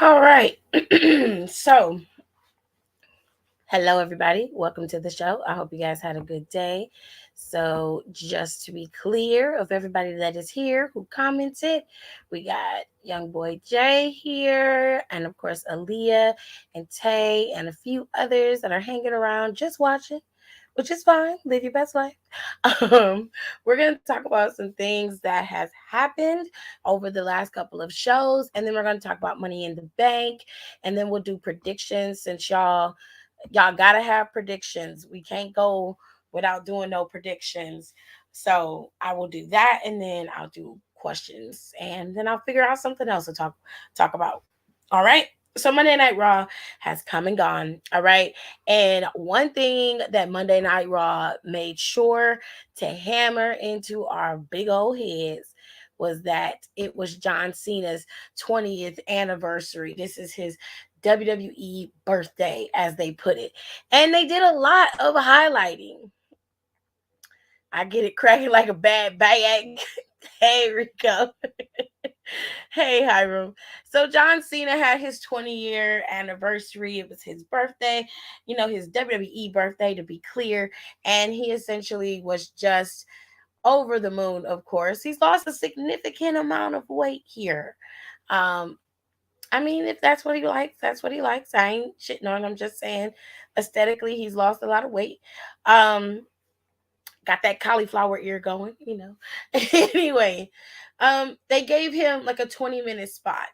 All right. So, hello, everybody. Welcome to the show. I hope you guys had a good day. So, just to be clear of everybody that is here who commented, we got young boy Jay here, and of course, Aaliyah and Tay, and a few others that are hanging around just watching, which is fine. Live your best life. Um, we're going to talk about some things that has happened over the last couple of shows, and then we're going to talk about Money in the Bank, and then we'll do predictions since y'all gotta have predictions. We can't go without doing no predictions. So I will do that, and then I'll do questions, and then I'll figure out something else to talk about. All right. So Monday Night Raw has come and gone. All right. And one thing that Monday Night Raw made sure to hammer into our big old heads was that it was John Cena's 20th anniversary. This is his WWE birthday, as they put it. And they did a lot of highlighting. I get it cracking like a bad bag. Hey, Rico. Hey, Hiram. So John Cena had his 20-year anniversary. It was his birthday, his WWE birthday to be clear. And he essentially was just over the moon, of course. He's lost a significant amount of weight here. Um, I mean, if that's what he likes, that's what he likes. I ain't shitting on him. I'm just saying aesthetically he's lost a lot of weight. Um, got that cauliflower ear going. Anyway, they gave him like a 20-minute spot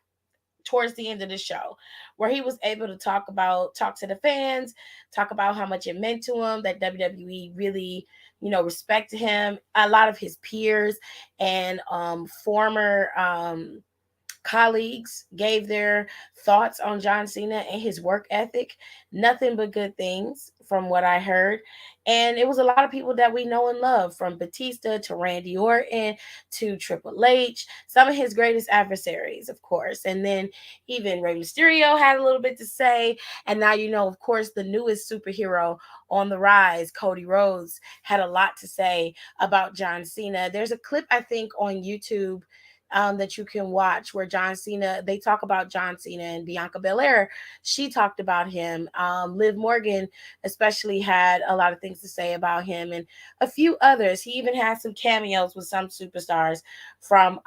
towards the end of the show where he was able to talk to the fans, talk about how much it meant to him that WWE really, respected him. A lot of his peers and former colleagues gave their thoughts on John Cena and his work ethic. Nothing but good things from what I heard. And it was a lot of people that we know and love, from Batista to Randy Orton to Triple H, some of his greatest adversaries, of course. And then even Rey Mysterio had a little bit to say. And now, of course, the newest superhero on the rise, Cody Rhodes, had a lot to say about John Cena. There's a clip, I think, on YouTube that you can watch where they talk about John Cena and Bianca Belair. She talked about him. Liv Morgan, especially, had a lot of things to say about him and a few others. He even had some cameos with some superstars from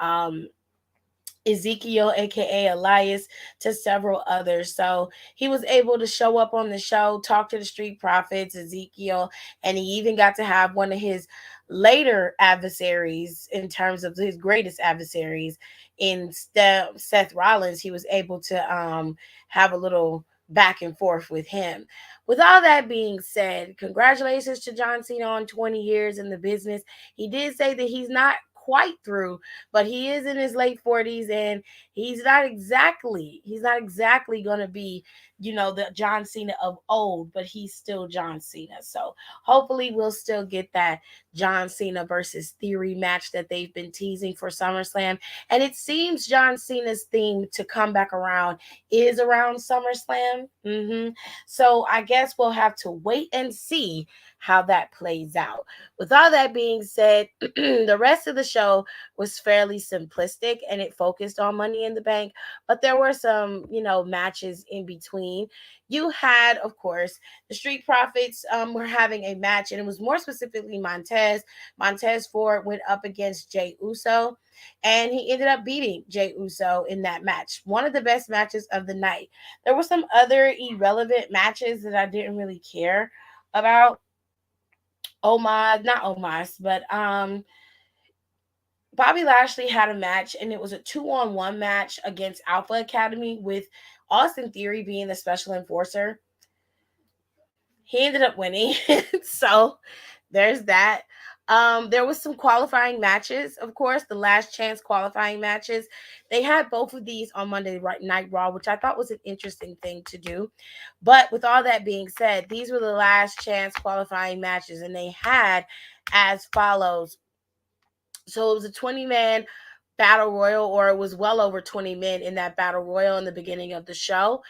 Ezekiel, aka Elias, to several others. So he was able to show up on the show, talk to the Street Profits, Ezekiel, and he even got to have one of his later adversaries, in terms of his greatest adversaries, in Seth Rollins. He was able to have a little back and forth with him. With all that being said, congratulations to John Cena on 20 years in the business. He did say that he's not quite through, but he is in his late 40s, and he's not exactly going to be, the John Cena of old, but he's still John Cena. So hopefully we'll still get that John Cena versus Theory match that they've been teasing for SummerSlam. And it seems John Cena's theme to come back around is around SummerSlam. So I guess we'll have to wait and see how that plays out. With all that being said, the rest of the show was fairly simplistic, and it focused on Money in the Bank, but there were some, matches in between. You had, of course, the Street Profits were having a match, and it was more specifically Montez. Montez Ford went up against Jay Uso, and he ended up beating Jay Uso in that match. One of the best matches of the night. There were some other irrelevant matches that I didn't really care about. Omos, not Omos, but Bobby Lashley had a match, and it was a 2-on-1 match against Alpha Academy, with Austin Theory being the special enforcer. He ended up winning. So there's that. There was some qualifying matches, of course, the last chance qualifying matches. They had both of these on Monday Night Raw, which I thought was an interesting thing to do. But with all that being said, these were the last chance qualifying matches, and they had as follows. So it was a 20-man battle royal, or it was well over 20 men in that battle royal in the beginning of the show.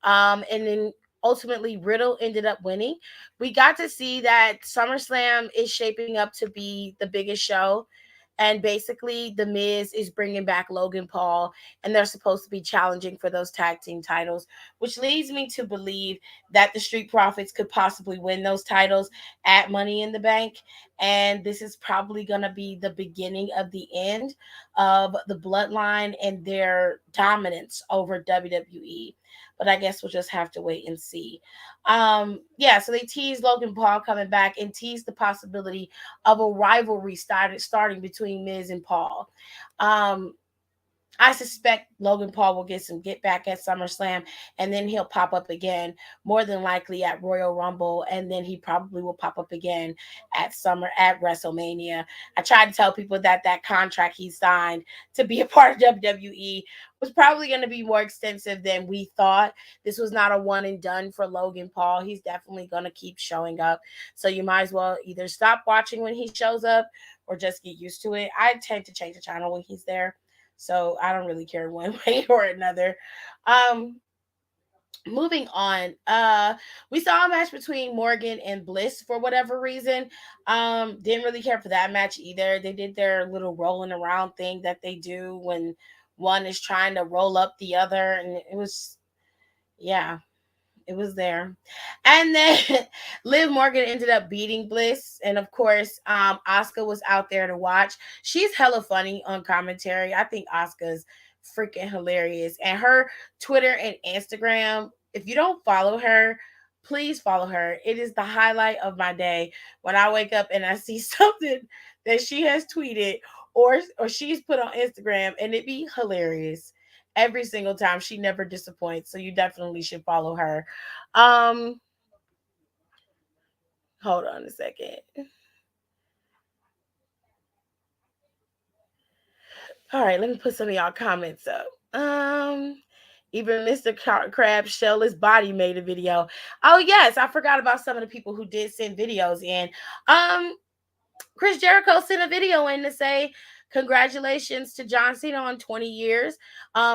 And then ultimately Riddle ended up winning. We got to see that SummerSlam is shaping up to be the biggest show And basically, The Miz is bringing back Logan Paul, and they're supposed to be challenging for those tag team titles, which leads me to believe that the Street Profits could possibly win those titles at Money in the Bank. And this is probably going to be the beginning of the end of the Bloodline and their dominance over WWE. But I guess we'll just have to wait and see. Yeah, so they teased Logan Paul coming back and teased the possibility of a rivalry starting between Miz and Paul. Um, I suspect Logan Paul will get some get back at SummerSlam, and then he'll pop up again, more than likely at Royal Rumble, and then he probably will pop up again at WrestleMania. I tried to tell people that that contract he signed to be a part of WWE was probably going to be more extensive than we thought. This was not a one and done for Logan Paul. He's definitely going to keep showing up. So you might as well either stop watching when he shows up or just get used to it. I tend to change the channel when he's there, so I don't really care one way or another. Um, Moving on. We saw a match between Morgan and Bliss for whatever reason. Didn't really care for that match either. They did their little rolling around thing that they do when one is trying to roll up the other, and it was, yeah, it was there. And then Liv Morgan ended up beating Bliss. And of course, Asuka was out there to watch. She's hella funny on commentary. I think Asuka's freaking hilarious. And her Twitter and Instagram, if you don't follow her, please follow her. It is the highlight of my day when I wake up and I see something that she has tweeted or she's put on Instagram, and it be hilarious every single time. She never disappoints. So you definitely should follow her. Um, Hold on a second. All right, let me put some of y'all comments up. Even Mr. Crab Shell his body made a video. Oh yes, I forgot about some of the people who did send videos in. Um, Chris Jericho sent a video in to say congratulations to John Cena on 20 years.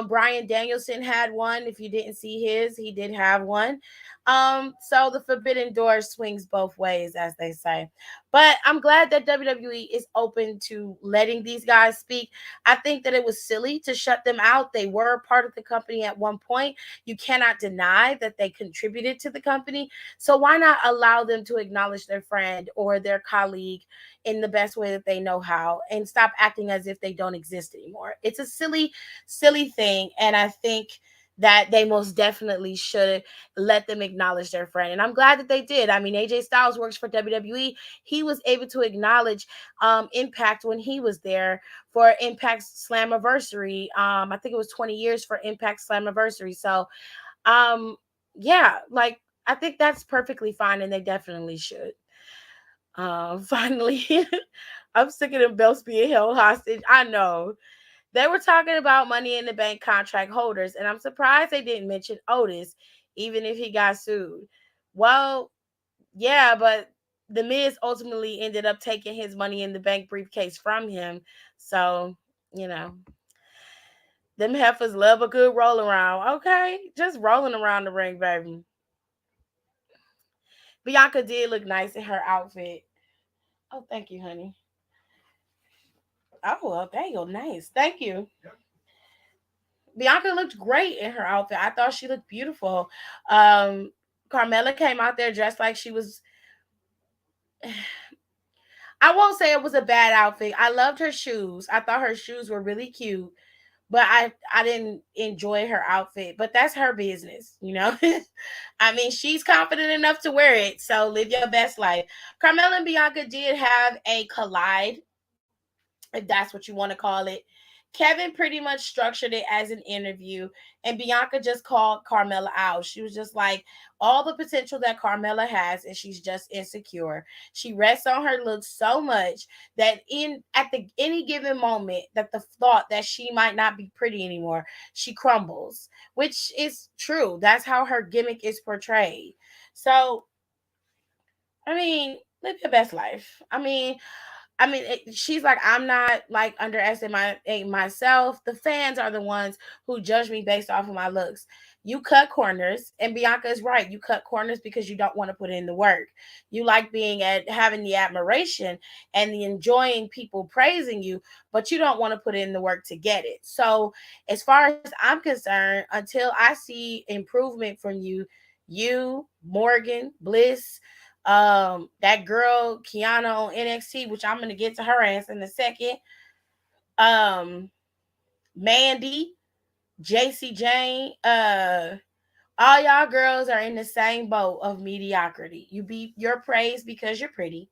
Brian Danielson had one. If you didn't see his, he did have one. So the forbidden door swings both ways, as they say. But I'm glad that WWE is open to letting these guys speak. I think that it was silly to shut them out. They were part of the company at one point. You cannot deny that they contributed to the company. So why not allow them to acknowledge their friend or their colleague in the best way that they know how, and stop acting as if they don't exist anymore? It's a silly thing. And I think that they most definitely should let them acknowledge their friend. And I'm glad that they did. I mean, AJ Styles works for WWE. He was able to acknowledge Impact when he was there for Impact Slammiversary. I think it was 20 years for Impact Slammiversary. So um, yeah, like I think that's perfectly fine, and they definitely should. Finally, I'm sick of them belts being held hostage. I know they were talking about Money in the Bank contract holders, and I'm surprised they didn't mention Otis, even if he got sued. Well, yeah, but the Miz ultimately ended up taking his Money in the Bank briefcase from him. So, you know, them heifers love a good roll around. Okay, just rolling around the ring, baby. Bianca did look nice in her outfit. Oh, thank you, honey. Oh, well, there you go. Nice. Thank you. Bianca looked great in her outfit. I thought she looked beautiful. Um, Carmella came out there dressed like she was. I won't say it was a bad outfit. I loved her shoes. I thought her shoes were really cute, but I didn't enjoy her outfit. But that's her business, you know. I mean, she's confident enough to wear it, so live your best life. Carmella and Bianca did have a collide, if that's what you want to call it. Kevin pretty much structured it as an interview, and Bianca just called Carmella out. She was just like, all the potential that Carmella has, and she's just insecure. She rests on her looks so much that in at the any given moment, that the thought that she might not be pretty anymore, she crumbles, which is true. That's how her gimmick is portrayed. So, I mean, live your best life. I mean, I mean, she's like, I'm not like underestimating myself. The fans are the ones who judge me based off of my looks. You cut corners, and Bianca is right. You cut corners because you don't want to put in the work. You like being at having the admiration and the enjoying people praising you, but you don't want to put in the work to get it. So, as far as I'm concerned, until I see improvement from you, Morgan, Bliss, that girl Kiana on NXT, which I'm gonna get to her ass in a second. Um, Mandy, JC Jane, all y'all girls are in the same boat of mediocrity. You're praised because you're pretty.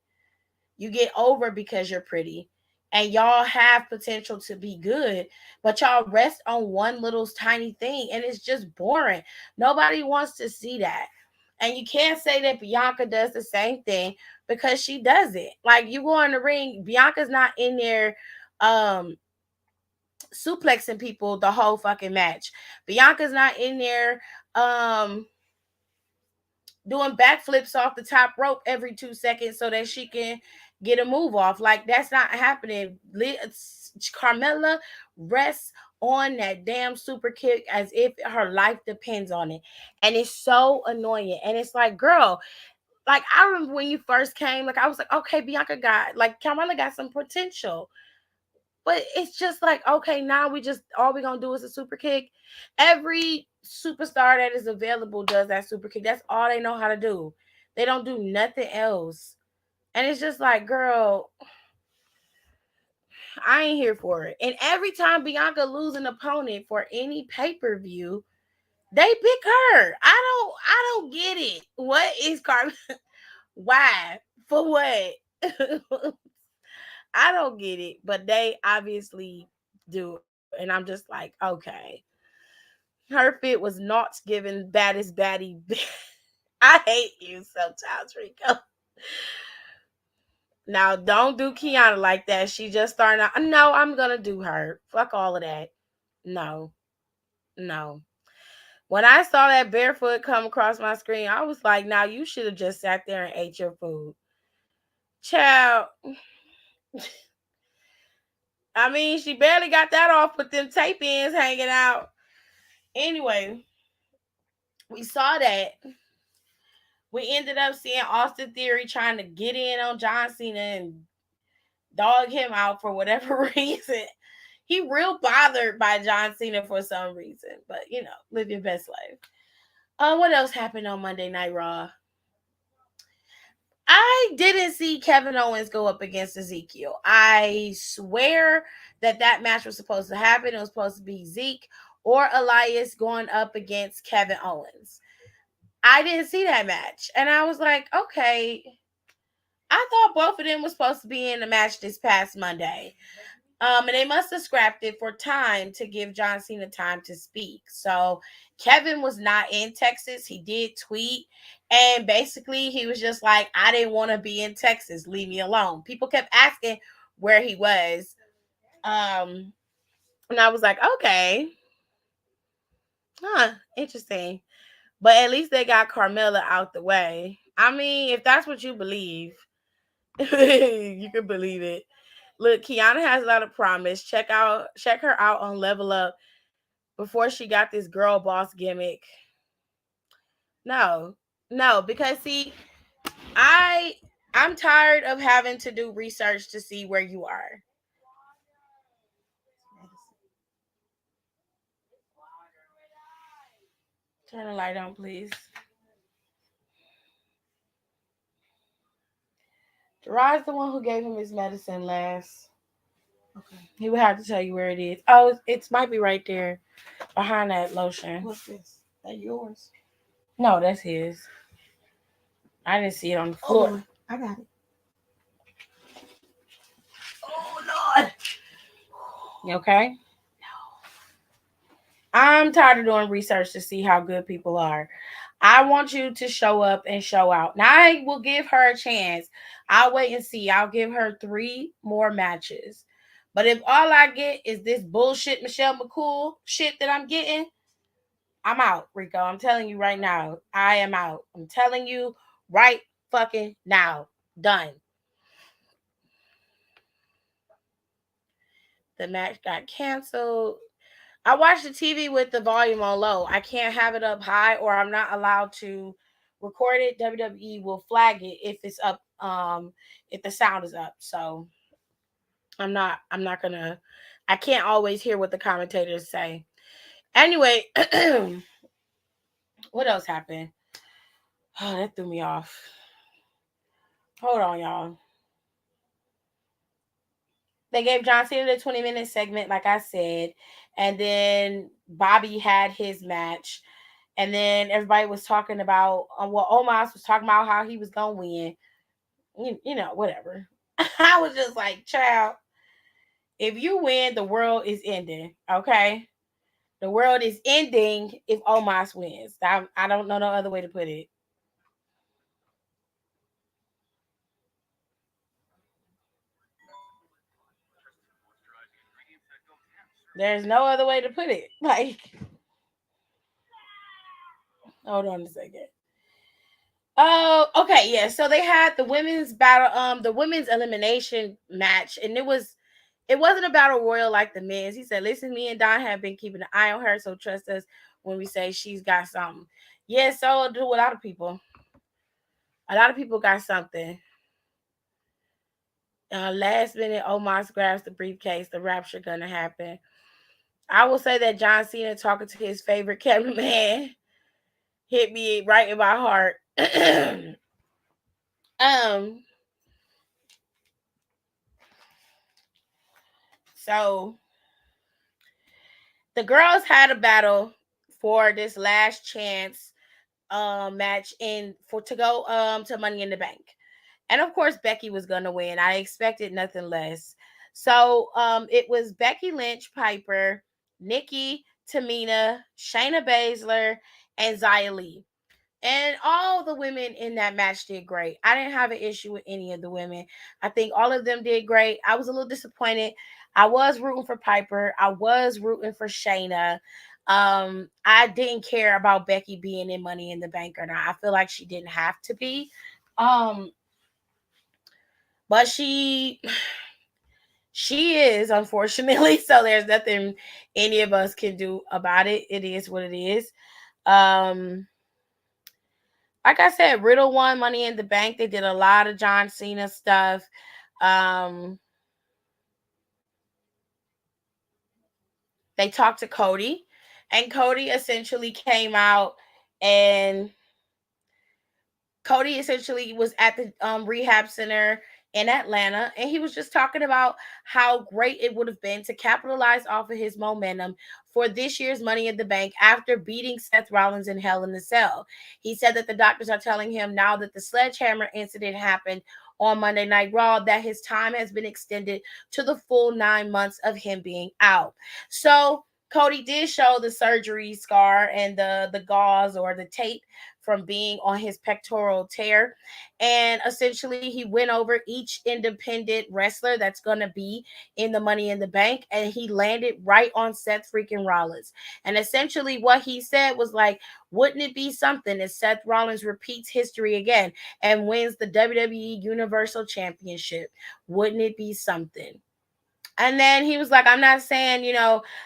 You get over because you're pretty. And y'all have potential to be good, but y'all rest on one little tiny thing and it's just boring. Nobody wants to see that. And you can't say that Bianca does the same thing because she doesn't. Like, you go in the ring, Bianca's not in there um suplexing people the whole fucking match. Bianca's not in there um doing backflips off the top rope every 2 seconds so that she can get a move off. Like, that's not happening. Carmella rests on that damn super kick as if her life depends on it. And it's so annoying. And it's like, girl, like, I remember when you first came, like, I was like, okay, Bianca got, like, Carmella got some potential. But it's just like, okay, now we just, all we gonna do is a super kick. Every superstar that is available does that super kick. That's all they know how to do. They don't do nothing else. And it's just like, girl, I ain't here for it. And every time Bianca lose an opponent for any pay-per-view, they pick her. I don't get it. What is Carmen? Why? For what? I don't get it, but they obviously do. And I'm just like, okay. Her fit was not given baddest baddie. I hate you sometimes, Rico. Now, don't do Kiana like that. She just started out. No, I'm going to do her. Fuck all of that. No, no. When I saw that barefoot come across my screen, I was like, now you should have just sat there and ate your food. Child. I mean, she barely got that off with them tape ends hanging out. Anyway, we saw that. We ended up seeing Austin Theory trying to get in on John Cena and dog him out for whatever reason. He real bothered by John Cena for some reason, but you know, live your best life. What else happened on Monday Night Raw? I didn't see Kevin Owens go up against Ezekiel. I swear that match was supposed to happen. It was supposed to be Zeke or Elias going up against Kevin Owens. I didn't see that match. And I was like, okay. I thought both of them were supposed to be in the match this past Monday. And they must have scrapped it for time to give John Cena time to speak. So Kevin was not in Texas. He did tweet. And basically he was just like, I didn't want to be in Texas. Leave me alone. People kept asking where he was. And I was like, okay. Interesting. But at least they got Carmella out the way. I mean, if that's what you believe, you can believe it. Look, Kiana has a lot of promise. Check her out on Level Up before she got this girl boss gimmick. No. No, because see, I I'm tired of having to do research to see where you are. Turn the light on, please. Gerard's the one who gave him his medicine last. Okay. He would have to tell you where it is. Oh, it might be right there behind that lotion. What's this? That yours? No, that's his. I didn't see it on the floor. Oh, I got it. Oh, Lord. You okay? I'm tired of doing research to see how good people are. I want you to show up and show out. Now, I will give her a chance. I'll wait and see. I'll give her 3 more matches. But if all I get is this bullshit Michelle McCool shit that I'm getting, I'm out, Rico. I'm telling you right now. I am out. I'm telling you right fucking now. Done. The match got canceled. I watch the TV with the volume on low. I can't have it up high, or I'm not allowed to record it. WWE will flag it if it's up. If the sound is up. So I'm not gonna. I can't always hear what the commentators say. Anyway, what else happened? Oh, that threw me off. Hold on, y'all. They gave John Cena the 20-minute segment, like I said, and then Bobby had his match, and then everybody was talking about Omos was talking about how he was gonna win. You know, whatever. I was just like, child, if you win, the world is ending. Okay, the world is ending if Omos wins. I don't know no other way to put it. There's no other way to put it. Like, hold on a second. Oh, okay, yeah. So they had the women's battle, the women's elimination match, and it wasn't a battle royal like the men's. He said, "Listen, me and Don have been keeping an eye on her, so trust us when we say she's got something." Yeah, so do a lot of people. A lot of people got something. Last minute, Omos grabs the briefcase. The rapture gonna happen. I will say that John Cena talking to his favorite cameraman hit me right in my heart. um, so the girls had a battle for this last chance match in for to go to Money in the Bank. And of course Becky was gonna win. I expected nothing less. So it was Becky Lynch, Piper, Nikki, Tamina, Shayna Baszler, and Xia Li. And all the women in that match did great. I didn't have an issue with any of the women. I think all of them did great. I was a little disappointed. I was rooting for Piper. I was rooting for Shayna. I didn't care about Becky being in Money in the Bank or not. I feel like she didn't have to be. Um, but she is, unfortunately. So there's nothing any of us can do about it. It is what it is. Um, like I said, Riddle won Money in the Bank. They did a lot of John Cena stuff. Um, they talked to Cody, and Cody essentially came out and Cody essentially was at the rehab center in Atlanta, and he was just talking about how great it would have been to capitalize off of his momentum for this year's Money in the Bank after beating Seth Rollins in Hell in the Cell. He said that the doctors are telling him now that the sledgehammer incident happened on Monday Night Raw that his time has been extended to the full 9 months of him being out. So Cody did show the surgery scar and the gauze or the tape from being on his pectoral tear. And essentially, he went over each independent wrestler that's going to be in the Money in the Bank, and he landed right on Seth freaking Rollins. And essentially, what he said was like, wouldn't it be something if Seth Rollins repeats history again and wins the WWE Universal Championship? Wouldn't it be something? And then he was like, I'm not saying,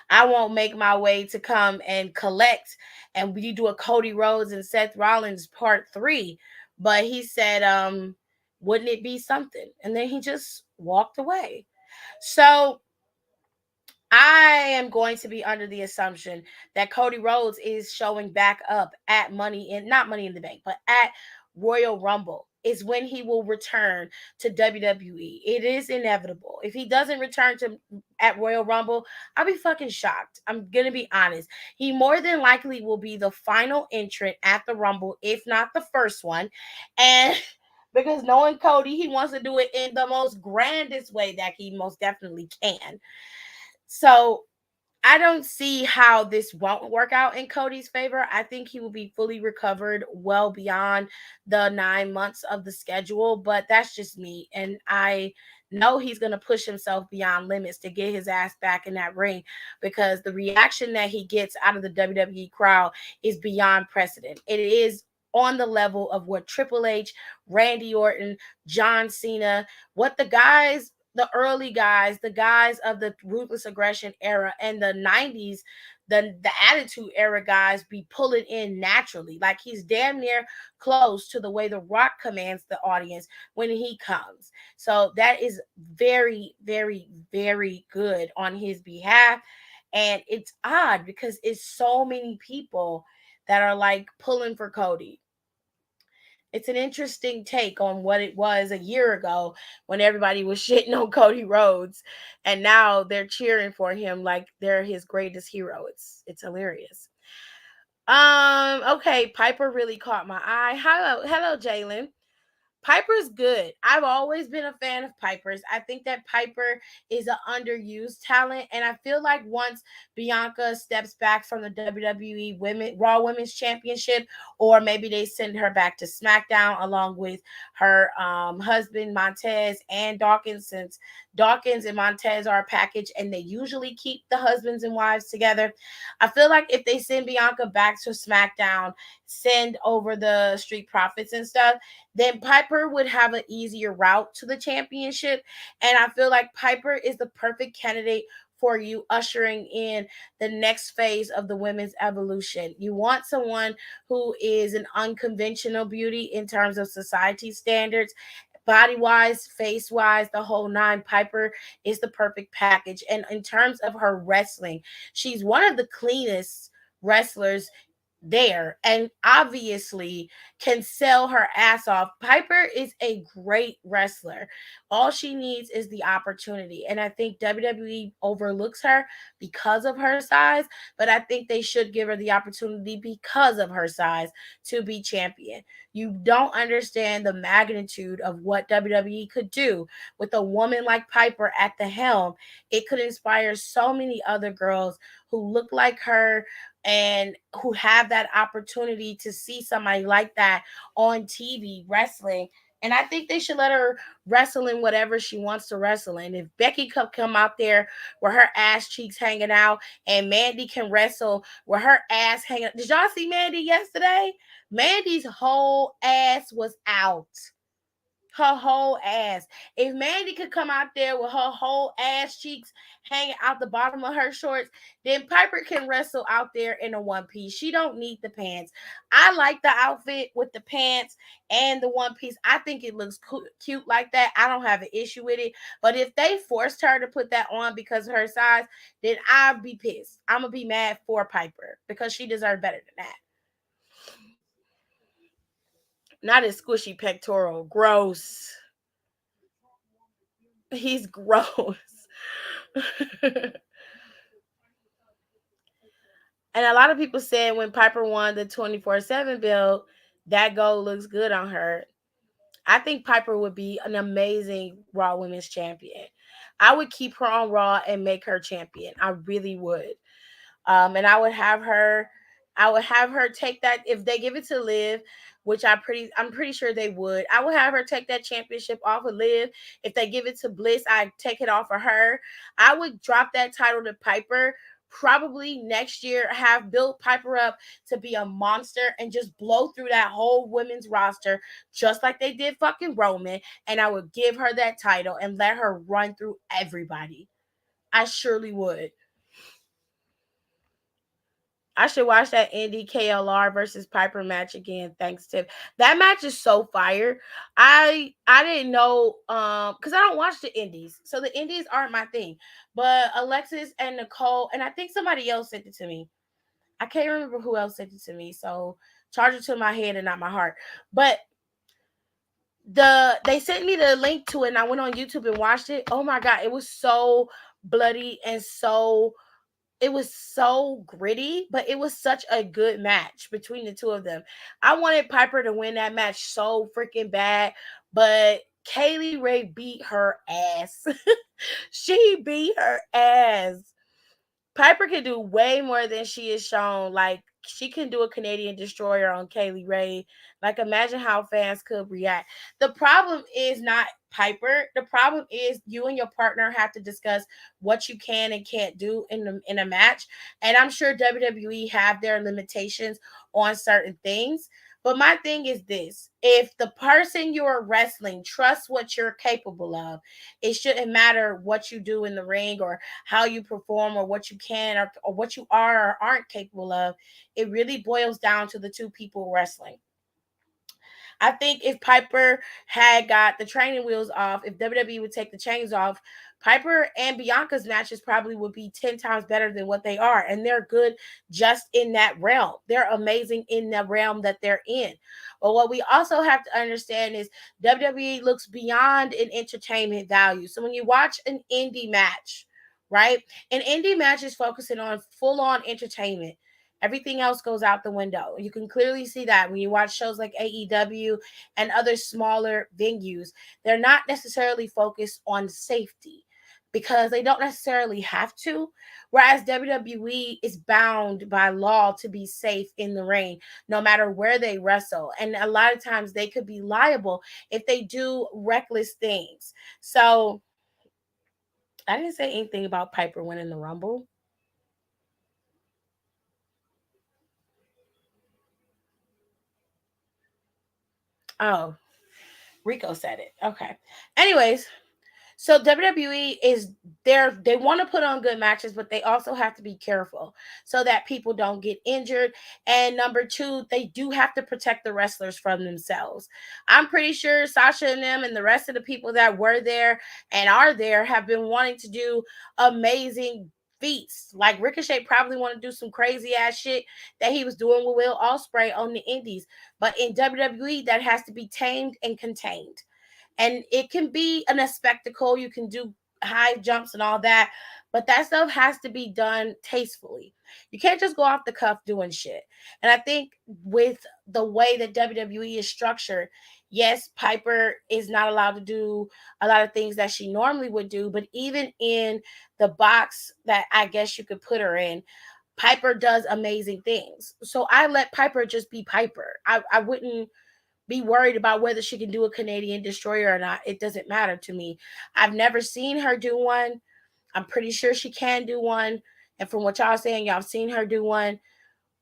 I won't make my way to come and collect and we do a Cody Rhodes and Seth Rollins part 3. But he said, wouldn't it be something? And then he just walked away. So I am going to be under the assumption that Cody Rhodes is showing back up at not Money in the Bank, but at Royal Rumble is when he will return to WWE. It is inevitable. If he doesn't return to at Royal Rumble, I'll be fucking shocked. I'm gonna be honest. He more than likely will be the final entrant at the Rumble, if not the first one. And because knowing Cody, he wants to do it in the most grandest way that he most definitely can. So I don't see how this won't work out in Cody's favor. I think he will be fully recovered well beyond the 9 months of the schedule, but that's just me. And I know he's going to push himself beyond limits to get his ass back in that ring because the reaction that he gets out of the WWE crowd is beyond precedent. It is on the level of what Triple H, Randy Orton, John Cena, what the guys the early guys, the guys of the ruthless aggression era and the 90s, the attitude era guys be pulling in naturally. Like he's damn near close to the way the Rock commands the audience when he comes. So that is very, very, very good on his behalf. And it's odd because it's so many people that are like pulling for Cody. It's an interesting take on what it was a year ago when everybody was shitting on Cody Rhodes, and now they're cheering for him like they're his greatest hero. It's hilarious. Okay, Piper really caught my eye. Hello, Jalen. Piper's good. I've always been a fan of Piper's. I think that Piper is an underused talent, and I feel like once Bianca steps back from the WWE Women Raw Women's Championship, or maybe they send her back to SmackDown along with her husband Montez and Dawkins, since Dawkins and Montez are a package, and they usually keep the husbands and wives together. I feel like if they send Bianca back to SmackDown, send over the Street Profits and stuff, then Piper would have an easier route to the championship. And I feel like Piper is the perfect candidate for you ushering in the next phase of the women's evolution. You want someone who is an unconventional beauty in terms of society standards, body wise, face wise, the whole nine. Piper is the perfect package. And in terms of her wrestling, she's one of the cleanest wrestlers there, and obviously can sell her ass off. Piper is a great wrestler. All she needs is the opportunity. And I think WWE overlooks her because of her size, but I think they should give her the opportunity because of her size to be champion. You don't understand the magnitude of what WWE could do with a woman like Piper at the helm. It could inspire so many other girls who look like her and who have that opportunity to see somebody like that on TV wrestling. And I think they should let her wrestle in whatever she wants to wrestle in. If Becky could come out there with her ass cheeks hanging out, and Mandy can wrestle with her ass hanging out. Did y'all see Mandy yesterday? Mandy's whole ass was out. Her whole ass. If Mandy could come out there with her whole ass cheeks hanging out the bottom of her shorts, then Piper can wrestle out there in a one piece. She don't need the pants. I like the outfit with the pants and the one piece. I think it looks cute like that. I don't have an issue with it. But if they forced her to put that on because of her size, then I'd be pissed. I'm gonna be mad for Piper because she deserves better than that. Not his squishy pectoral. Gross. He's gross. And a lot of people said when Piper won the 24/7 belt, that gold looks good on her. I think Piper would be an amazing Raw Women's Champion. I would keep her on Raw and make her champion. I really would. And I would have her take that if they give it to Liv, which I'm pretty sure they would. I would have her take that championship off of Liv. If they give it to Bliss, I take it off of her. I would drop that title to Piper. Probably next year, have built Piper up to be a monster and just blow through that whole women's roster, just like they did fucking Roman. And I would give her that title and let her run through everybody. I surely would. I should watch that Indy KLR versus Piper match again. Thanks, Tiff. That match is so fire. I didn't know because I don't watch the Indies, so the Indies aren't my thing. But Alexis and Nicole, and I think somebody else sent it to me. I can't remember who else sent it to me. So charge it to my head and not my heart. But they sent me the link to it, and I went on YouTube and watched it. Oh my god, it was so bloody and so it was so gritty, but it was such a good match between the two of them. I wanted Piper to win that match so freaking bad, but Kaylee Ray beat her ass. She beat her ass. Piper can do way more than she is shown. Like, she can do a Canadian destroyer on Kaylee Ray. Like, imagine how fans could react. The problem is not Piper. The problem is you and your partner have to discuss what you can and can't do in a match. And I'm sure WWE have their limitations on certain things. But my thing is this: if the person you're wrestling trusts what you're capable of, it shouldn't matter what you do in the ring or how you perform or what you can or what you are or aren't capable of. It really boils down to the two people wrestling. I think if Piper had got the training wheels off, if WWE would take the chains off, Piper and Bianca's matches probably would be 10 times better than what they are. And they're good just in that realm. They're amazing in the realm that they're in. But what we also have to understand is WWE looks beyond an entertainment value. So when you watch an indie match, right? An indie match is focusing on full on entertainment. Everything else goes out the window. You can clearly see that when you watch shows like AEW and other smaller venues. They're not necessarily focused on safety because they don't necessarily have to. Whereas WWE is bound by law to be safe in the ring, no matter where they wrestle. And a lot of times they could be liable if they do reckless things. So I didn't say anything about Piper winning the Rumble. Oh, Rico said it. Okay. Anyways, so WWE is there. They want to put on good matches, but they also have to be careful so that people don't get injured. And number two, they do have to protect the wrestlers from themselves. I'm pretty sure Sasha and them and the rest of the people that were there and are there have been wanting to do amazing feats. Like Ricochet probably want to do some crazy ass shit that he was doing with Will Ospreay on the Indies. But in WWE, that has to be tamed and contained, and it can be a spectacle. You can do high jumps and all that, but that stuff has to be done tastefully. You can't just go off the cuff doing shit. And I think with the way that WWE is structured, yes, Piper is not allowed to do a lot of things that she normally would do, but even in the box that I guess you could put her in, Piper does amazing things. So I let Piper just be Piper. I wouldn't be worried about whether she can do a Canadian destroyer or not. It doesn't matter to me. I've never seen her do one. I'm pretty sure she can do one. And from what y'all saying, y'all have seen her do one.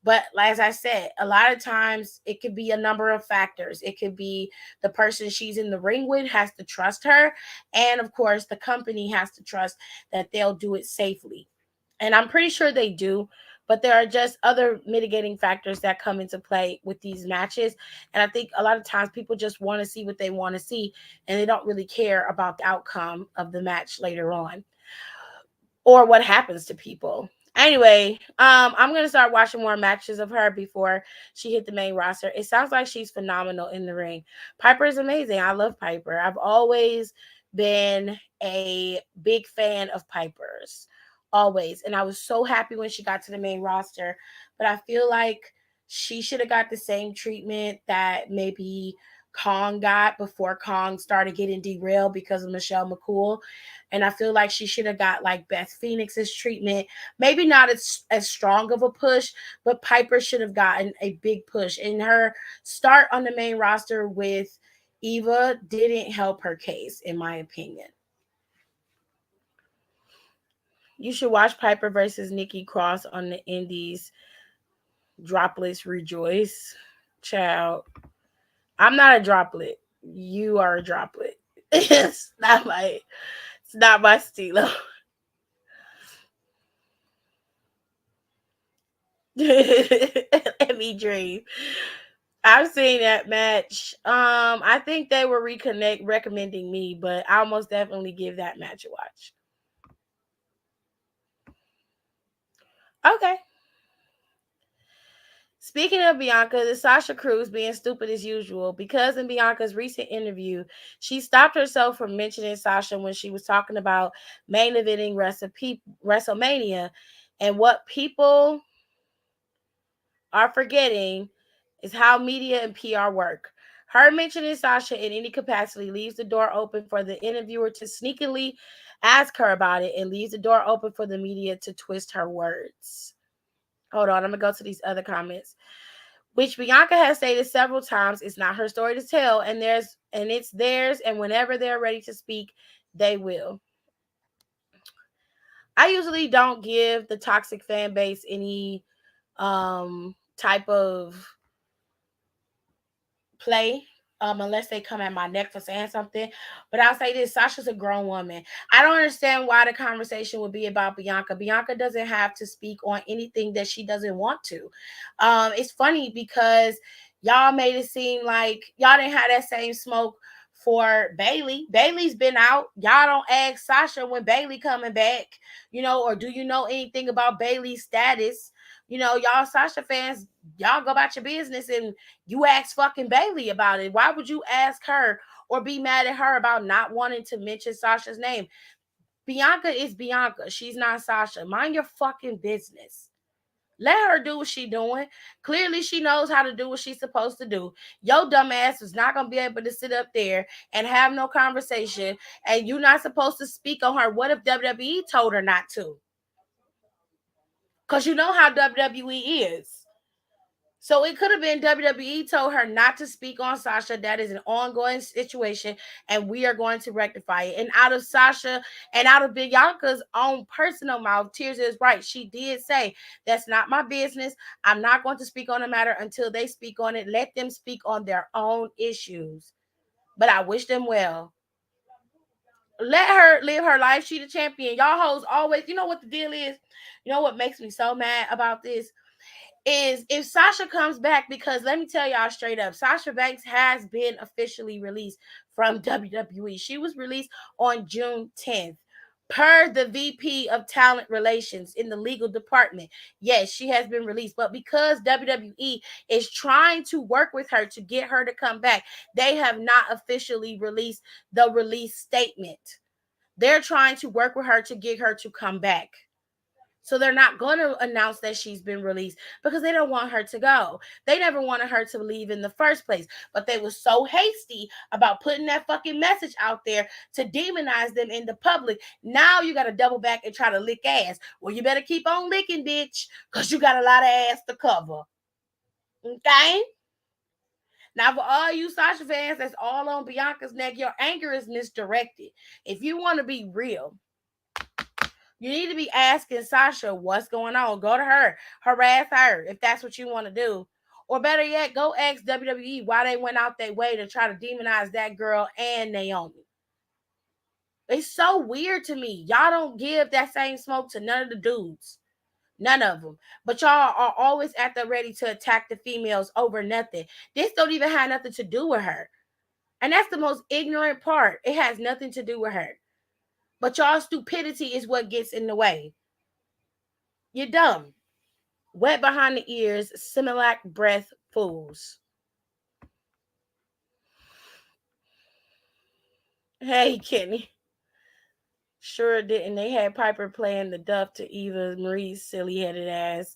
But as I said, a lot of times it could be a number of factors. It could be the person she's in the ring with has to trust her. And of course, the company has to trust that they'll do it safely. And I'm pretty sure they do. But there are just other mitigating factors that come into play with these matches. And I think a lot of times people just want to see what they want to see and they don't really care about the outcome of the match later on or what happens to people. Anyway, I'm gonna start watching more matches of her before she hit the main roster. It sounds like she's phenomenal in the ring. Piper is amazing. I love Piper. I've always been a big fan of Piper's, always, and I was so happy when she got to the main roster. But I feel like she should have got the same treatment that maybe Kong got before Kong started getting derailed because of Michelle McCool. And I feel like she should have got like Beth Phoenix's treatment. Maybe not as strong of a push, but Piper should have gotten a big push. And her start on the main roster with Eva didn't help her case, in my opinion. You should watch Piper versus Nikki Cross on the Indies. Droplets rejoice. Child, I'm not a droplet. You are a droplet. It's not my stilo. Let me dream. I've seen that match. I think they were reconnect recommending me, but I'll most definitely give that match a watch. Okay. Speaking of Bianca, the Sasha Cruz being stupid as usual, because in Bianca's recent interview, she stopped herself from mentioning Sasha when she was talking about main eventing WrestleMania, and what people are forgetting is how media and PR work. Her mentioning Sasha in any capacity leaves the door open for the interviewer to sneakily ask her about it and leaves the door open for the media to twist her words. Hold on, I'm gonna go to these other comments. which Bianca has stated several times. It's not her story to tell, and it's theirs, and whenever they're ready to speak, they will. I usually don't give the toxic fan base any type of play, unless they come at my neck for saying something. But I'll say this: Sasha's a grown woman. I don't understand why the conversation would be about Bianca. Bianca doesn't have to speak on anything that she doesn't want to. It's funny because y'all made it seem like y'all didn't have that same smoke for Bailey. Bailey's been out. Y'all don't ask Sasha when Bailey coming back, or do you know anything about Bailey's status? Y'all Sasha fans, y'all go about your business and you ask fucking Bailey about it. Why would you ask her or be mad at her about not wanting to mention Sasha's name? Bianca is Bianca. She's not Sasha. Mind your fucking business. Let her do what she's doing. Clearly, she knows how to do what she's supposed to do. Your dumb ass is not going to be able to sit up there and have no conversation, and you're not supposed to speak on her. What if WWE told her not to? Because you know how WWE is. So it could have been WWE told her not to speak on Sasha. That is an ongoing situation, and we are going to rectify it. And out of Sasha and out of Bianca's own personal mouth, Tears is right. She did say, that's not my business. I'm not going to speak on the matter until they speak on it. Let them speak on their own issues. But I wish them well. Let her live her life. She the champion. Y'all hoes always, you know what the deal is? You know what makes me so mad about this? Is if Sasha comes back, because let me tell y'all straight up, Sasha Banks has been officially released from WWE. She was released on June 10th. Per the VP of Talent Relations in the legal department, yes, she has been released. But because WWE is trying to work with her to get her to come back, they have not officially released the release statement. They're trying to work with her to get her to come back. So they're not going to announce that she's been released because they don't want her to go. They never wanted her to leave in the first place. But they were so hasty about putting that fucking message out there to demonize them in the public. Now you got to double back and try to lick ass. Well, you better keep on licking, bitch, because you got a lot of ass to cover. Okay? Now, for all you Sasha fans that's all on Bianca's neck, your anger is misdirected. If you want to be real, you need to be asking Sasha what's going on. Go to her, harass her if that's what you want to do. Or better yet, go ask WWE why they went out their way to try to demonize that girl and Naomi. It's so weird to me. Y'all don't give that same smoke to none of the dudes. None of them. But y'all are always at the ready to attack the females over nothing. This don't even have nothing to do with her. And that's the most ignorant part. It has nothing to do with her. But y'all stupidity is what gets in the way. You're dumb. Wet behind the ears, Similac breath fools. Hey, Kenny. Sure didn't. They had Piper playing the Duff to Eva Marie's silly headed ass.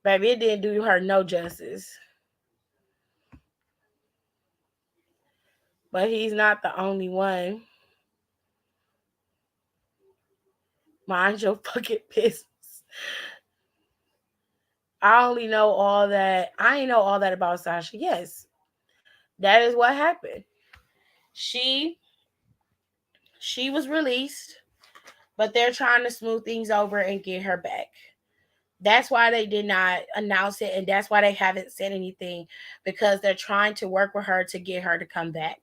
Baby, it didn't do her no justice. But he's not the only one. Mind your fucking business. I only know all that. I ain't know all that about Sasha. Yes, that is what happened. She she was released, but they're trying to smooth things over and get her back. That's why they did not announce it, and that's why they haven't said anything, because they're trying to work with her to get her to come back.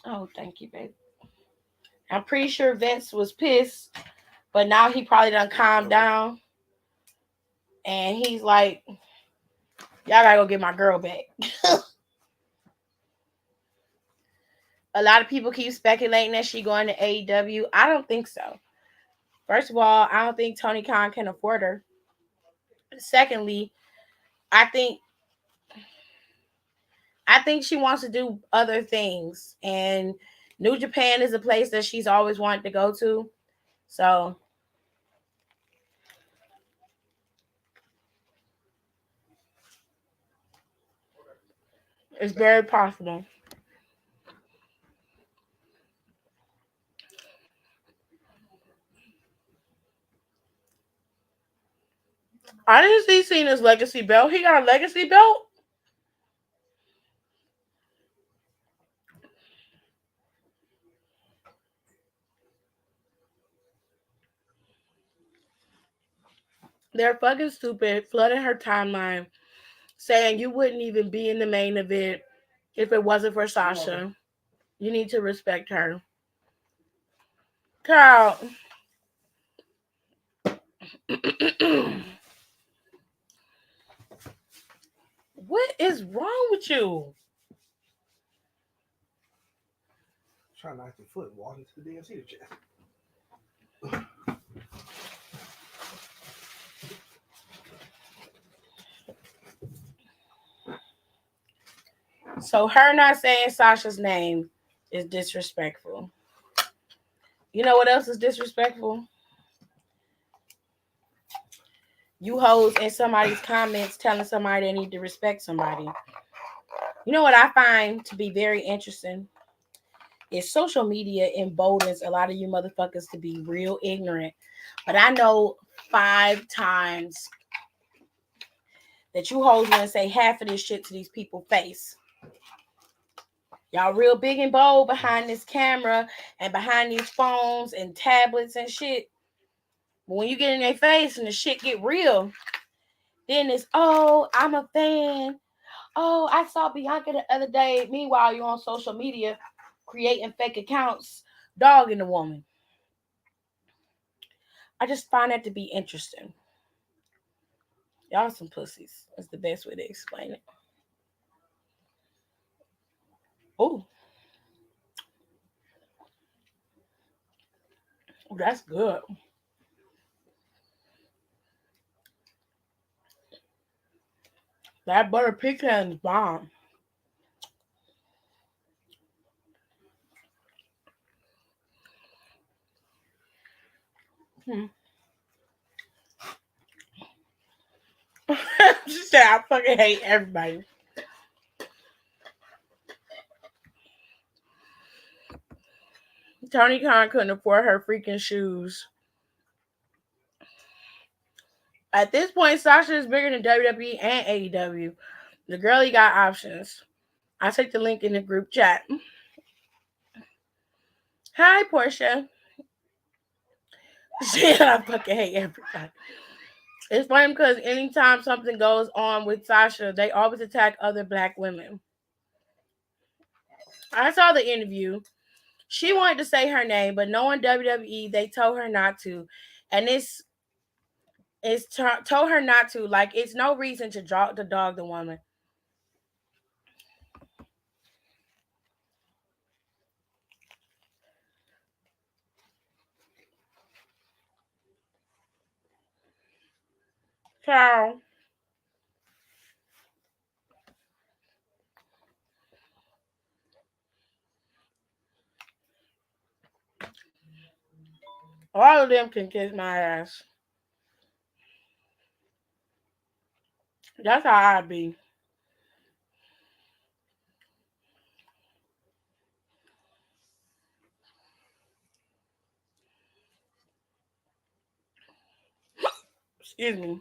Oh, thank you, babe. I'm pretty sure Vince was pissed, but now he probably done calmed down, and he's like, "Y'all gotta go get my girl back." A lot of people keep speculating that she going to AEW. I don't think so. First of all, I don't think Tony Khan can afford her. Secondly, I think I think she wants to do other things, and New Japan is a place that she's always wanted to go to. So it's very possible. I didn't see Cena's legacy belt. He got a legacy belt? They're fucking stupid, flooding her timeline, saying you wouldn't even be in the main event if it wasn't for Sasha. You need to respect her. Carl, what is wrong with you? Try to knock your foot and walk into the damn cedar chest. So her not saying Sasha's name is disrespectful. You know what else is disrespectful? You hoes in somebody's comments telling somebody they need to respect somebody. You know what I find to be very interesting is social media emboldens a lot of you motherfuckers to be real ignorant. But I know 5 times that you hoes want to say half of this shit to these people's face. Y'all real big and bold behind this camera and behind these phones and tablets and shit. But when you get in their face and the shit get real, then it's, oh, I'm a fan. Oh, I saw Bianca the other day. Meanwhile, you're on social media creating fake accounts, dogging the woman. I just find that to be interesting. Y'all some pussies. That's the best way to explain it. Oh, that's good. That butter pecan is bomb. Hmm. She said, I fucking hate everybody. Tony Khan couldn't afford her freaking shoes. At this point, Sasha is bigger than WWE and AEW. The girlie got options. I'll take the link in the group chat. Hi, Portia. Shit, I fucking hate everybody. It's funny because anytime something goes on with Sasha, they always attack other black women. I saw the interview. She wanted to say her name, but knowing WWE, they told her not to. And told her not to. Like, it's no reason to dog the woman. So, all of them can kiss my ass. That's how I be. Excuse me.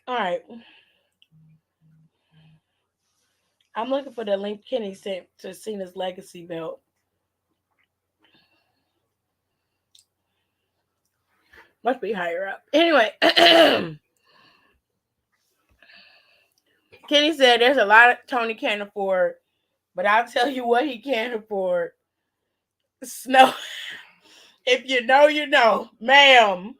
All right. I'm looking for the link Kenny sent to Cena's legacy belt. Must be higher up. Anyway, Kenny said there's a lot of Tony can't afford, but I'll tell you what he can't afford. Snow. If you know, you know. Ma'am.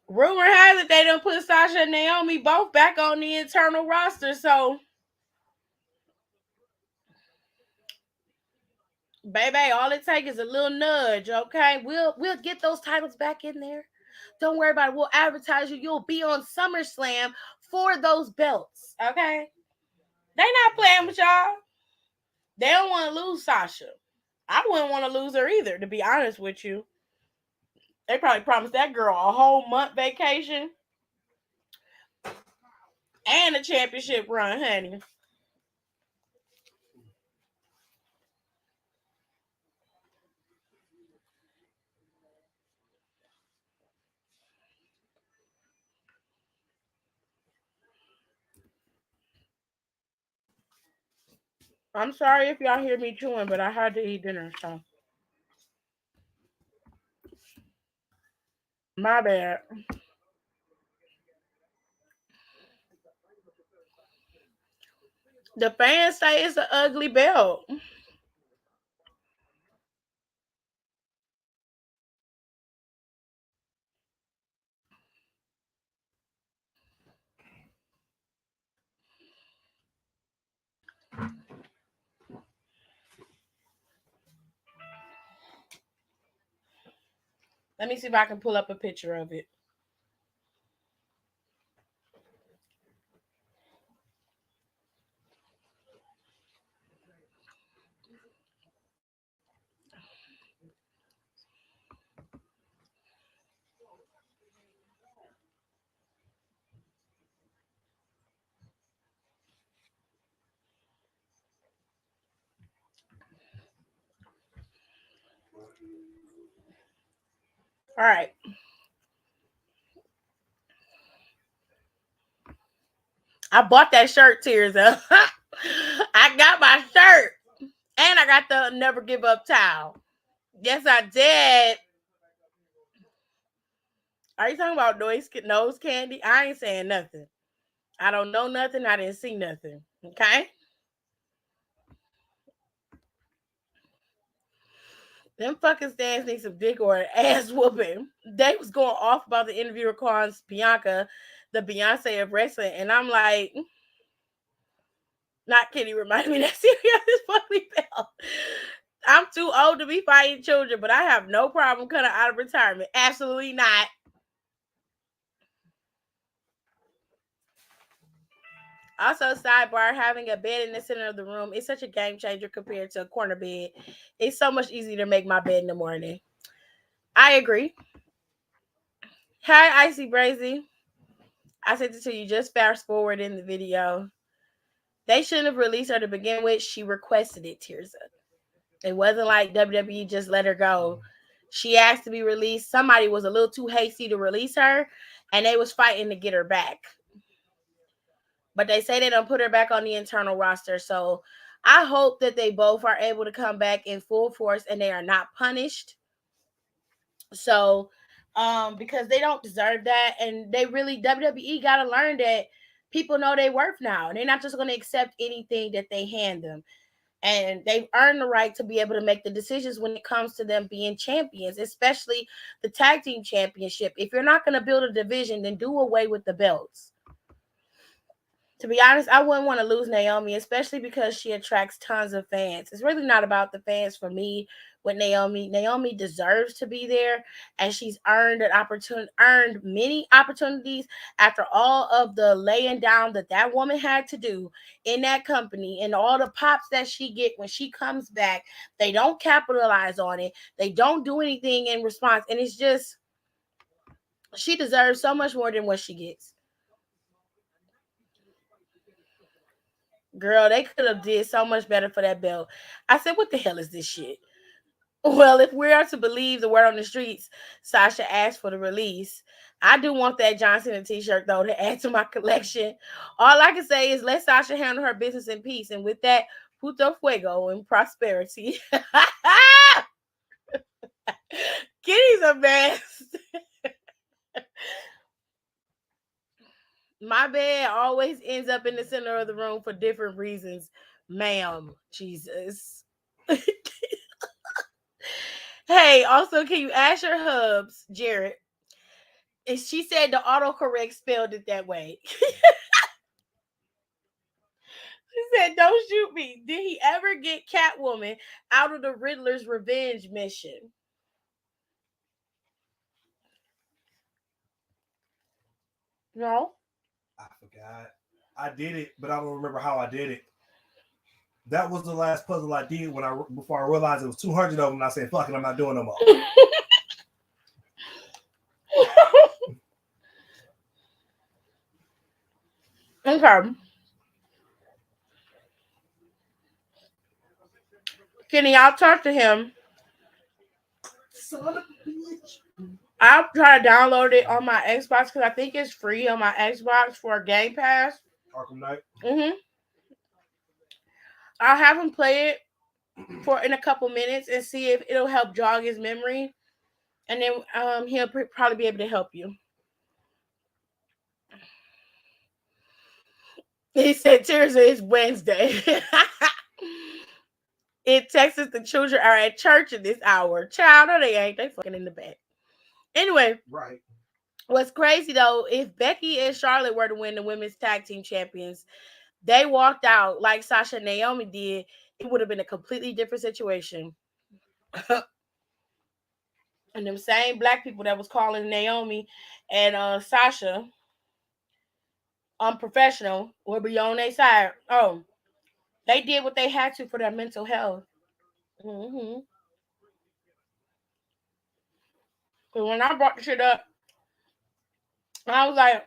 Rumor has it they don't put Sasha and Naomi both back on the internal roster, so baby, all it takes is a little nudge, okay? We'll get those titles back in there. Don't worry about it. We'll advertise you. You'll be on SummerSlam for those belts, okay? They not That's playing with crazy. y'all. They don't want to lose Sasha. I wouldn't want to lose her either, to be honest with you. They probably promised that girl a whole month vacation and a championship run, honey. I'm sorry if y'all hear me chewing, but I had to eat dinner, so my bad. The fans say it's an ugly belt. Let me see if I can pull up a picture of it. All right. I bought that shirt, Tears Up. I got my shirt. And I got the Never Give Up towel. Yes, I did. Are you talking about nose candy? I ain't saying nothing. I don't know nothing. I didn't see nothing. Okay? Them fucking stands need some dick or an ass whooping. They was going off about the interviewer calling Bianca the Beyonce of wrestling. And I'm like, not kidding, remind me that serious fucking belt. I'm too old to be fighting children, but I have no problem cutting out of retirement. Absolutely not. Also, sidebar, having a bed in the center of the room is such a game changer compared to a corner bed. It's so much easier to make my bed in the morning. I agree. Hi, Icy Brazy. I sent it to you. Just fast forward in the video. They shouldn't have released her to begin with. She requested it, Tears Up. It wasn't like WWE just let her go. She asked to be released. Somebody was a little too hasty to release her, and they was fighting to get her back. But they say they don't put her back on the internal roster. So I hope that they both are able to come back in full force and they are not punished. So, because they don't deserve that, and they really WWE got to learn that people know their worth now. And they're not just going to accept anything that they hand them. And they've earned the right to be able to make the decisions when it comes to them being champions, especially the tag team championship. If you're not going to build a division, then do away with the belts. To be honest, I wouldn't want to lose Naomi, especially because she attracts tons of fans. It's really not about the fans for me with Naomi. Naomi deserves to be there, and she's earned many opportunities after all of the laying down that woman had to do in that company and all the pops that she get when she comes back. They don't capitalize on it. They don't do anything in response, and it's just she deserves so much more than what she gets. Girl, they could have did so much better for that belt. I said, what the hell is this shit? Well, if we are to believe the word on the streets, Sasha asked for the release. I do want that John Cena t-shirt though to add to my collection. All I can say is let Sasha handle her business in peace. And with that, puto fuego and prosperity. Kitty's a mess. My bed always ends up in the center of the room for different reasons. Ma'am, Jesus. Hey, also, can you ask your hubs, Jared? And she said the autocorrect spelled it that way. She said, "Don't shoot me." Did he ever get Catwoman out of the Riddler's revenge mission? No. I forgot. I did it, but I don't remember how I did it. That was the last puzzle I did when I before I realized it was 200 of them. And I said, "Fuck it, I'm not doing no more." Okay. Kenny, I'll talk to him. Son of a bitch. I'll try to download it on my Xbox because I think it's free on my Xbox for Game Pass. Arkham Knight. hmm I'll have him play it for in a couple minutes and see if it'll help jog his memory, and then he'll probably be able to help you. He said Tuesday is Wednesday. In Texas, the children are at church at this hour. Child, no, they ain't. They fucking in the back. Anyway, Right. what's crazy though, if Becky and Charlotte were to win the women's tag team champions, they walked out like Sasha and Naomi did, it would have been a completely different situation. And them same black people that was calling Naomi and Sasha unprofessional will be on their side. Oh, they did what they had to for their mental health. Mm-hmm. Because when I brought the shit up, I was like,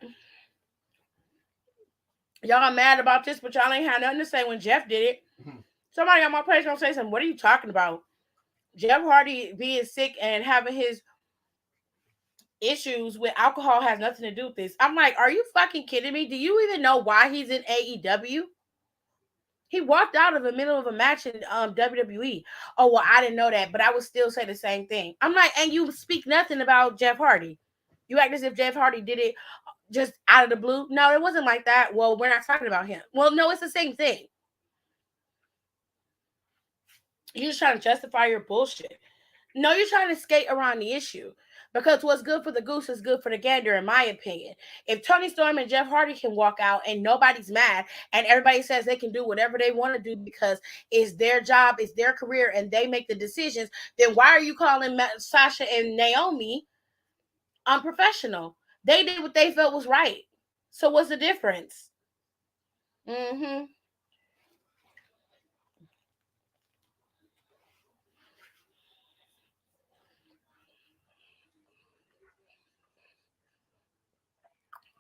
y'all mad about this, but y'all ain't had nothing to say when Jeff did it. Somebody on my page gonna say something. What are you talking about? Jeff Hardy being sick and having his issues with alcohol has nothing to do with this. I'm like, are you fucking kidding me? Do you even know why he's in AEW? He walked out of the middle of a match in WWE. Oh, well, I didn't know that, but I would still say the same thing. I'm like, and you speak nothing about Jeff Hardy. You act as if Jeff Hardy did it just out of the blue. No, it wasn't like that. Well, we're not talking about him. Well, no, it's the same thing. You're just trying to justify your bullshit. No, you're trying to skate around the issue. Because what's good for the goose is good for the gander, in my opinion. If Tony Storm and Jeff Hardy can walk out and nobody's mad, and everybody says they can do whatever they want to do because it's their job, it's their career, and they make the decisions, then why are you calling Sasha and Naomi unprofessional? They did what they felt was right. So what's the difference? Mm-hmm.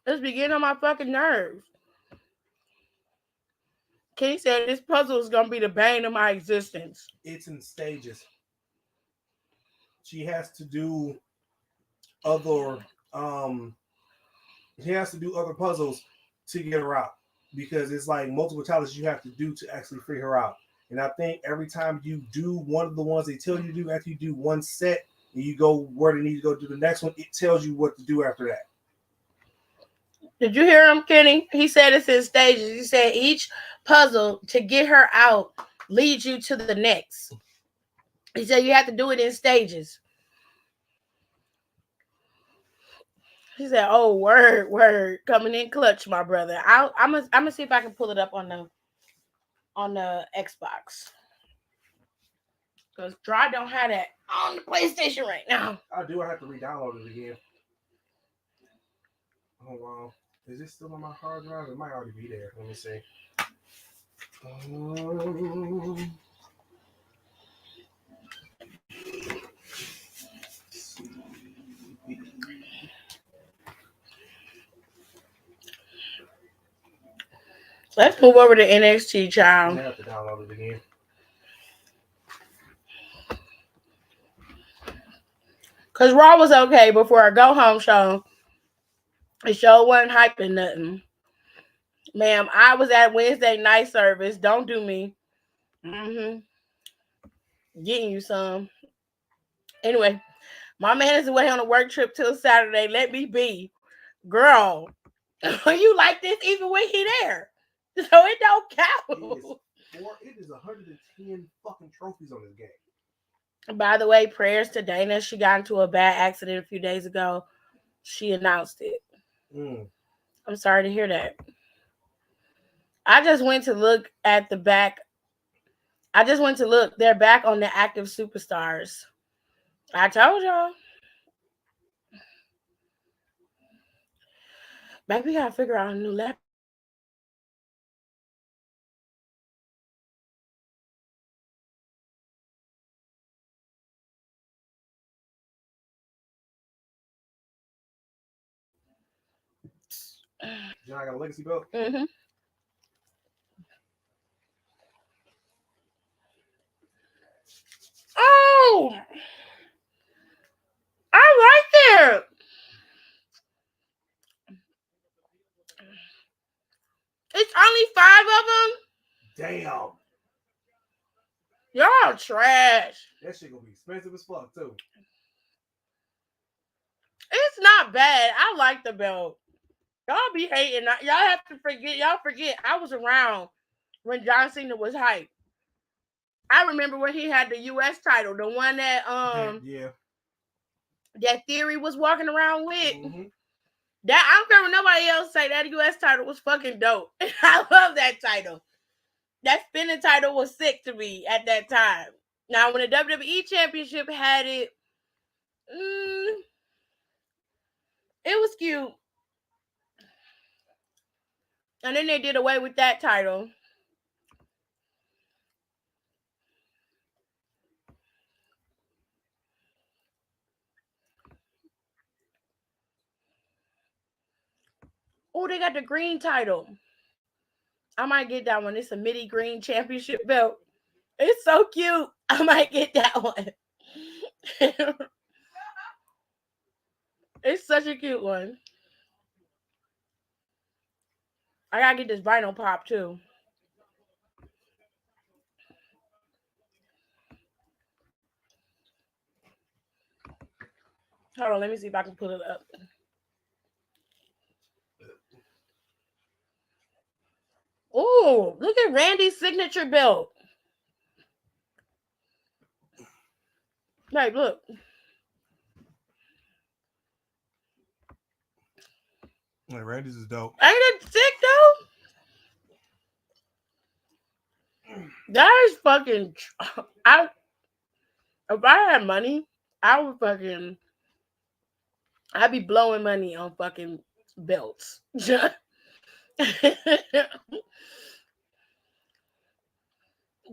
It's beginning on my fucking nerves. Kenny said this puzzle is gonna be the bane of my existence. It's in stages. She has to do other um she has to do other puzzles to get her out because it's like multiple challenges you have to do to actually free her out. And I think every time you do one of the ones they tell you to do, after you do one set and you go where they need to go do the next one, it tells you what to do after that. Did you hear him, Kenny? He said it's in stages. He said each puzzle to get her out leads you to the next. He said you have to do it in stages. He said, "Oh, word, word, coming in clutch, my brother." I'm gonna see if I can pull it up on the Xbox because Dry don't have that on the PlayStation right now. I do. I have to re-download it again. Hold on. Is it still on my hard drive? It might already be there. Let me see. Um, Let's move over to NXT, I child. have to download it again. Cause Raw was okay before our go home show. The show wasn't hyping nothing. Ma'am, I was at Wednesday night service. Don't do me. Mm-hmm. Getting you some. Anyway, my man is away on a work trip till Saturday. Let me be. Girl, you like this even when he there. So it don't count. It is 110 fucking trophies on this game. By the way, prayers to Dana. She got into a bad accident a few days ago. She announced it. Mm. I'm sorry to hear that. I just went to look at the back. I just went to look. They're back on the active superstars. I told y'all. Baby, we gotta figure out a new laptop. John got a legacy belt. Mm-hmm. Oh, I like it. It's only 5 of them. Damn. Y'all trash. That shit gonna be expensive as fuck too. It's not bad. I like the belt. Y'all be hating. Y'all have to forget. Y'all forget. I was around when John Cena was hype. I remember when he had the U.S. title, the one that Yeah. that Theory was walking around with. Mm-hmm. That I don't care what nobody else say. That U.S. title was fucking dope. I love that title. That spinning title was sick to me at that time. Now, when the WWE Championship had it, it was cute. And then they did away with that title. Oh, they got the green title. I might get that one. It's a midi green championship belt. It's so cute. I might get that one. It's such a cute one. I gotta get this vinyl pop too. Hold on, let me see if I can pull it up. Oh, look at Randy's signature belt. Like, look. Like Randy's is dope. Ain't it sick though? That is fucking. I if I had money, I would fucking. I'd be blowing money on fucking belts.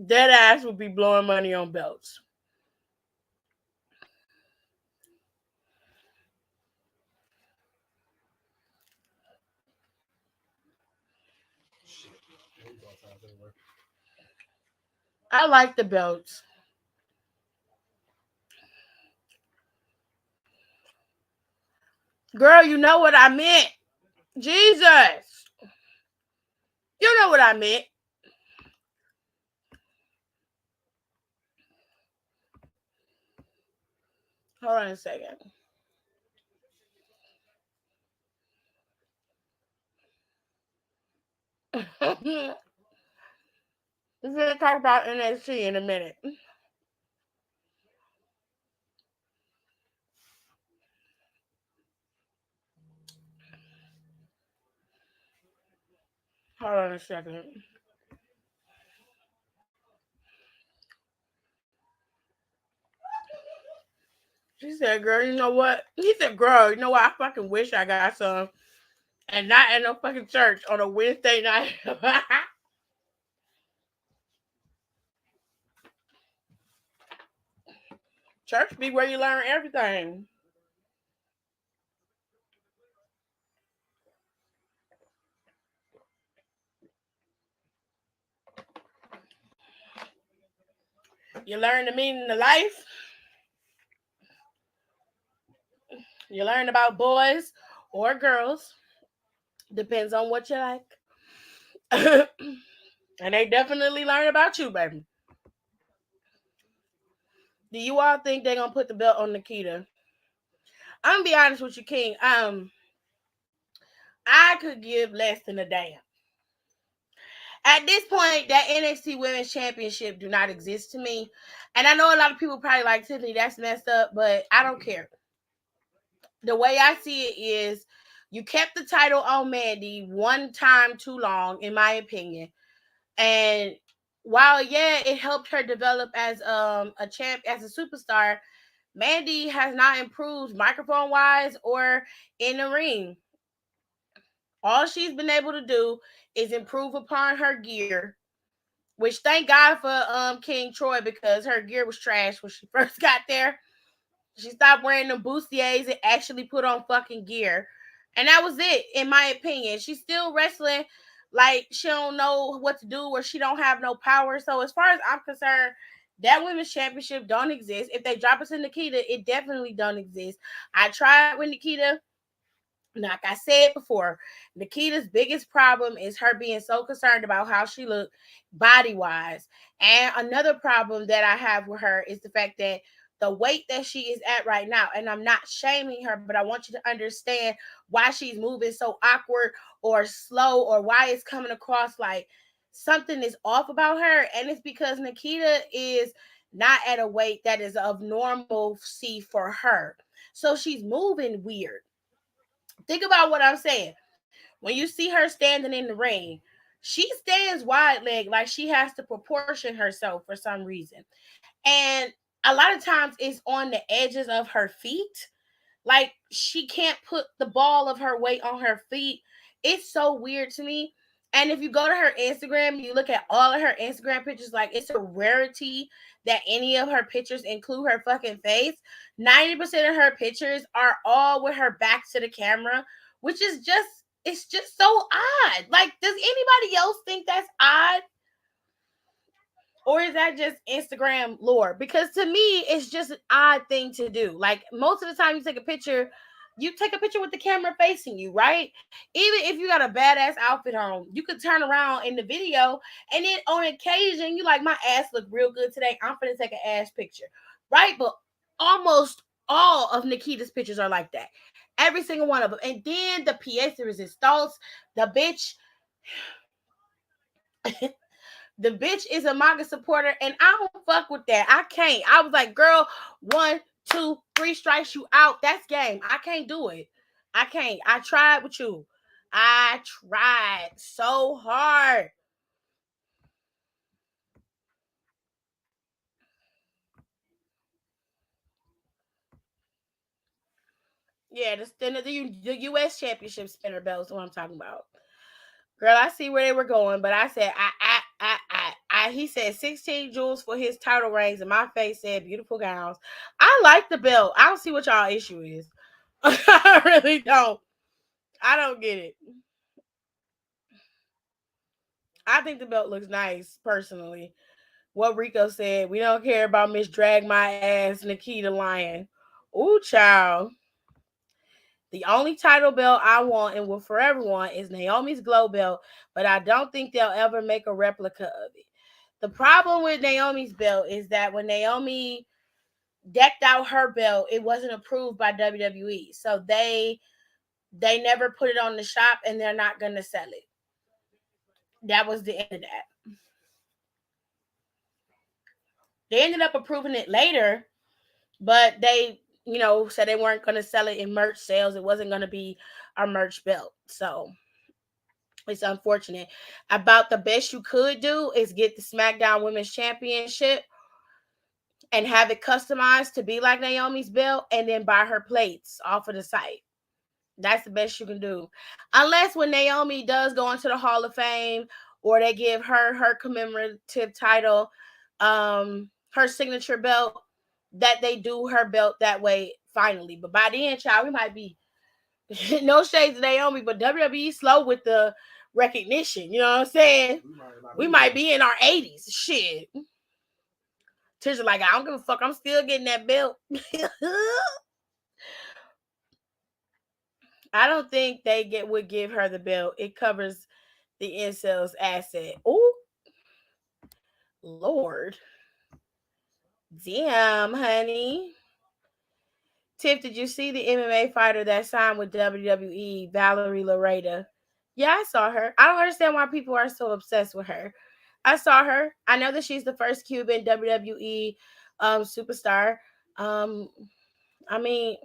Dead ass would be blowing money on belts. Shit. He's all times anyway. I like the belts. Girl, you know what I meant. Jesus. You know what I meant. Hold on a second. We're going to talk about NXT in a minute. Hold on a second. She said, girl, you know what? He said, girl, you know what? I fucking wish I got some. And not at no fucking church on a Wednesday night. Church be where you learn everything. You learn the meaning of life. You learn about boys or girls. Depends on what you like. And they definitely learn about you, baby. Do you all think they're gonna put the belt on Nikita? I'm gonna be honest with you, King. I could give less than a damn. At this point, that NXT Women's Championship do not exist to me. And I know a lot of people probably like, Tiffany, that's messed up, but I don't care. The way I see it is you kept the title on Mandy one time too long, in my opinion. And while it helped her develop as a champ, as a superstar, Mandy has not improved microphone wise or in the ring. All she's been able to do is improve upon her gear, which thank God for King Troy, because her gear was trash when she first got there. She stopped wearing them bustiers and actually put on fucking gear. And that was it, in my opinion. She's still wrestling like she don't know what to do or she don't have no power. So as far as I'm concerned, that women's championship don't exist. If they drop it to Nikita, it definitely don't exist. I tried with Nikita. Like I said before, Nikita's biggest problem is her being so concerned about how she looked body wise. And another problem that I have with her is the fact that the weight that she is at right now, and I'm not shaming her, but I want you to understand why she's moving so awkward or slow, or why it's coming across like something is off about her. And it's because Nikita is not at a weight that is of normalcy for her. So she's moving weird. Think about what I'm saying. When you see her standing in the ring, she stands wide leg like she has to proportion herself for some reason. And a lot of times it's on the edges of her feet. Like she can't put the ball of her weight on her feet. It's so weird to me. And if you go to her Instagram, you look at all of her Instagram pictures, like it's a rarity that any of her pictures include her fucking face. 90% of her pictures are all with her back to the camera, which is just, it's just so odd. Like, does anybody else think that's odd? Or is that just Instagram lore? Because to me, it's just an odd thing to do. Like most of the time, you take a picture with the camera facing you, right? Even if you got a badass outfit on, you could turn around in the video, and then on occasion, you like, my ass look real good today. I'm gonna take an ass picture, right? But almost all of Nikita's pictures are like that. Every single one of them. And then the pièce de resistance, the bitch the bitch is a manga supporter, and I don't fuck with that. I can't. I was like, girl, 1, 2, 3 strikes, you out. That's game. I can't do it. I can't. I tried with you. I tried so hard. Yeah, the U.S. Championship spinner belt is what I'm talking about. Girl, I see where they were going, but I said, he said 16 jewels for his title reigns, and my face said beautiful gowns. I like the belt. I don't see what y'all issue is. I really don't. I don't get it. I think the belt looks nice, personally. What Rico said, we don't care about Miss Drag My Ass, Nikita Lion. Ooh, child. The only title belt I want and will forever want is Naomi's glow belt, but I don't think they'll ever make a replica of it. The problem with Naomi's belt is that when Naomi decked out her belt, it wasn't approved by WWE. So they never put it on the shop, and they're not gonna sell it. That was the end of that. They ended up approving it later, but they, said they weren't gonna sell it in merch sales. It wasn't gonna be a merch belt. So it's unfortunate. About the best you could do is get the SmackDown Women's Championship and have it customized to be like Naomi's belt, and then buy her plates off of the site. That's the best you can do. Unless when Naomi does go into the Hall of Fame, or they give her commemorative title, her signature belt, that they do her belt that way finally. But by then, child, we might be no shades to Naomi, but WWE slow with the recognition. You know what I'm saying? We might be in our 80s. Shit. Tisha like, I don't give a fuck. I'm still getting that belt. I don't think would give her the belt. It covers the incels asset. Oh, Lord. Damn, honey. Tiff, did you see the MMA fighter that signed with WWE, Valerie Loretta? Yeah, I saw her. I don't understand why people are so obsessed with her. I saw her. I know that she's the first Cuban WWE superstar. Um, I mean,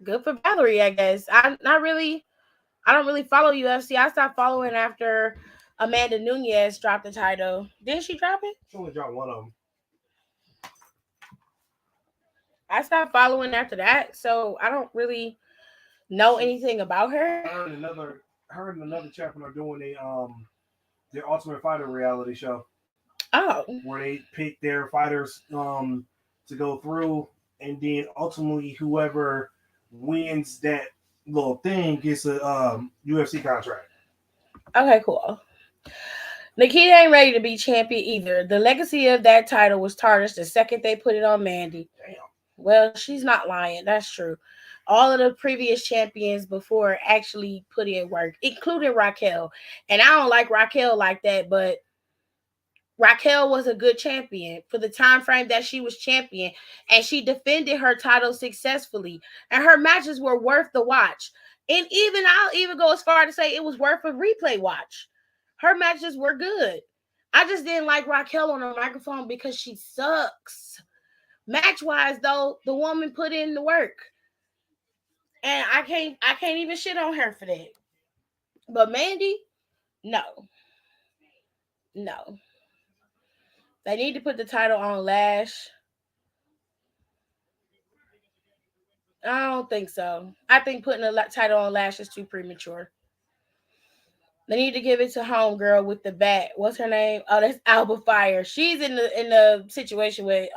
good for Valerie, I guess. I don't really follow UFC. I stopped following after Amanda Nunes dropped the title. Didn't she drop it? She only dropped one of them. I stopped following after that, so I don't really know anything about her. Her and another champion are doing their Ultimate Fighter reality show. Oh. Where they pick their fighters to go through, and then ultimately whoever wins that little thing gets a UFC contract. Okay, cool. Nikita ain't ready to be champion either. The legacy of that title was tarnished the second they put it on Mandy. Damn. Well, she's not lying. That's true. All of the previous champions before actually put in work, including Raquel. And I don't like Raquel like that, but Raquel was a good champion for the time frame that she was champion, and she defended her title successfully. And her matches were worth the watch. And even I'll even go as far to say it was worth a replay watch. Her matches were good. I just didn't like Raquel on the microphone because she sucks. Match wise, though, the woman put in the work, and I can't even shit on her for that. But Mandy, no, no, they need to put the title on Lash. I don't think so. I think putting a title on Lash is too premature. They need to give it to Homegirl with the bat. What's her name? Oh, that's Alba Fire. She's in the situation with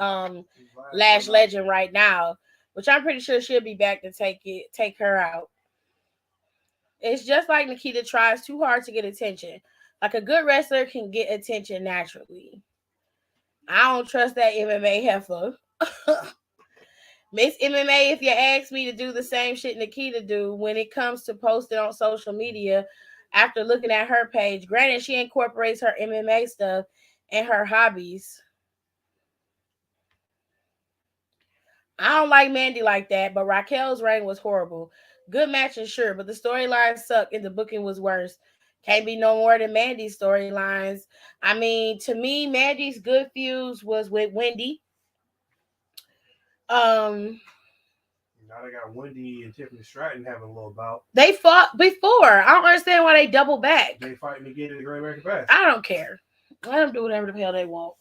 Lash Legend right now, which I'm pretty sure she'll be back to take her out. It's just like Nikita tries too hard to get attention. Like a good wrestler can get attention naturally. I don't trust that MMA heifer. Miss MMA, if you ask me to do the same shit Nikita do when it comes to posting on social media after looking at her page. Granted, she incorporates her MMA stuff and her hobbies. I don't like Mandy like that, but Raquel's reign was horrible. Good matches, sure, but the storyline sucked and the booking was worse. Can't be no more than Mandy's storylines. I mean, to me, Mandy's good feuds was with Wendy. Um, Now they got Wendy and Tiffany Stratton having a little bout. they fought before. I don't understand why they double back. They fighting again in the Great American Bash. I don't care. Let them do whatever the hell they want.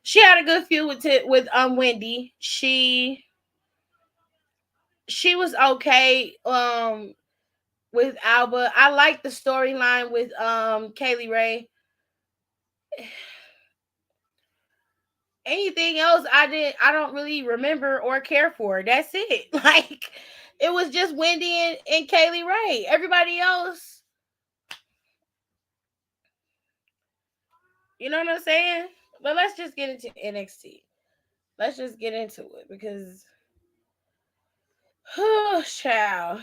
She had a good feud with Wendy. She was okay. With Alba. I like the storyline with Kaylee Ray. Anything else I don't really remember or care for. That's it. Like it was just Wendy and Kaylee Ray. Everybody else, you know what I'm saying? But let's just get into NXT. Let's just get into it because oh child.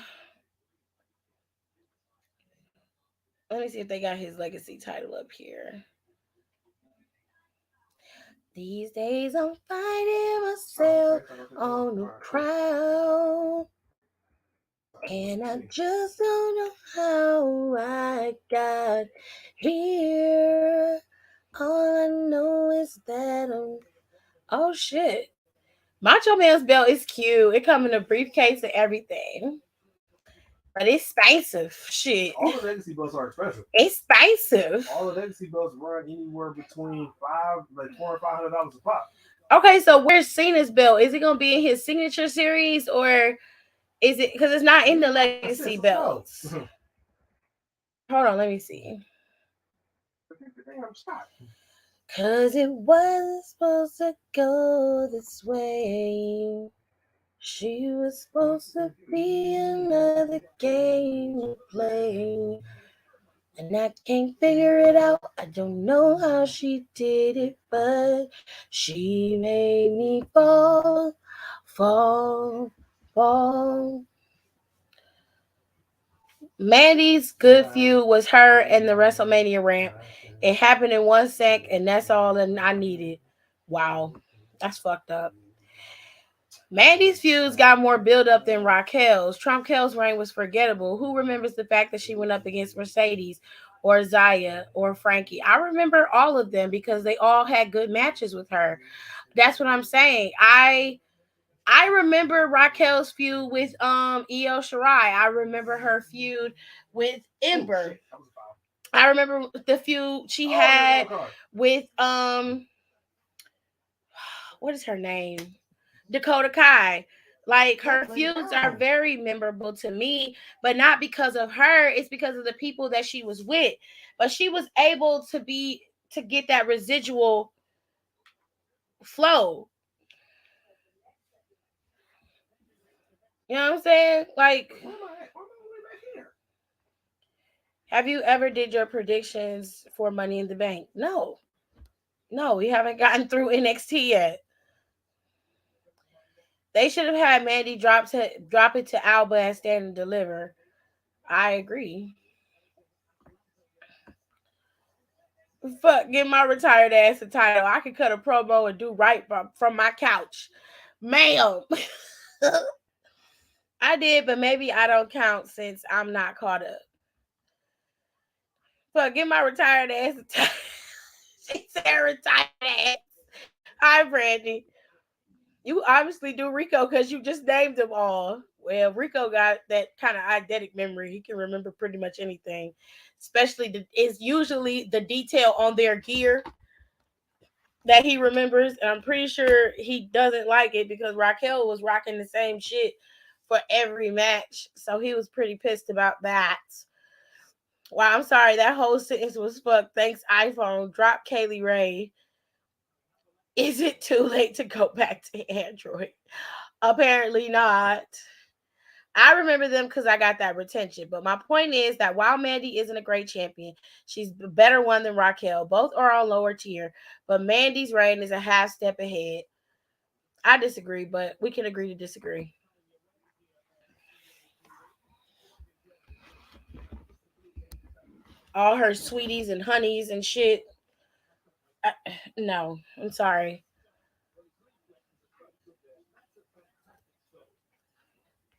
Let me see if they got his legacy title up here. These days I'm finding myself on the crowd. And I just don't know how I got here. All I know is that I'm. Oh shit. Macho Man's belt is cute. It comes in a briefcase and everything. But it's expensive. Shit. All the legacy belts are expensive. It's expensive. All the legacy belts run anywhere between $400 a pop. Okay, so where's Cena's belt? Is it gonna be in his signature series or is it because it's not in the legacy belts? Hold on, let me see. Cause it wasn't supposed to go this way. She was supposed to be another game to play. And I can't figure it out. I don't know how she did it, but she made me fall, fall, fall. Mandy's good feud was her and the WrestleMania ramp. It happened in 1 sec, and that's all that I needed. Wow, that's fucked up. Mandy's feuds got more build up than Raquel's. Trumpkel's reign was forgettable. Who remembers the fact that she went up against Mercedes or Zaya or Frankie? I remember all of them because they all had good matches with her. That's what I'm saying. I remember Raquel's feud with Io Shirai. I remember her feud with Ember. I remember the feud she had with what is her name? Dakota Kai. Like her feuds are very memorable to me, but not because of her. It's because of the people that she was with. But she was able to get that residual flow. You know what I'm saying? Like, Why am I all the way back here? have you ever did your predictions for Money in the Bank? No. No, we haven't gotten through NXT yet. They should have had Mandy drop it to Alba and Stand and Deliver. I agree. Fuck, give my retired ass a title. I could cut a promo and do right from my couch. Ma'am. I did, but maybe I don't count since I'm not caught up. Fuck, give my retired ass a title. She said retired ass. Hi, Brandy. You obviously do Rico because you just named them all. Well, Rico got that kind of eidetic memory. He can remember pretty much anything, especially it's usually the detail on their gear that he remembers. And I'm pretty sure he doesn't like it because Raquel was rocking the same shit for every match. So he was pretty pissed about that. Wow, I'm sorry. That whole sentence was fucked. Thanks, iPhone. Drop Kaylee Ray. Is it too late to go back to Android? Apparently not. I remember them because I got that retention. But my point is that while Mandy isn't a great champion, she's a better one than Raquel. Both are on lower tier, but Mandy's reign is a half step ahead. I disagree, but we can agree to disagree. All her sweeties and honeys and shit. I, no, I'm sorry.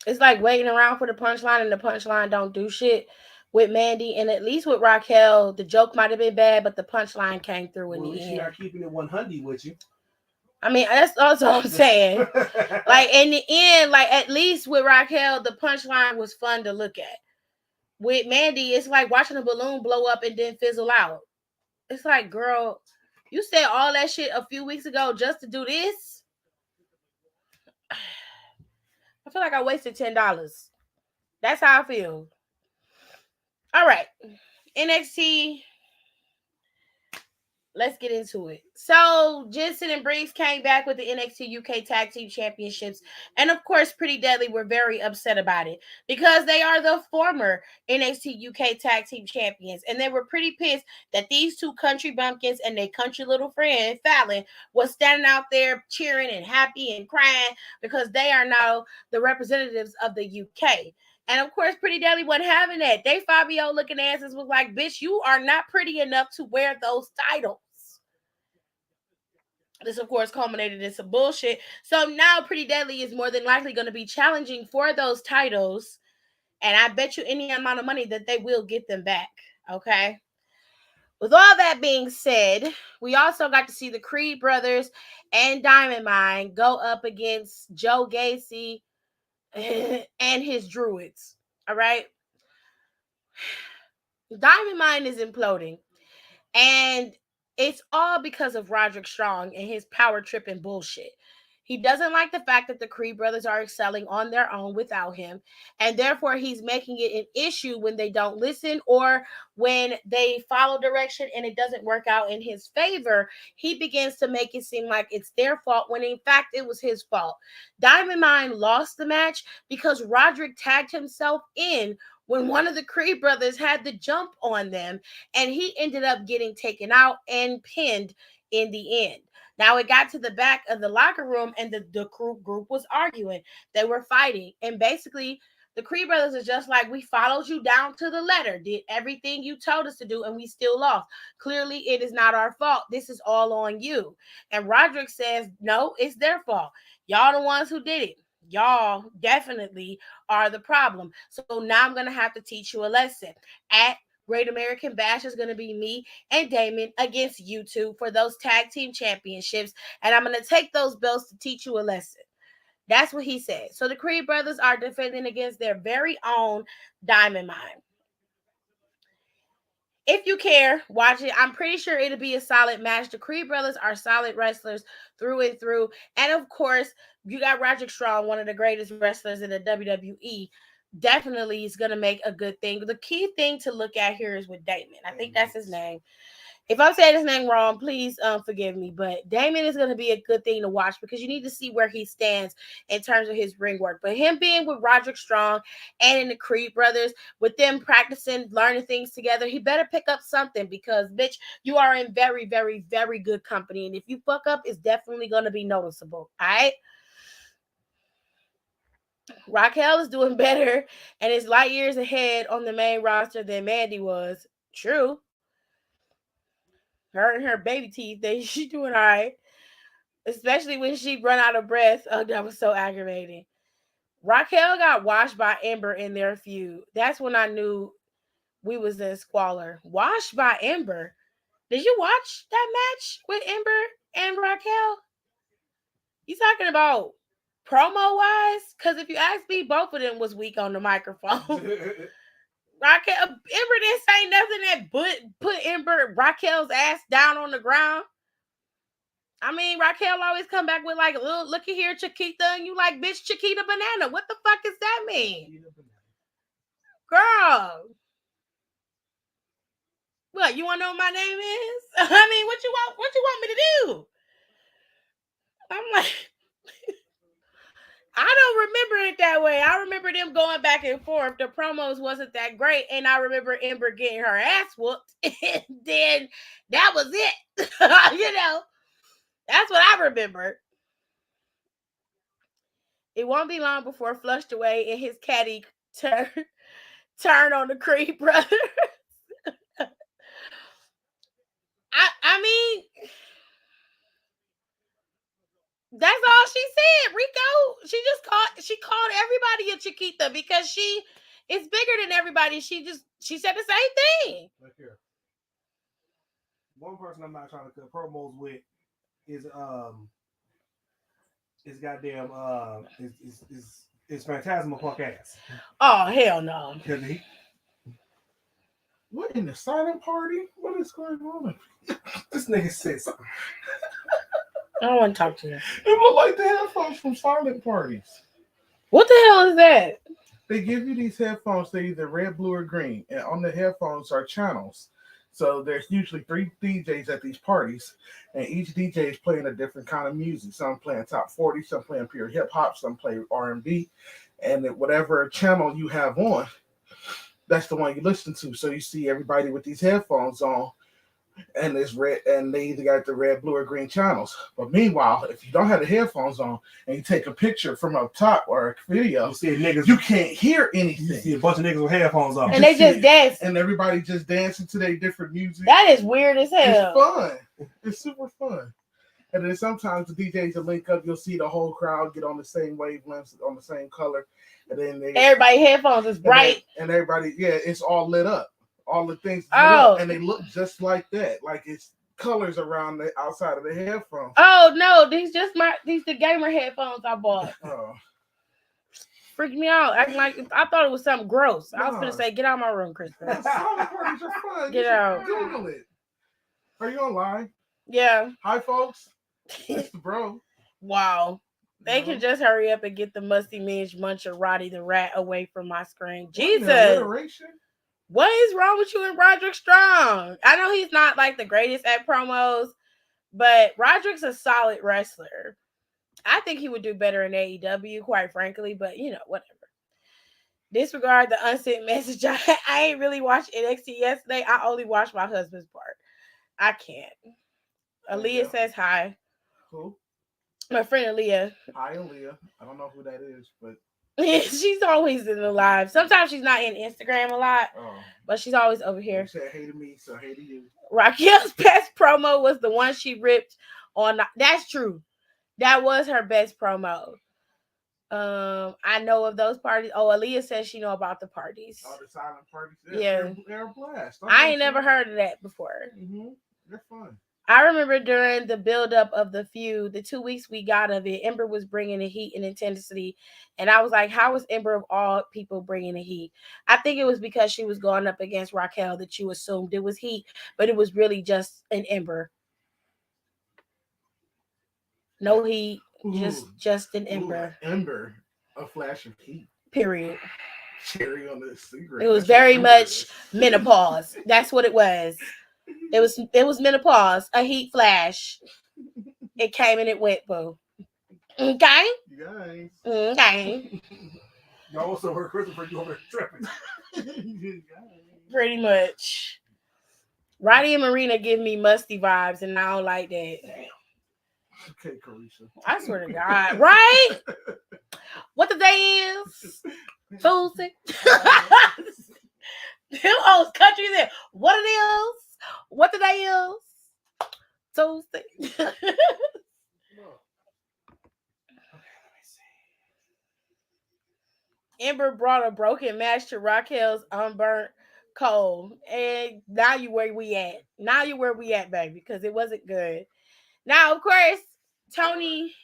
It's like waiting around for the punchline and the punchline don't do shit with Mandy. And at least with Raquel, the joke might have been bad, but the punchline came through in Well, at the least you're end. not keeping it 100 with you. I mean, that's also what I'm saying. Like in the end, like at least with Raquel, the punchline was fun to look at. With Mandy, it's like watching a balloon blow up and then fizzle out. It's like, girl, you said all that shit a few weeks ago just to do this. I feel like I wasted $10. That's how I feel. All right, NXT. Let's get into it. So, Jensen and Briggs came back with the NXT UK Tag Team Championships. And of course, Pretty Deadly were very upset about it because they are the former NXT UK Tag Team Champions. And they were pretty pissed that these two country bumpkins and their country little friend, Fallon, was standing out there cheering and happy and crying because they are now the representatives of the UK. And of course, Pretty Deadly wasn't having that. They Fabio looking asses was like, bitch, you are not pretty enough to wear those titles. This, of course, culminated in some bullshit. So now Pretty Deadly is more than likely going to be challenging for those titles. And I bet you any amount of money that they will get them back. Okay. With all that being said, we also got to see the Creed brothers and Diamond Mine go up against Joe Gacy and his druids. All right. Diamond Mine is imploding. And it's all because of Roderick Strong and his power tripping bullshit. He doesn't like the fact that the Creed brothers are excelling on their own without him, and therefore he's making it an issue when they don't listen or when they follow direction and it doesn't work out in his favor. He begins to make it seem like it's their fault when in fact it was his fault. Diamond Mine lost the match because Roderick tagged himself in when one of the Creed brothers had the jump on them, and he ended up getting taken out and pinned in the end. Now it got to the back of the locker room, and the group was arguing. They were fighting, and basically the Creed brothers are just like, we followed you down to the letter, did everything you told us to do, and we still lost. Clearly, it is not our fault. This is all on you. And Roderick says, no, it's their fault. Y'all the ones who did it. Y'all definitely are the problem. So now I'm gonna have to teach you a lesson. At Great American Bash is going to be me and Damon against you two for those tag team championships. And I'm going to take those belts to teach you a lesson. That's what he said. So the Creed brothers are defending against their very own Diamond Mine. If you care, watch it. I'm pretty sure it'll be a solid match. The Creed brothers are solid wrestlers through and through. And of course, you got Roderick Strong, one of the greatest wrestlers in the WWE. Definitely is going to make a good thing. The key thing to look at here is with Damon. I think that's his name. If I'm saying his name wrong, please forgive me. But Damon is going to be a good thing to watch because you need to see where he stands in terms of his ring work. But him being with Roderick Strong and in the Creed brothers, with them practicing, learning things together, he better pick up something because, bitch, you are in very, very, very good company. And if you fuck up, it's definitely going to be noticeable. All right? Raquel is doing better and is light years ahead on the main roster than Mandy was. True. Her and her baby teeth, she doing all right. Especially when she run out of breath. Oh, that was so aggravating. Raquel got washed by Ember in their feud. That's when I knew we was in squalor. Washed by Ember. Did you watch that match with Ember and Raquel? You talking about promo wise? Because if you ask me, both of them was weak on the microphone. Raquel Ember didn't say nothing that put Raquel's ass down on the ground. I mean, Raquel always come back with like a little looky here, Chiquita, and you like, bitch, Chiquita banana. What the fuck does that mean? Girl. What, you wanna know what my name is? I mean, what you want me to do? I'm like, I don't remember it that way. I remember them going back and forth. The promos wasn't that great, and I remember Ember getting her ass whooped, and then that was it. You know, that's what I remember. It won't be long before Flushed Away and his caddy turn on the Creed brother. I mean, that's all she said, Rico. She called everybody a Chiquita because she is bigger than everybody. She said the same thing. Look here. One person I'm not trying to cut promos with is goddamn is Phantasma punk ass. Oh hell no. What in the silent party? What is going on? This nigga said something. I don't want to talk to you. It look like the headphones from silent parties. What the hell is that? They give you these headphones. They're either red, blue, or green, and on the headphones are channels. So there's usually 3 DJs at these parties, and each DJ is playing a different kind of music. Some playing top 40, some playing pure hip hop, some play R&B, and whatever channel you have on, that's the one you listen to. So you see everybody with these headphones on, and it's red, and they either got the red, blue, or green channels. But meanwhile, if you don't have the headphones on and you take a picture from up top or a video, you see niggas, you can't hear anything. You see a bunch of niggas with headphones on, and they just dance, and everybody just dancing to their different music. That is weird as hell. It's fun. It's super fun. And then sometimes the DJs will link up. You'll see the whole crowd get on the same wavelengths, on the same color, and then everybody headphones is bright, and everybody, it's all lit up. All the things, and they look just like that. Like it's colors around the outside of the headphones. Oh no, these the gamer headphones I bought. Oh, freaked me out. Acting like I thought it was something gross. I was gonna say, get out of my room, Kristen. Silent parties are fun. Get out. Google it. Are you online? Yeah. Hi, folks. It's the bro. Wow. They can just hurry up and get the musty minge muncher Roddy the Rat away from my screen. Jesus. What is wrong with you and Roderick Strong? I know he's not like the greatest at promos, but Roderick's a solid wrestler. I think he would do better in AEW, quite frankly, but whatever. Disregard the unsent message. I ain't really watched NXT yesterday. I only watched my husband's part. I can't. Aaliyah says hi. Who? My friend Aaliyah. Hi, Aaliyah. I don't know who that is, but she's always in the live. Sometimes she's not in Instagram a lot, but she's always over here. You said hey to me, so hey to you. Raquel's best promo was the one she ripped on. That's true. That was her best promo. I know of those parties. Oh, Aaliyah says she know about the parties. Oh, the silent parties. Yeah, they're a blast. I ain't never heard of that before. Mm-hmm. They're fun. I remember during the buildup of the feud, the 2 weeks we got of it, Ember was bringing the heat and intensity. And I was like, how is Ember of all people bringing the heat? I think it was because she was going up against Raquel that you assumed it was heat, but it was really just an Ember. No heat, just an Ember. Ember, a flash of heat. Period. Cherry on the cigarette. It was very much menopause. That's what it was. It was menopause, a heat flash. It came and it went, boo. Okay? Guys. Okay. Y'all also heard Christopher, you over there tripping. Pretty much. Roddy and Marina give me musty vibes, and I don't like that. Okay, Carisha. I swear to God. Right? What the day is? Tuesday. Them old country there. What it is? What the day is? Tuesday. Ember brought a broken match to Raquel's unburnt coal. And now you where we at. Now you where we at, baby, because it wasn't good. Now, of course, Tony,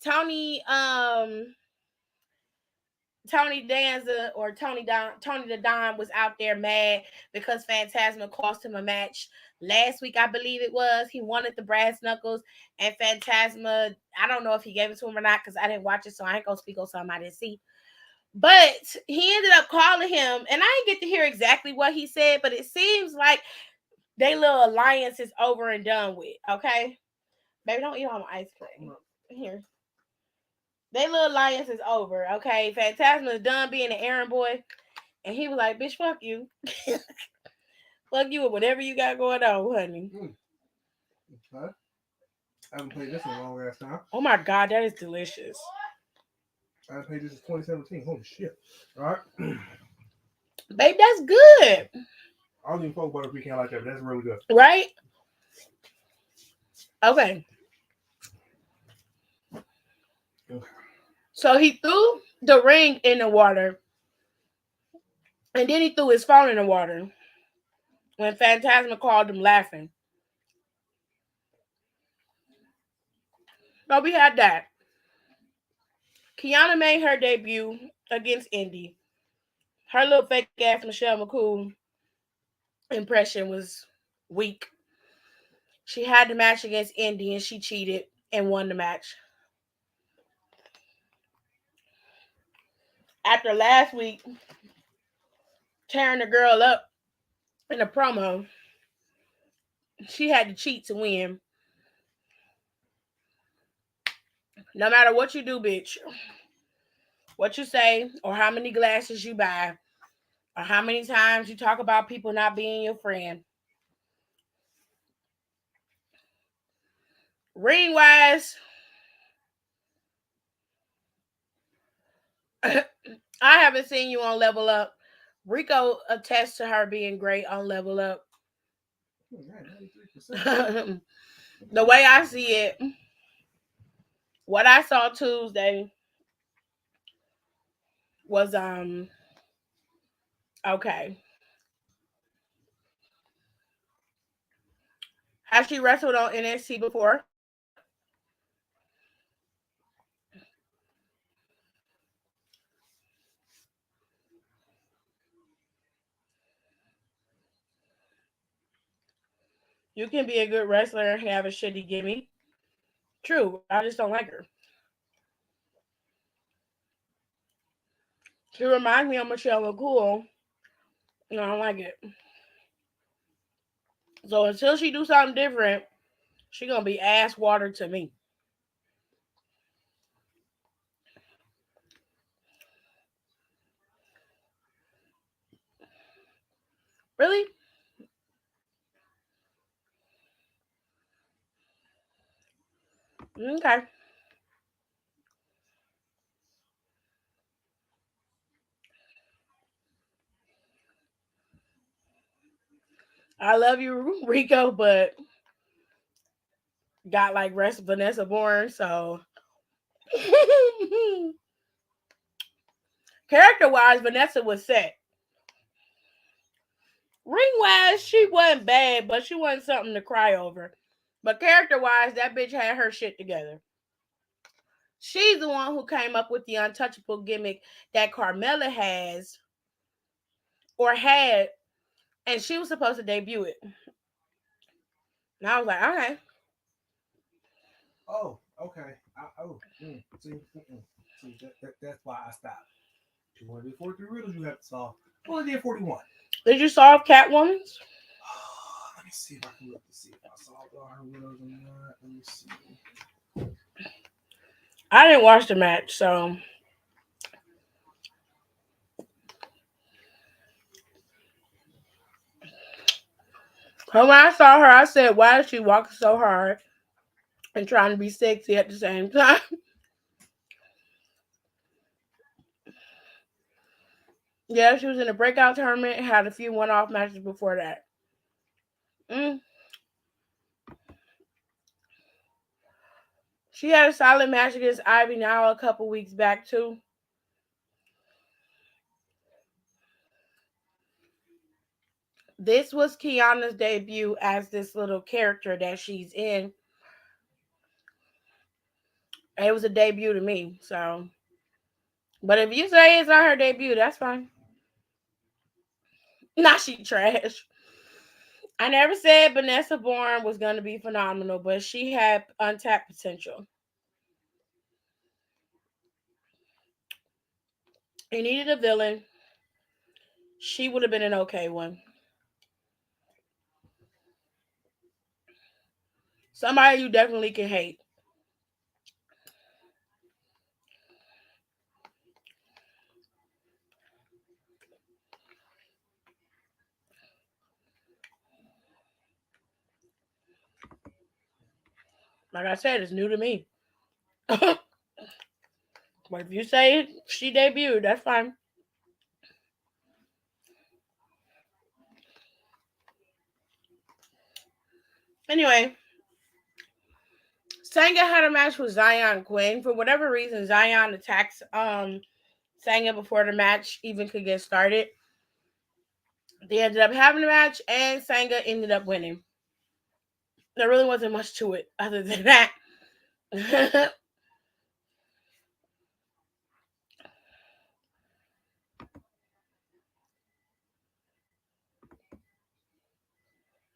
Tony, um, Tony Danza or Tony the Don was out there mad because Phantasma cost him a match last week, I believe it was. He wanted the brass knuckles, and Phantasma, I don't know if he gave it to him or not because I didn't watch it, so I ain't gonna speak on something I didn't see. But he ended up calling him, and I didn't get to hear exactly what he said, but it seems like their little alliance is over and done with. Okay, baby, don't eat all my ice cream. Here. Their little alliance is over, okay? Phantasma is done being an errand boy. And he was like, bitch, fuck you. Fuck you with whatever you got going on, honey. Okay. I haven't played this in a long ass time. Oh my God, that is delicious. I haven't played this in 2017. Holy shit. Alright. Babe, that's good. I don't even fuck butter pecan like that, but that's really good. Right? Okay. So he threw the ring in the water. And then he threw his phone in the water. When Phantasma called him laughing. So we had that. Kiana made her debut against Indy. Her little fake ass Michelle McCool impression was weak. She had the match against Indy and she cheated and won the match. After last week tearing the girl up in a promo, she had to cheat to win. No matter what you do, bitch, what you say, or how many glasses you buy, or how many times you talk about people not being your friend. Ring wise, I haven't seen you on Level Up. Rico attests to her being great on Level Up. The way I see it, what I saw Tuesday was okay. Has she wrestled on NXT before? You can be a good wrestler and have a shitty gimmick. True, I just don't like her. She reminds me of Michelle McCool. And I don't like it. So until she do something different, she gonna be ass water to me. Really? Okay. I love you, Rico, but got like rest Vanessa Bourne, so character wise, Vanessa was set. Ring wise, she wasn't bad, but she wasn't something to cry over. But character wise, that bitch had her shit together. She's the one who came up with the untouchable gimmick that Carmella has or had, and she was supposed to debut it. And I was like, okay. Oh, okay. See that's why I stopped. 243 riddles you have to solve. Well, I did 41. Did you solve Catwoman's? me see if I can look to see if I saw her widows or not. Let me see. I didn't watch the match, so when I saw her, I said, "Why is she walking so hard and trying to be sexy at the same time?" Yeah, she was in a breakout tournament. Had a few one-off matches before that. Mm. She had a solid match against Ivy now a couple weeks back too. This was Kiana's debut as this little character that she's in. It was a debut to me, so. But if you say it's not her debut, that's fine. Not she trash. I never said Vanessa Bourne was going to be phenomenal, but she had untapped potential. He needed a villain. She would have been an okay one. Somebody you definitely can hate. Like I said, it's new to me. But if you say she debuted, that's fine. Anyway, Sanga had a match with Zion Quinn. For whatever reason, Zion attacks Sanga before the match even could get started. They ended up having a match, and Sanga ended up winning. There really wasn't much to it other than that.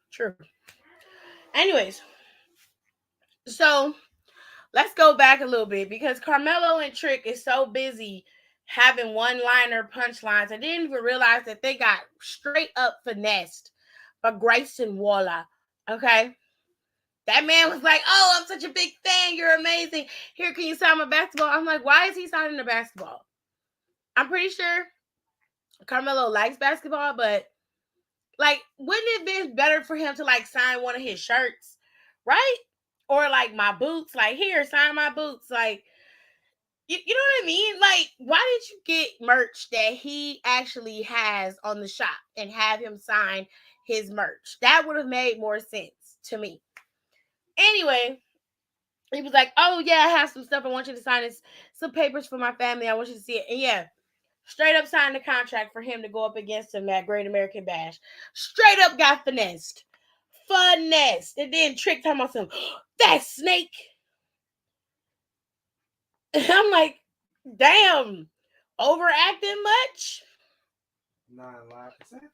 True. Anyways, so let's go back a little bit because Carmelo and Trick is so busy having one-liner punchlines. I didn't even realize that they got straight up finessed by Grayson Waller. Okay, that man was like, "Oh, I'm such a big fan. You're amazing. Here, can you sign my basketball?" I'm like, "Why is he signing the basketball?" I'm pretty sure Carmelo likes basketball, but like, wouldn't it have been better for him to like sign one of his shirts, right? Or like my boots, like here, sign my boots, like you know what I mean? Like, why did you get merch that he actually has on the shop and have him sign his merch? That would have made more sense to me. Anyway, he was like, "Oh yeah, I have some stuff I want you to sign. It's some papers for my family. I want you to see it." And yeah, straight up signed the contract for him to go up against him at Great American Bash. Straight up got finessed. Finessed. And then Trick talking about some, "That snake." I'm like, damn, overacting much? 9 live percent.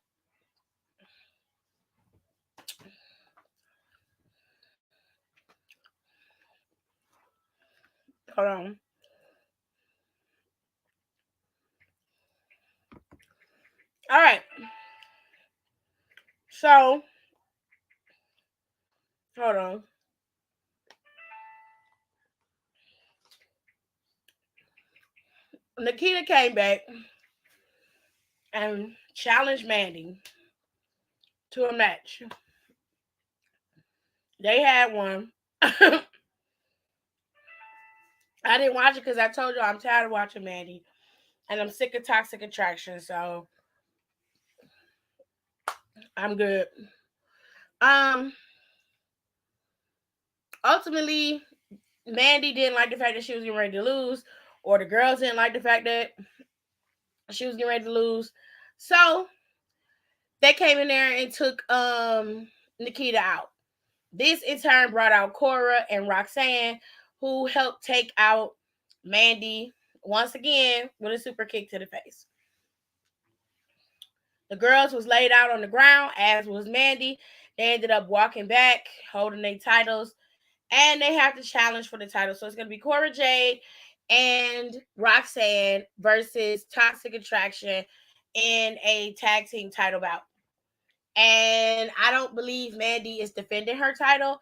Hold on. All right. So, hold on. Nikita came back and challenged Mandy to a match. They had one. I didn't watch it because I told you I'm tired of watching Mandy. And I'm sick of Toxic Attraction, so I'm good. Um, Ultimately, Mandy didn't like the fact that she was getting ready to lose, or the girls didn't like the fact that she was getting ready to lose. So they came in there and took Nikita out. This in turn brought out Cora and Roxanne, who helped take out Mandy once again with a super kick to the face. The girls was laid out on the ground, as was Mandy. They ended up walking back, holding their titles, and they have to challenge for the title. So it's going to be Cora Jade and Roxanne versus Toxic Attraction in a tag team title bout. And I don't believe Mandy is defending her title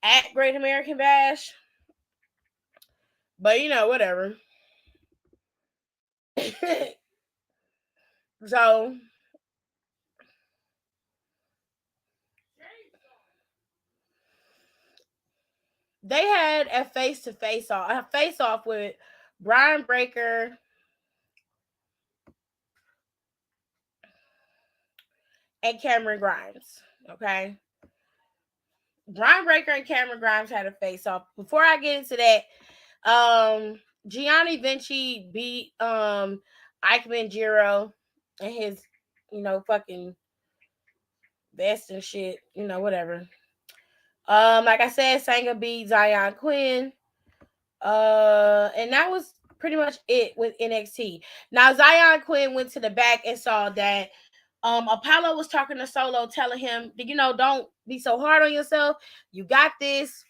at Great American Bash. But whatever. So they had a face off with Brian Breaker and Cameron Grimes. Okay. Brian Breaker and Cameron Grimes had a face off. Before I get into that, Gianni Vinci beat Eichmann Jiro and his, fucking vest and shit, whatever. Like I said, Sanga beat Zion Quinn. And that was pretty much it with NXT. Now Zion Quinn went to the back and saw that Apollo was talking to Solo, telling him, don't be so hard on yourself. You got this.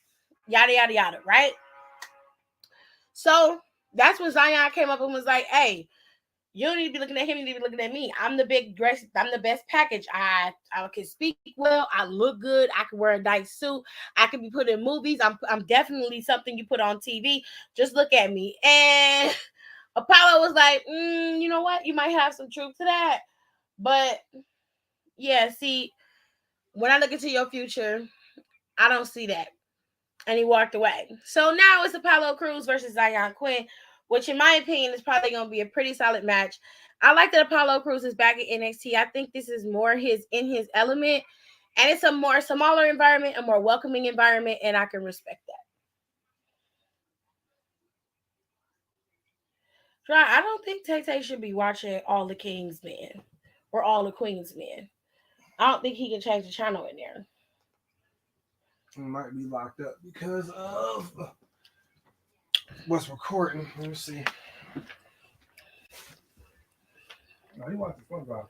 Yada yada yada, right? So that's when Zion came up and was like, hey, you don't need to be looking at him, you need to be looking at me. I'm the big dress, I'm the best package. I can speak well, I look good, I can wear a nice suit, I can be put in movies. I'm definitely something you put on TV. Just look at me. And Apollo was like, you know what? You might have some truth to that. But yeah, see, when I look into your future, I don't see that. And he walked away. So now it's Apollo Crews versus Zion Quinn, which in my opinion is probably going to be a pretty solid match. I like that Apollo Crews is back at NXT. I think this is more in his element, and it's a more smaller environment, a more welcoming environment, and I can respect that. I don't think Tay should be watching All the King's Men or All the Queen's Men. I don't think he can change the channel in there. It might be locked up because of what's recording. Let me see. No, he watched SpongeBob.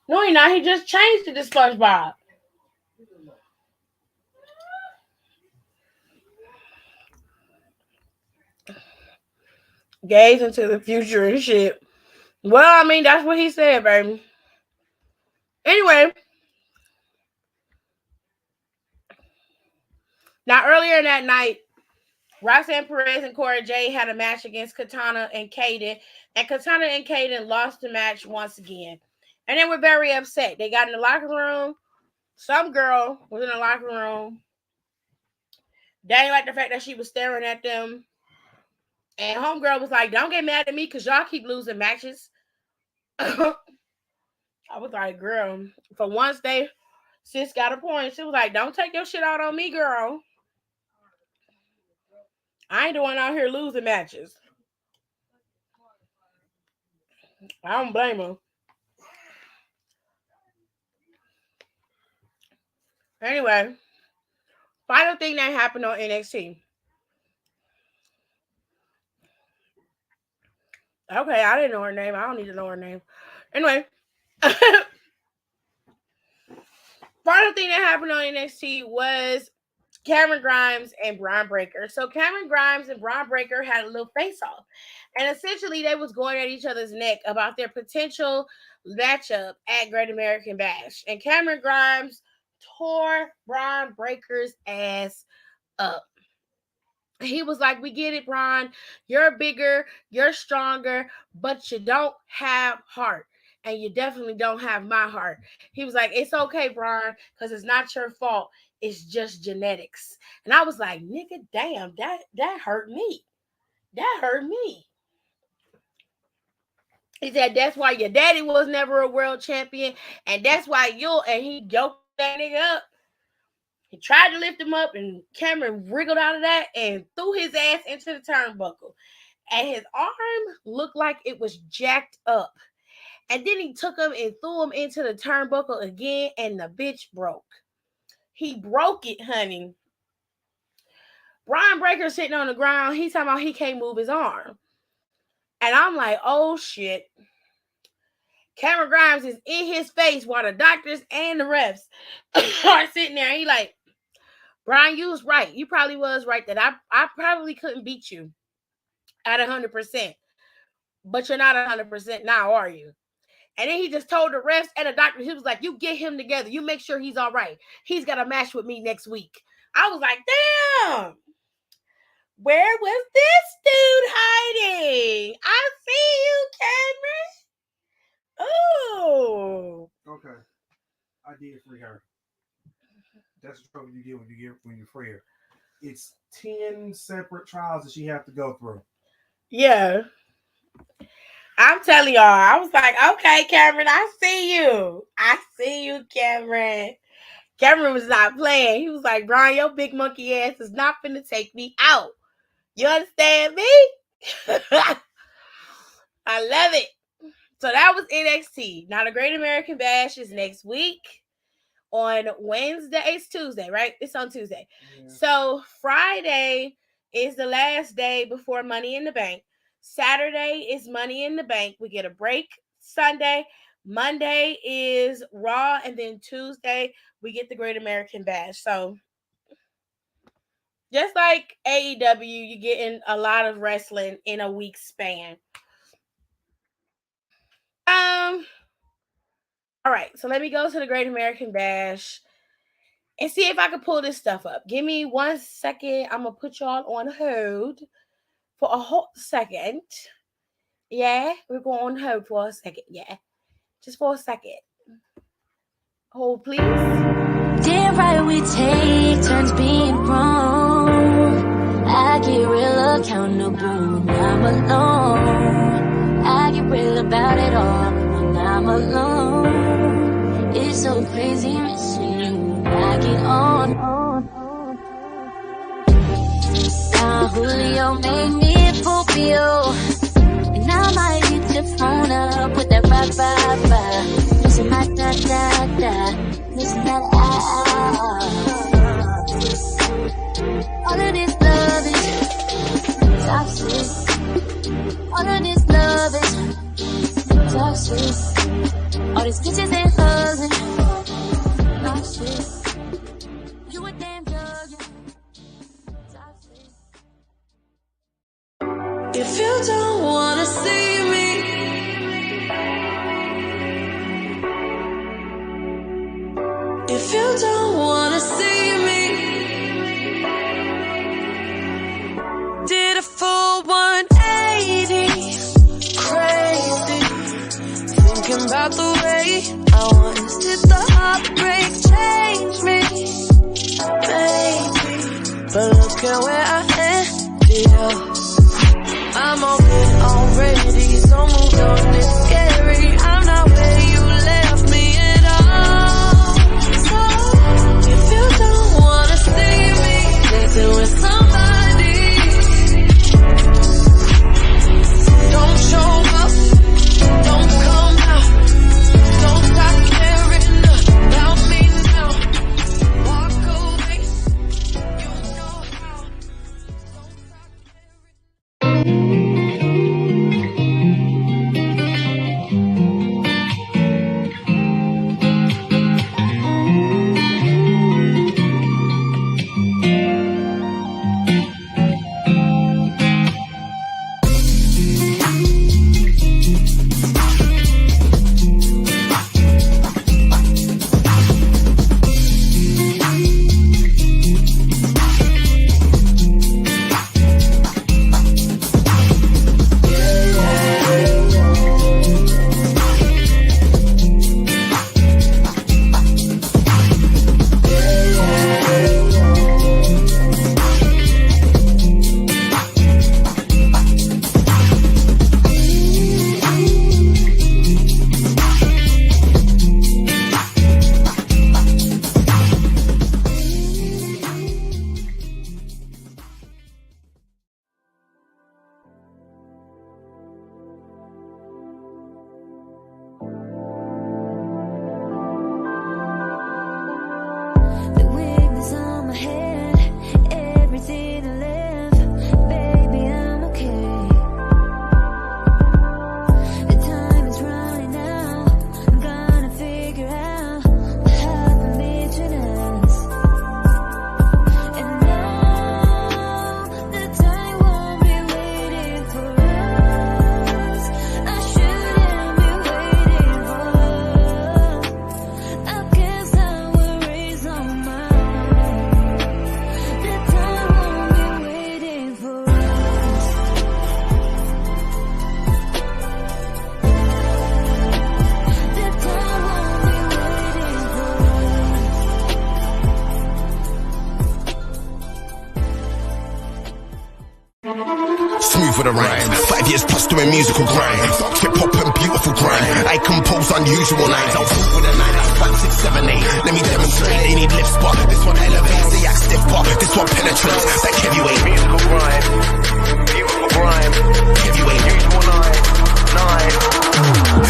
No, he not. He just changed it to SpongeBob. Gaze into the future and shit. Well, I mean, that's what he said, baby. Anyway, now earlier that night, Roxanne Perez and Cora Jade had a match against Katana and Kaden, and Katana and Kaden lost the match once again. And they were very upset. They got in the locker room. Some girl was in the locker room. They didn't like the fact that she was staring at them. And homegirl was like, don't get mad at me because y'all keep losing matches. I was like, girl, for once sis got a point. She was like, don't take your shit out on me, girl. I ain't the one out here losing matches. I don't blame her. Anyway, final thing that happened on NXT. Okay, I didn't know her name. I don't need to know her name. Anyway, final thing that happened on NXT was Cameron Grimes and Braun Breaker. So Cameron Grimes and Braun Breaker had a little face-off. And essentially they was going at each other's neck about their potential matchup at Great American Bash. And Cameron Grimes tore Braun Breaker's ass up. He was like, we get it, Braun. You're bigger, you're stronger, but you don't have heart. And you definitely don't have my heart. He was like, it's okay, Braun, because it's not your fault. It's just genetics. And I was like, nigga, damn, that hurt me. That hurt me. He said, that's why your daddy was never a world champion. And that's why and he yoked that nigga up. He tried to lift him up, and Cameron wriggled out of that and threw his ass into the turnbuckle. And his arm looked like it was jacked up. And then he took him and threw him into the turnbuckle again, and the bitch broke. He broke it, honey. Brian Breaker sitting on the ground. He's talking about he can't move his arm. And I'm like, oh shit. Cameron Grimes is in his face while the doctors and the refs are sitting there. He like, Brian, you was right. You probably was right that I probably couldn't beat you at 100%. But you're not 100% now, are you? And then he just told the refs and the doctor, he was like, you get him together. You make sure he's all right. He's got a match with me next week. I was like, damn. Where was this dude hiding? I see you, Cameron. Oh. Okay. I did free her. That's the trouble you get when you free her. It's 10 separate trials that she have to go through. Yeah. I'm telling y'all, I was like, okay, Cameron, I see you. I see you, Cameron. Cameron was not playing. He was like, Brian, your big monkey ass is not finna take me out. You understand me? I love it. So that was NXT. Now the Great American Bash is next week on Wednesday. It's Tuesday, right? It's on Tuesday. Yeah. So Friday is the last day before Money in the Bank. Saturday is Money in the Bank. We get a break Sunday. Monday is Raw. And then Tuesday, we get the Great American Bash. So just like AEW, you're getting a lot of wrestling in a week span. All right, so let me go to the Great American Bash and see if I can pull this stuff up. Give me 1 second. I'm going to put y'all on hold for a hot second. Yeah, we're going on hold for a second. Yeah, just for a second. Hold, please. Damn right we take turns being wrong. I get real accountable when I'm alone. I get real about it all when I'm alone. It's so crazy missing you when I get on. Now Julio made me a Scorpio, and I might hit your phone up with that bye. Listen my da. Listen that all of this love is toxic. All of this love is toxic. All these bitches and hugs and toxic. You a damn drug, toxic. If you don't wanna see me, if you don't wanna see me, did a full 180, crazy, thinking about the way I once did the heartbreak change me, baby, but look at where I ended up. I'm open already, so moved on, it's scary, I'm not where you left me at all. So, if you don't wanna see me dancing with somebody, don't show up, don't come out, don't stop caring about me now, walk away, you know how, don't stop caring. smooth with the rhyme. 5 years plus doing musical grind. Hip hop and beautiful grind. I compose unusual lines. I'll talk with a line like 5, 6, 7, 8. Let me demonstrate. They need lift spot. This one elevates. They act stiff part. This one penetrates. That heavyweight. Musical grind. Beautiful grind. Heavyweight. Usual line.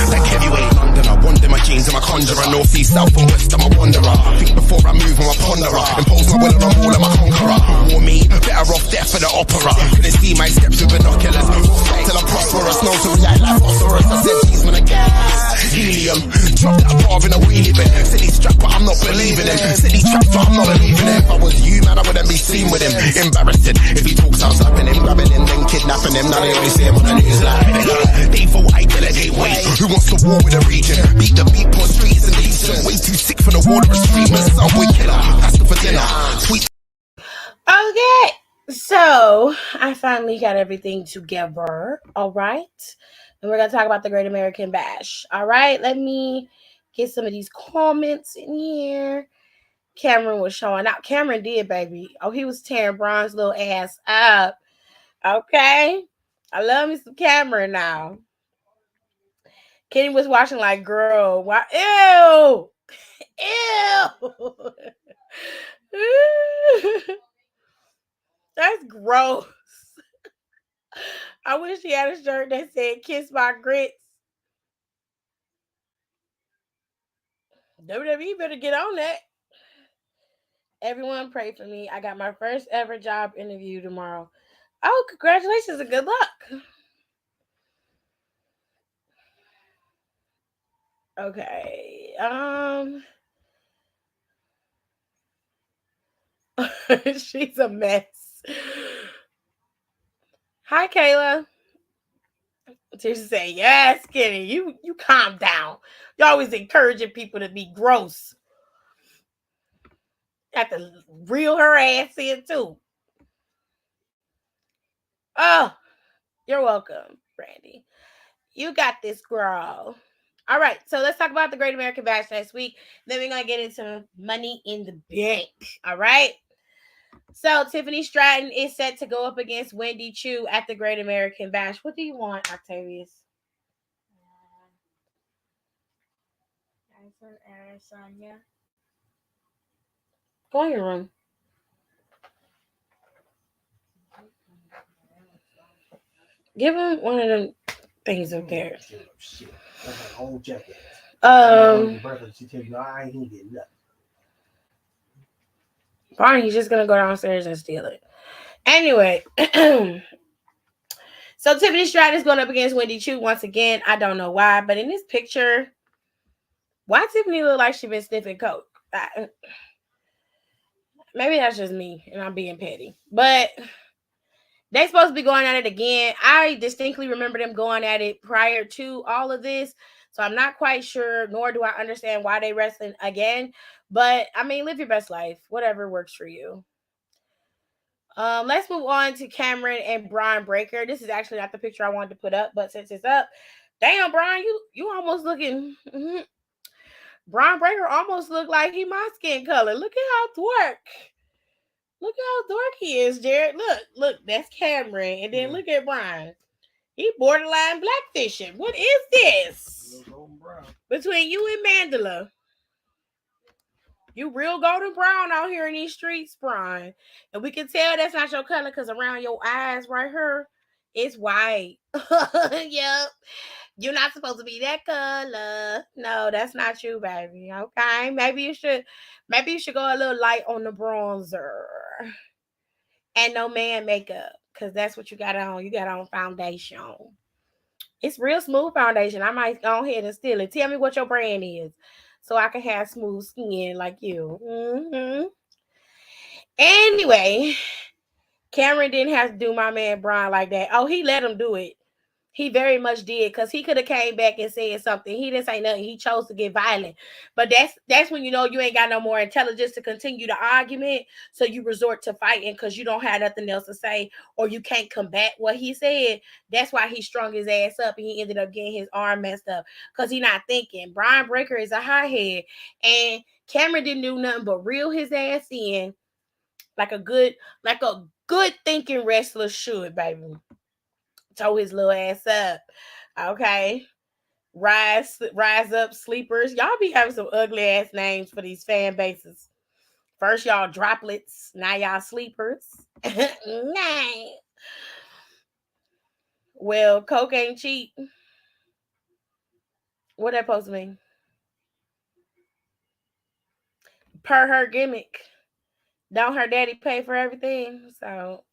Like heavyweight Londoner, wonder my jeans and my conjurer. North, east, south and west, I'm a wanderer. Think before I move, I'm a ponderer. Impose my will and I'm all, I'm a conqueror. War me, better off death for the opera. Couldn't see my steps with binoculars. Till I'm prosperous, no to react like phosphorus. I said these man a gas. Helium, drop that bar in a wheelie bin. Silly strap, but I'm not believing him. Silly trap, but I'm not believing him. If I was you, man, I wouldn't be seen with him. Embarrassing, if he talks, I'm slapping him, grabbing him, then kidnapping him. Now they only see him on the news like they vote, I delegate weight. Who wants to war with the region? Beat the beat, put streets in the eastern. Way too sick for the water and screaming. Subway killer, pasta for dinner. Sweet. Okay, so I finally got everything together. All right, and we're gonna talk about the Great American Bash. All right, let me get some of these comments in here. Cameron was showing out. Cameron did, baby. Oh, he was tearing Braun's little ass up. Okay, I love me some Cameron now. Kenny was watching like, girl, why? Ew, ew. That's gross. I wish he had a shirt that said "Kiss My Grits." WWE better get on that. Everyone pray for me. I got my first ever job interview tomorrow. Oh, congratulations and good luck. Okay. She's a mess. Hi, Kayla. Tisha say, yes, Kenny, you calm down. You're always encouraging people to be gross. Have to reel her ass in too. Oh, you're welcome, Brandy. You got this, girl. All right, so let's talk about the Great American Bash next week. Then we're going to get into Money in the Bank. All right. So Tiffany Stratton is set to go up against Wendy Chu at the Great American Bash. What do you want, Octavius? Sonia. Go in your room. Give him one of them things up there. Shit. That's my whole jacket. She tell you, I ain't get nothing. Fine, he's just gonna go downstairs and steal it. Anyway, so Tiffany Stratton is going up against Wendy Chu once again. I don't know why, but in this picture, why Tiffany look like she been sniffing coke? Maybe that's just me and I'm being petty, but they supposed to be going at it again. I distinctly remember them going at it prior to all of this, so I'm not quite sure, nor do I understand why they wrestling again. But I mean, live your best life, whatever works for you. Let's move on to Cameron and Brian Breaker. This is actually not the picture I wanted to put up, but since it's up, damn, Brian, you almost looking. Brian Breaker almost look like he my skin color. Look at how dork. Look how dork he is, Jared. Look, that's Cameron, and then look at Brian. He borderline blackfishing. What is this between you and Mandela? You real golden brown out here in these streets, Brian. And we can tell that's not your color because around your eyes right here, it's white. Yep. You're not supposed to be that color. No, that's not you, baby. Okay. Maybe you should go a little light on the bronzer. And no man makeup. Because that's what you got on. You got on foundation. It's real smooth foundation. I might go ahead and steal it. Tell me what your brand is, so I can have smooth skin like you. Anyway, Cameron didn't have to do my man Brian like that. Oh, he let him do it. He very much did, because he could have came back and said something. He didn't say nothing. He chose to get violent. But that's when you know you ain't got no more intelligence to continue the argument. So you resort to fighting because you don't have nothing else to say, or you can't combat what he said. That's why he strung his ass up and he ended up getting his arm messed up because he not thinking. Brian Breaker is a hothead, and Cameron didn't do nothing but reel his ass in like a good thinking wrestler should, baby. Tow his little ass up. Okay. Rise up, sleepers. Y'all be having some ugly ass names for these fan bases. First y'all droplets, now y'all sleepers. Nah. Well, coke ain't cheap. What that supposed to mean? Per her gimmick. Don't her daddy pay for everything? So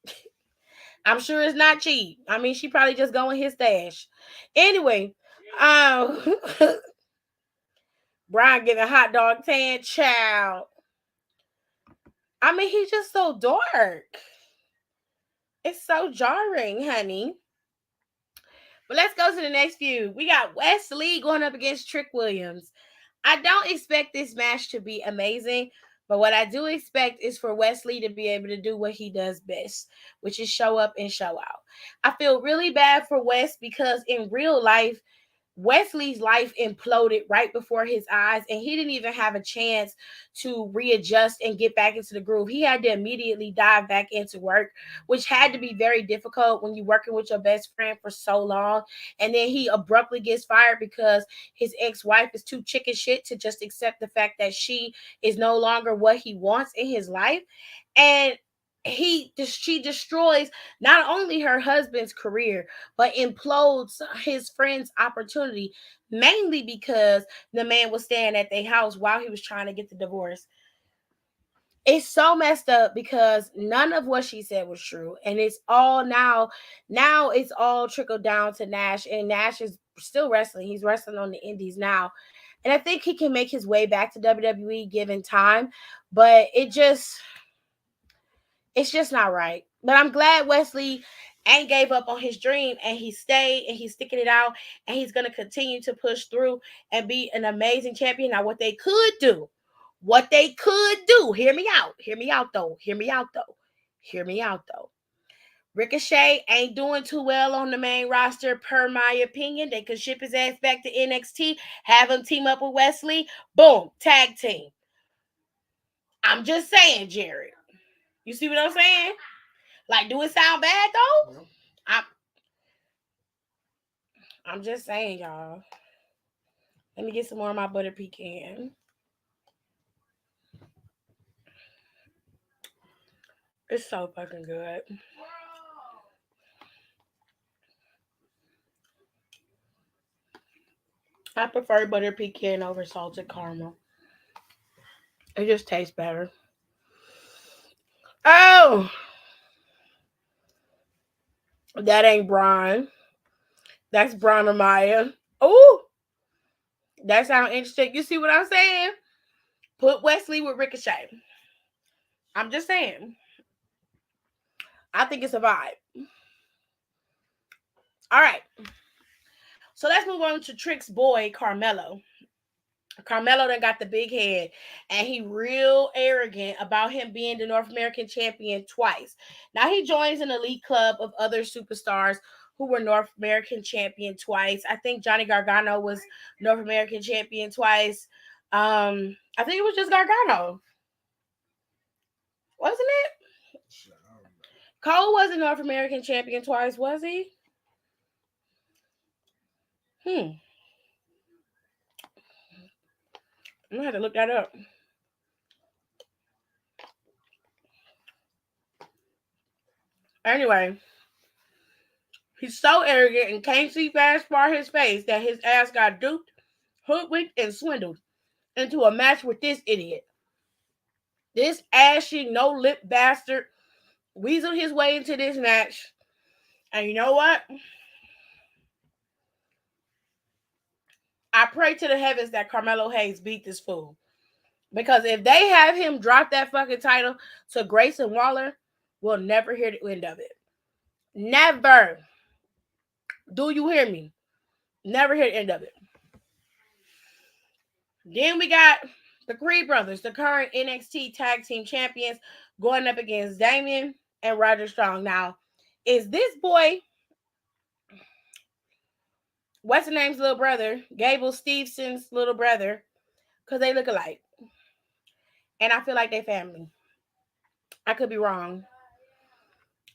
I'm sure it's not cheap. I mean, she probably just going his stash. Anyway, um, Brian getting a hot dog tan, child. I mean, he's just so dark. It's so jarring, honey. But let's go to the next feud. We got Wesley going up against Trick Williams. I don't expect this match to be amazing, but what I do expect is for Wesley to be able to do what he does best, which is show up and show out. I feel really bad for Wes because in real life, Wesley's life imploded right before his eyes, and he didn't even have a chance to readjust and get back into the groove. He had to immediately dive back into work, which had to be very difficult when you're working with your best friend for so long. And then he abruptly gets fired because his ex-wife is too chicken shit to just accept the fact that she is no longer what he wants in his life. And she destroys not only her husband's career but implodes his friend's opportunity, mainly because the man was staying at their house while he was trying to get the divorce. It's so messed up because none of what she said was true, and it's all now it's all trickled down to Nash, and Nash is still wrestling. He's wrestling on the indies now, and I think he can make his way back to WWE given time, but it's just not right. But I'm glad Wesley ain't gave up on his dream, and he stayed and he's sticking it out, and he's gonna continue to push through and be an amazing champion. Now, what they could do, hear me out. Hear me out though. Hear me out though. Hear me out though. Ricochet ain't doing too well on the main roster, per my opinion. They could ship his ass back to NXT, have him team up with Wesley. Boom, tag team. I'm just saying, Jared. You see what I'm saying? Like, do it sound bad though? Yeah. I'm I'm just saying, y'all. Let me get some more of my butter pecan. It's so fucking good. I prefer butter pecan over salted caramel. It just tastes better. Oh, that ain't Brian. That's Brian Maya. Oh, that sounds interesting. You see what I'm saying? Put Wesley with Ricochet. I'm just saying. I think it's a vibe. All right. So let's move on to Trick's boy, Carmelo. Carmelo done got the big head, and he real arrogant about him being the North American champion twice. Now he joins an elite club of other superstars who were North American champion twice. I think Johnny Gargano was North American champion twice. I think it was just Gargano, wasn't it? Cole wasn't North American champion twice, was he? Hmm. I'm gonna have to look that up. Anyway, he's so arrogant and can't see fast far his face that his ass got duped, hoodwinked, and swindled into a match with this idiot. This ashy, no lip bastard weaseled his way into this match. And you know what? I pray to the heavens that Carmelo Hayes beat this fool. Because if they have him drop that fucking title to Grayson Waller, we'll never hear the end of it. Never. Do you hear me? Never hear the end of it. Then we got the Creed brothers, the current NXT tag team champions, going up against Damien and Roger Strong. Now, is this boy, what's the name's little brother? Gable Stevenson's little brother, because they look alike. And I feel like they family. I could be wrong.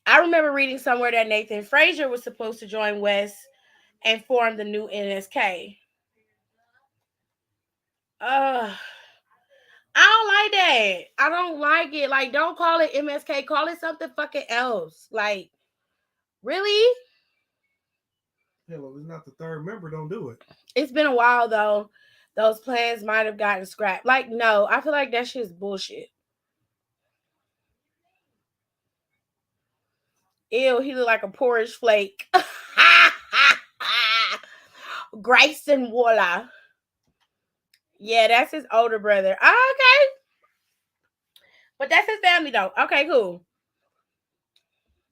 I remember reading somewhere that Nathan Frazier was supposed to join West and form the new NSK. I don't like that. I don't like it. Like, don't call it MSK. Call it something fucking else. Like, really? Yeah, well, if it's not the third member, don't do it. It's been a while though. Those plans might have gotten scrapped. Like, no, I feel like that shit's bullshit. Ew, he look like a porridge flake. Grayson Waller. Yeah, that's his older brother. Oh, okay. But that's his family though. Okay, cool.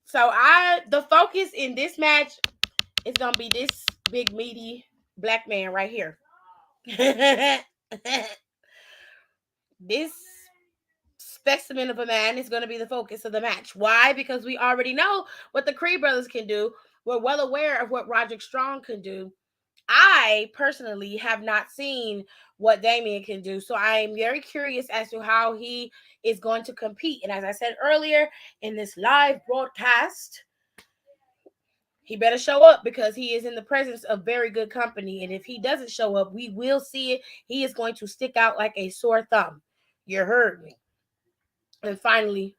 So the focus in this match is gonna be this big meaty black man right here. This specimen of a man is going to be the focus of the match. Why? Because we already know what the Creed brothers can do. We're well aware of what Roderick Strong can do. I personally have not seen what Damien can do. So I am very curious as to how he is going to compete. And as I said earlier in this live broadcast, he better show up because he is in the presence of very good company. And if he doesn't show up, we will see it. He is going to stick out like a sore thumb. You heard me. And finally,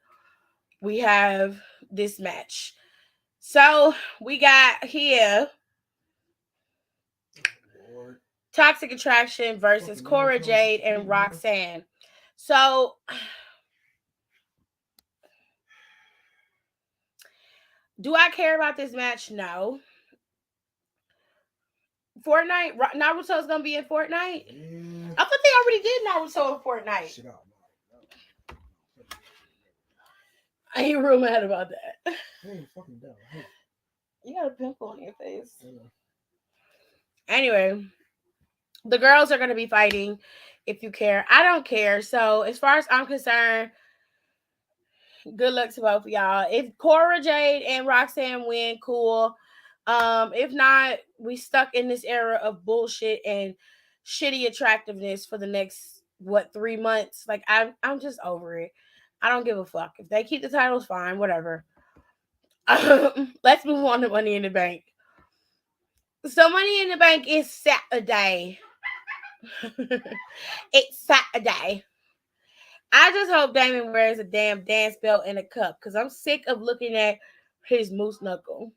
we have this match. So we got here Toxic Attraction versus Cora Jade and Roxanne. So do I care about this match? No. Fortnite, Naruto's gonna be in Fortnite. Yeah. I thought they already did Naruto in Fortnite. Shit out. I ain't real mad about that. I ain't fucking down. You got a pimple on your face. Anyway, the girls are gonna be fighting. If you care, I don't care. So as far as I'm concerned, good luck to both of y'all. If Cora Jade and Roxanne win, cool. If not, we stuck in this era of bullshit and shitty attractiveness for the next 3 months. Like I'm just over it. I don't give a fuck. If they keep the titles, fine, whatever. Let's move on to Money in the Bank. So Money in the Bank is Saturday. It's Saturday. I just hope Damon wears a damn dance belt and a cup because I'm sick of looking at his moose knuckle.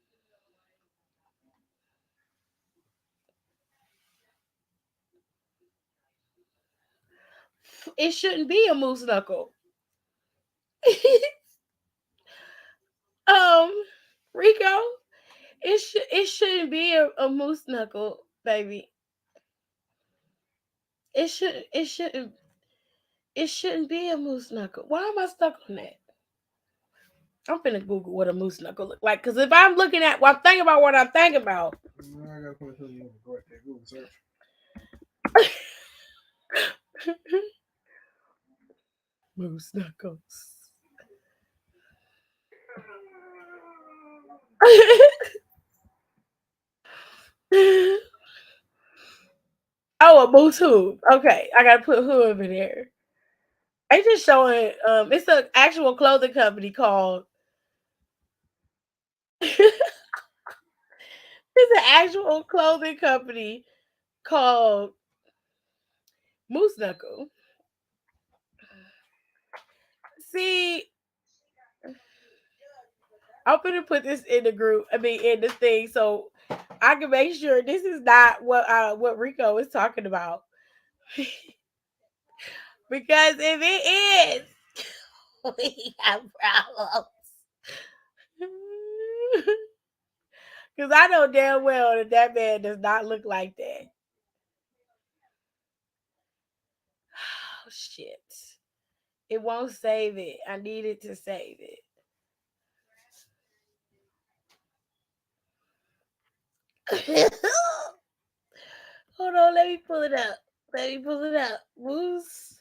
It shouldn't be a moose knuckle. Rico, it shouldn't be a moose knuckle, baby. It shouldn't be a moose knuckle. Why am I stuck on that? I'm finna Google what a moose knuckle look like. Cause if I'm looking at I'm thinking about what I'm thinking about. I gotta put you on the Google search. Moose knuckles. Oh, a moose hoof. Okay, I gotta put hoof in there. I just showing. It's an actual clothing company called. It's an actual clothing company called Moose Knuckle. See, I'm gonna put this in the group. I mean, in the thing, so I can make sure this is not what Rico is talking about. Because if it is, we have problems. Because I know damn well that man does not look like that. Oh, shit. It won't save it. I needed to save it. Hold on, let me pull it up. Moose.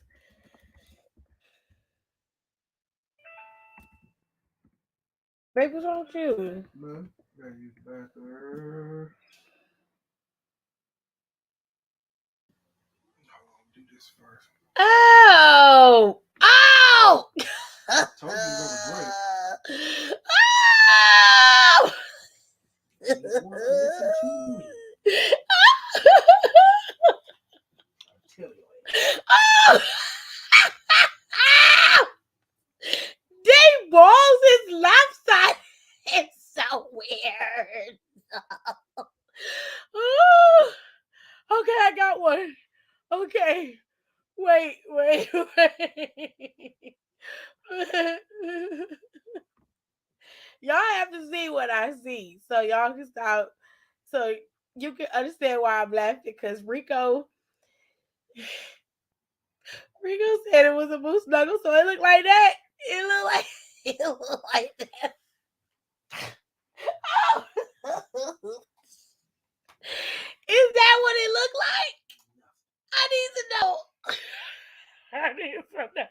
Baby, what's wrong with you? Man, gotta use the bathroom. Hold on, do this first. Oh! Told you to go to break. Y'all have to see what I see, so y'all can stop. So you can understand why I'm laughing because Rico said it was a moose knuckle, so it looked like that. It looked like it looked like that. Is that what it looked like? I need to know. I need to know.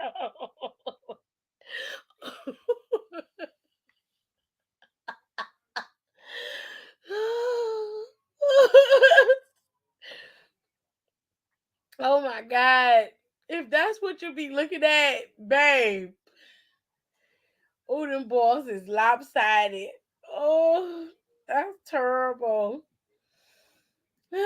Oh my god. If that's what you be looking at, babe. Oh, them balls is lopsided. Oh, that's terrible. He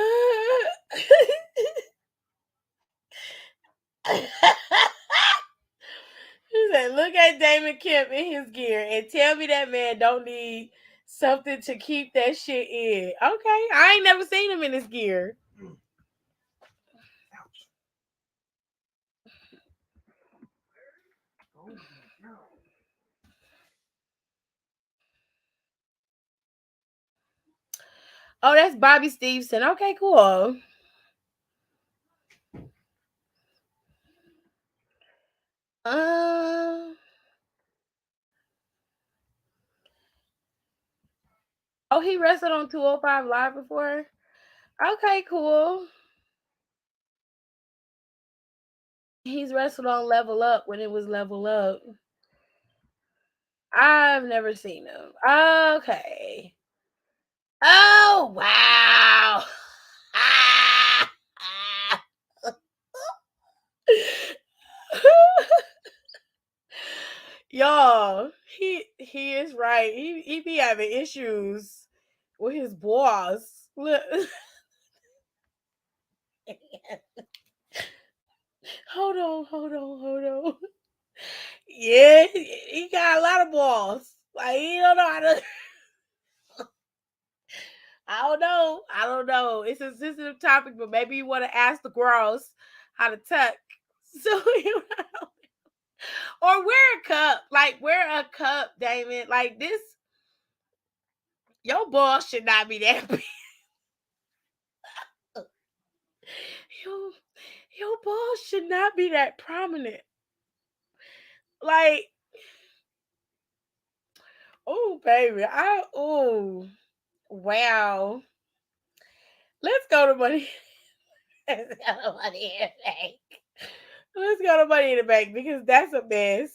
said, look at Damon Kemp in his gear and tell me that man don't need something to keep that shit in. Okay. I ain't never seen him in his gear. Oh, that's Bobby Stevenson. Okay, cool. Um. Oh, he wrestled on 205 Live before. Okay, cool. He's wrestled on Level Up when it was Level Up. I've never seen him. Okay. Oh wow. Y'all, he is right. He be having issues with his boss. Look. hold on. Yeah, he got a lot of balls. Like he don't know how to. I don't know. It's a sensitive topic, but maybe you want to ask the girls how to tuck. So you know. Or wear a cup. Like wear a cup, Damon. Like this, your balls should not be that big. Your, your balls should not be that prominent. Like, oh baby. Wow. Let's go to money. Let's go to money in the bank. Let's go to money in the bank because that's a mess.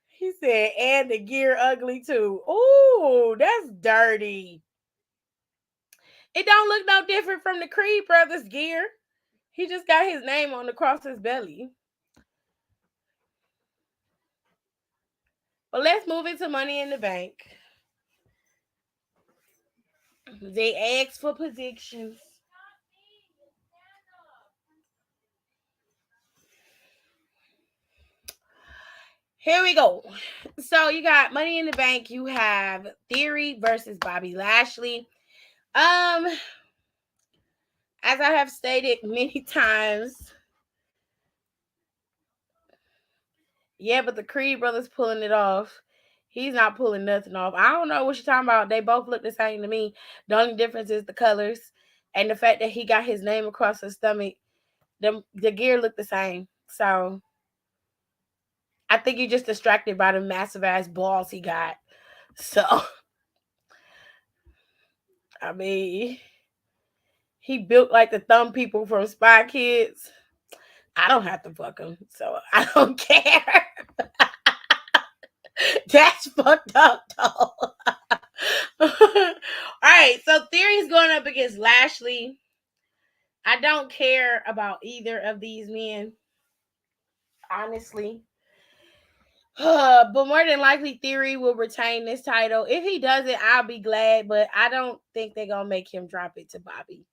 He said, and the gear ugly too. Ooh, that's dirty. It don't look no different from the Creed brothers gear. He just got his name on across his belly. But let's move into Money in the Bank. They asked for predictions. Here we go. So you got Money in the Bank. You have Theory versus Bobby Lashley. As I have stated many times, yeah, but the Creed brothers pulling it off. He's not pulling nothing off. I don't know what you're talking about. They both look the same to me. The only difference is the colors and the fact that he got his name across his stomach. The gear look the same. So I think you're just distracted by the massive ass balls he got. So I mean, he built like the thumb people from Spy Kids. I don't have to fuck him, so I don't care. That's fucked up, though. All right, so Theory's going up against Lashley. I don't care about either of these men, honestly. But more than likely, Theory will retain this title. If he doesn't, I'll be glad. But I don't think they're gonna make him drop it to Bobby.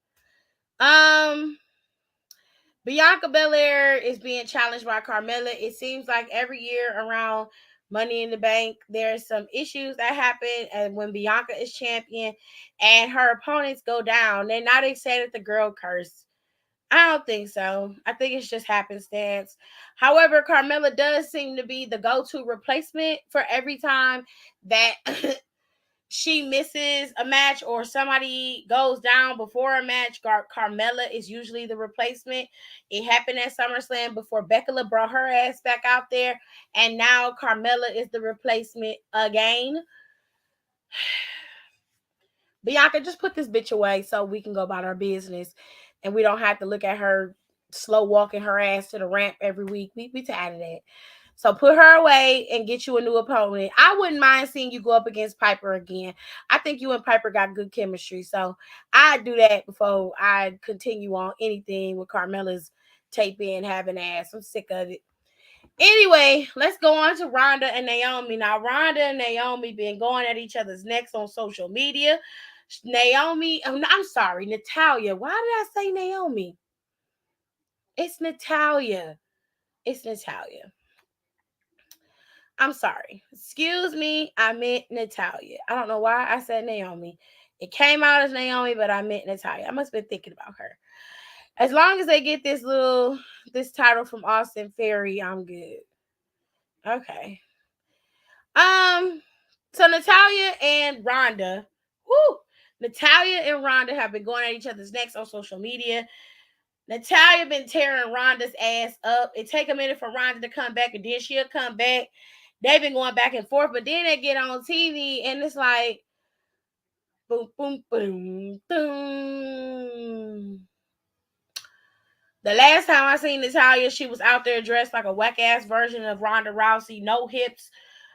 Bianca Belair is being challenged by Carmella. It seems like every year around Money in the Bank, there's some issues that happen, and when Bianca is champion and her opponents go down, they say that the girl cursed. I don't think so. I think it's just happenstance. However, Carmella does seem to be the go-to replacement for every time that she misses a match or somebody goes down before a match. Carmella is usually the replacement. It happened at SummerSlam before Becca brought her ass back out there, and now Carmella is the replacement again. Bianca, just put this bitch away so we can go about our business and we don't have to look at her slow walking her ass to the ramp every week. We tired of that. So put her away and get you a new opponent. I wouldn't mind seeing you go up against Piper again. I think you and Piper got good chemistry. So I'd do that before I continue on anything with Carmella's tape in having ass. I'm sick of it. Anyway, let's go on to Ronda and Naomi. Now, Ronda and Naomi been going at each other's necks on social media. Naomi, I'm sorry, Natalia. Why did I say Naomi? It's Natalia. It's Natalia. I'm sorry. Excuse me. I meant Natalia. I don't know why I said Naomi. It came out as Naomi, but I meant Natalia. I must have been thinking about her. As long as they get this title from Austin Ferry, I'm good. Okay. Um, so Natalia and Ronda, whoo, Natalia and Ronda have been going at each other's necks on social media. Natalia been tearing Ronda's ass up. It take a minute for Ronda to come back, and then she'll come back. They've been going back and forth, but then they get on TV, and it's like, boom, boom, boom, boom. The last time I seen Natalia, she was out there dressed like a whack ass version of Ronda Rousey, no hips.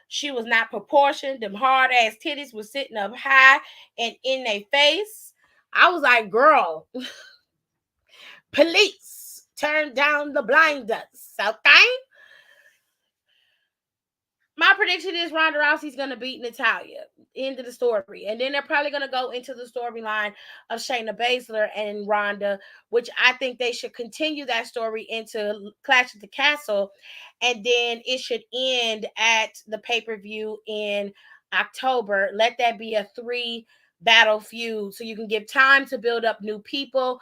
She was not proportioned. Them hard ass titties was sitting up high and in their face. I was like, girl, police, turn down the blinders, okay? My prediction is Ronda Rousey's going to beat Natalia. End of the story. And then they're probably going to go into the storyline of Shayna Baszler and Ronda, which I think they should continue that story into Clash at the Castle. And then it should end at the pay-per-view in October. Let that be a 3 battle feud so you can give time to build up new people.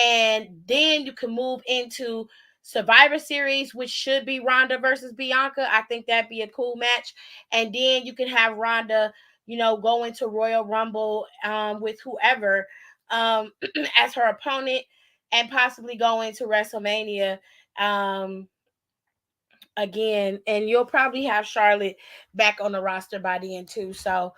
And then you can move into Survivor Series, which should be Ronda versus Bianca. I think that'd be a cool match. And then you can have Ronda, go into Royal Rumble with whoever as her opponent and possibly go into WrestleMania again. And you'll probably have Charlotte back on the roster by then too. So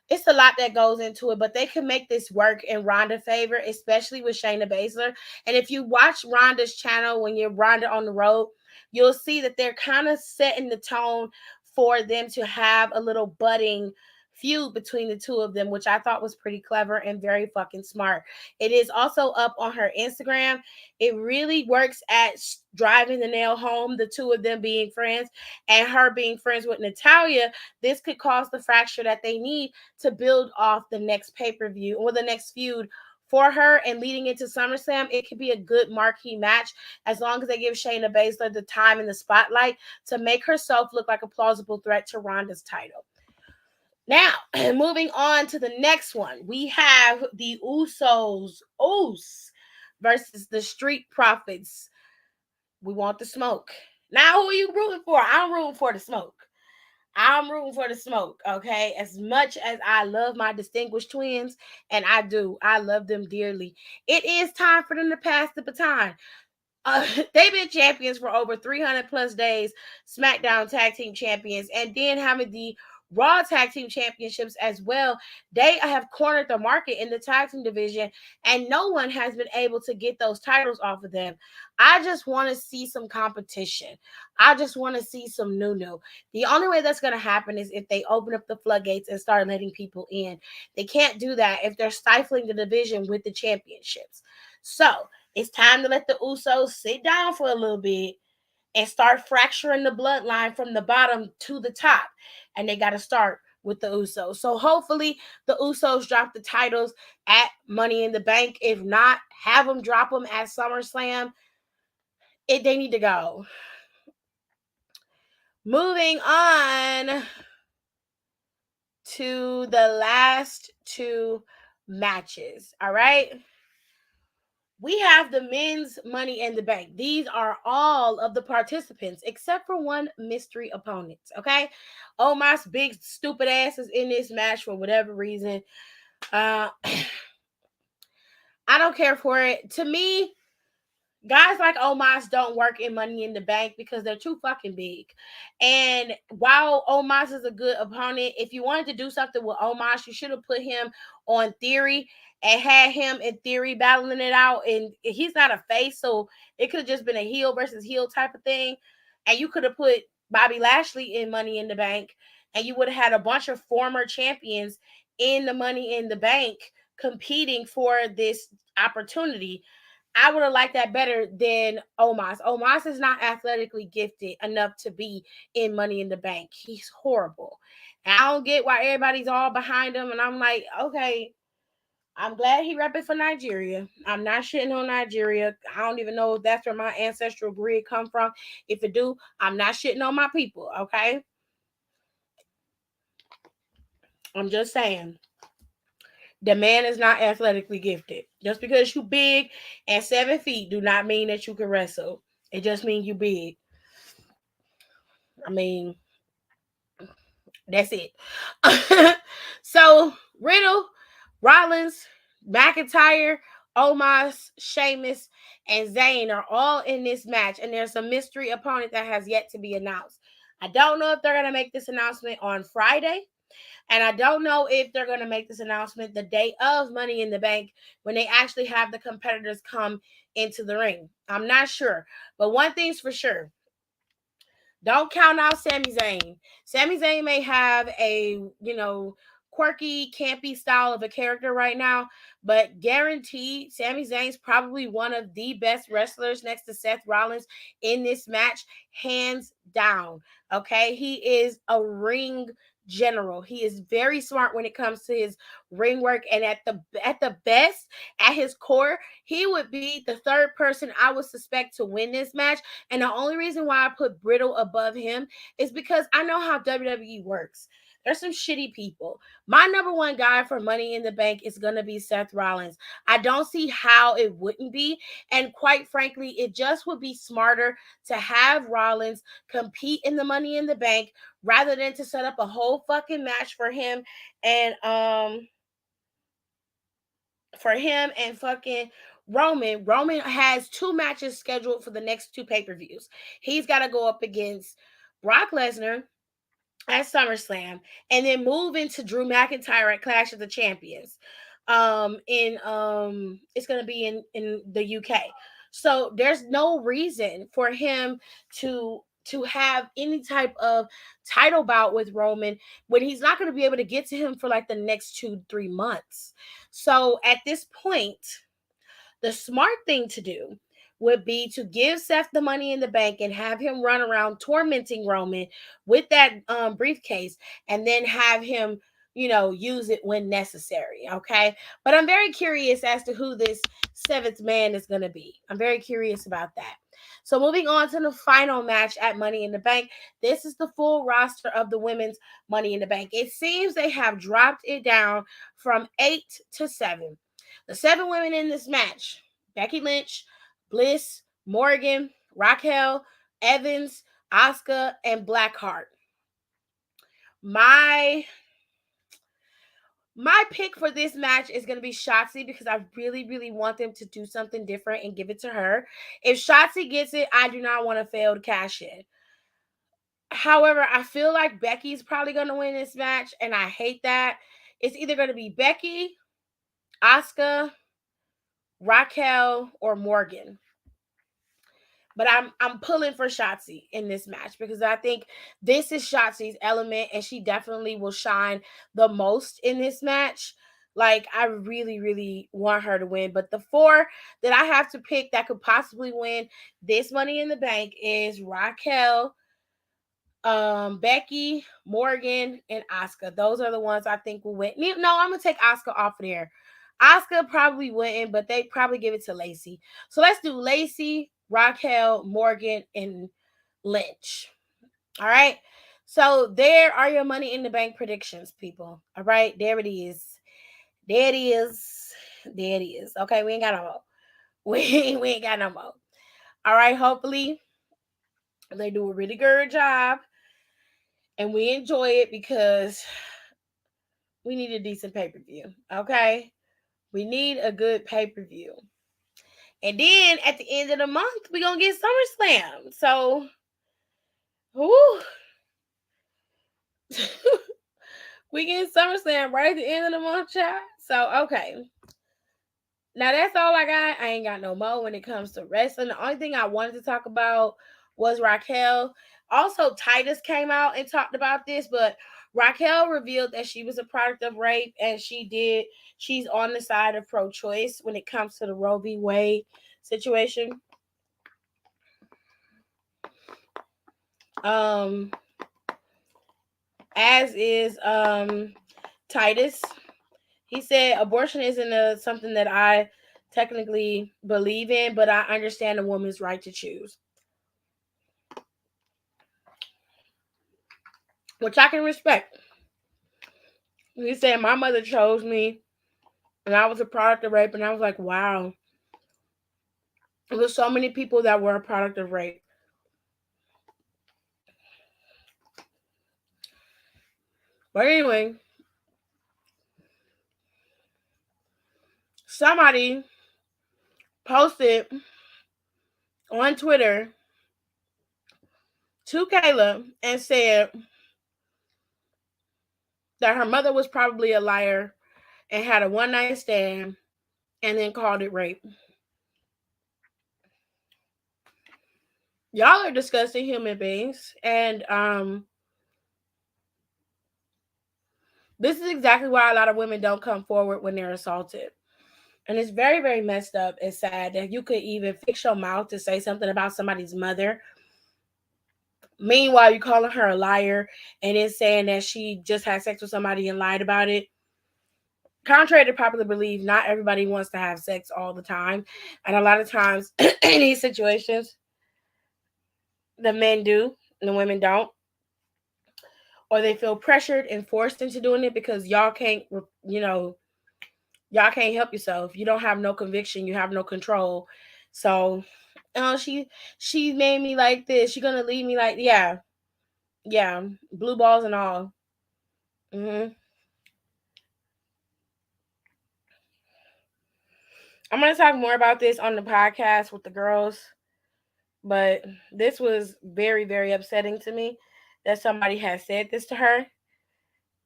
it's a lot that goes into it, but they can make this work in Ronda's favor, especially with Shayna Baszler. And if you watch Ronda's channel when you're Ronda on the road, you'll see that they're kind of setting the tone for them to have a little budding feud between the two of them, which I thought was pretty clever and very fucking smart. It is also up on her Instagram. It really works at driving the nail home, the two of them being friends and her being friends with Natalia. This could cause the fracture that they need to build off the next pay-per-view or the next feud for her. And leading into SummerSlam, it could be a good marquee match as long as they give Shayna Baszler the time and the spotlight to make herself look like a plausible threat to Ronda's title. Now, moving on to the next one, we have the Usos versus the Street Profits. We want the smoke. Now, who are you rooting for? I'm rooting for the smoke. I'm rooting for the smoke, okay? As much as I love my distinguished twins, and I love them dearly. It is time for them to pass the baton. They've been champions for over 300 plus days, SmackDown Tag Team Champions, and then having the Raw Tag Team Championships as well. They have cornered the market in the tag team division, and no one has been able to get those titles off of them. I just want to see some competition. I just want to see some new. The only way that's going to happen is if they open up the floodgates and start letting people in. They can't do that if they're stifling the division with the championships. So it's time to let the Usos sit down for a little bit and start fracturing the bloodline from the bottom to the top. And they got to start with the Usos. So hopefully the Usos drop the titles at Money in the Bank. If not, have them drop them at SummerSlam. They need to go. Moving on to the last two matches. All right. we have the men's money in the bank. These are all of the participants except for one mystery opponent. Okay. Omos big stupid ass is in this match for whatever reason. Uh I don't care for it. To me, guys like Omos don't work in Money in the Bank because they're too fucking big. And while Omos is a good opponent, if you wanted to do something with Omos, you should have put him on Theory and had him in Theory battling it out. And he's not a face, so it could have just been a heel versus heel type of thing. And you could have put Bobby Lashley in Money in the Bank, and you would have had a bunch of former champions in the Money in the Bank competing for this opportunity. I would have liked that better than Omos. Omos is not athletically gifted enough to be in Money in the Bank. He's horrible. And I don't get why everybody's all behind him. And I'm like, okay, I'm glad he repping for Nigeria. I'm not shitting on Nigeria. I don't even know if that's where my ancestral grid come from. If it do, I'm not shitting on my people, okay? I'm just saying. The man is not athletically gifted. Just because you big and 7 feet do not mean that you can wrestle. It just means you big. I mean, that's it. So Riddle, Rollins, McIntyre, Omos, Sheamus, and Zayn are all in this match, and there's a mystery opponent that has yet to be announced. I don't know if they're gonna make this announcement on Friday. And I don't know if they're going to make this announcement the day of Money in the Bank when they actually have the competitors come into the ring. I'm not sure. But one thing's for sure. Don't count out Sami Zayn. Sami Zayn may have a, quirky, campy style of a character right now, but guaranteed Sami Zayn's probably one of the best wrestlers next to Seth Rollins in this match, hands down. Okay, he is a ring general. He is very smart when it comes to his ring work, and at the best, at his core, he would be the third person I would suspect to win this match. And the only reason why I put Brittle above him is because I know how WWE works. There's some shitty people. My number one guy for Money in the Bank is going to be Seth Rollins. I don't see how it wouldn't be. And quite frankly, it just would be smarter to have Rollins compete in the Money in the Bank rather than to set up a whole fucking match and fucking Roman. Roman has 2 matches scheduled for the next 2 pay-per-views. He's got to go up against Brock Lesnar at SummerSlam, and then move into Drew McIntyre at Clash of the Champions. In It's gonna be in the UK. So there's no reason for him to have any type of title bout with Roman when he's not going to be able to get to him for like the next 2-3 months. So at this point, the smart thing to do would be to give Seth the Money in the Bank and have him run around tormenting Roman with that briefcase, and then have him, use it when necessary. Okay. But I'm very curious as to who this seventh man is going to be. I'm very curious about that. So moving on to the final match at Money in the Bank. This is the full roster of the women's Money in the Bank. It seems they have dropped it down from 8 to 7. The 7 women in this match: Becky Lynch, Bliss, Morgan, Raquel, Evans, Asuka, and Blackheart. My my pick for this match is going to be Shotzi because I really, really want them to do something different and give it to her. If Shotzi gets it, I do not want to fail to cash in. However, I feel like Becky's probably going to win this match, and I hate that. It's either going to be Becky, Asuka, Raquel, or Morgan. But I'm pulling for Shotzi in this match because I think this is Shotzi's element, and she definitely will shine the most in this match. Like, I really, really want her to win. But the 4 that I have to pick that could possibly win this Money in the Bank is Raquel, Becky, Morgan, and Asuka. Those are the ones I think will win. No, I'm gonna take Asuka off of there. Asuka probably wouldn't, but they probably give it to Lacey. So let's do Lacey, Raquel, Morgan, and Lynch. All right. So there are your Money in the Bank predictions, people. All right, there it is. There it is. There it is. Okay, we ain't got to We ain't got no more. All right, hopefully they do a really good job and we enjoy it because we need a decent pay per view. Okay, we need a good pay per view. And then at the end of the month, we're gonna get SummerSlam. So, whoo, we get SummerSlam right at the end of the month, child. So, okay. Now that's all I got. I ain't got no more when it comes to wrestling. The only thing I wanted to talk about was Raquel. Also, Titus came out and talked about this, but Raquel revealed that she was a product of rape and she's on the side of pro-choice when it comes to the Roe v. Wade situation. Um as is Titus. He said abortion isn't something that I technically believe in, but I understand a woman's right to choose, which I can respect. He said my mother chose me, and I was a product of rape, and I was like, wow, there's so many people that were a product of rape. But anyway, somebody posted on Twitter to Kayla and said that her mother was probably a liar and had a one night stand and then called it rape. Y'all are disgusting human beings, and this is exactly why a lot of women don't come forward when they're assaulted. And it's very, very messed up and sad that you could even fix your mouth to say something about somebody's mother. Meanwhile, you calling her a liar and then saying that she just had sex with somebody and lied about it. Contrary to popular belief, not everybody wants to have sex all the time. And a lot of times in these situations, the men do and the women don't. Or they feel pressured and forced into doing it because y'all can't, y'all can't help yourself. You don't have no conviction. You have no control. So, oh, she made me like this. She gonna leave me like yeah, blue balls and all. hmm I'm gonna talk more about this on the podcast with the girls, but this was very very upsetting to me that somebody had said this to her,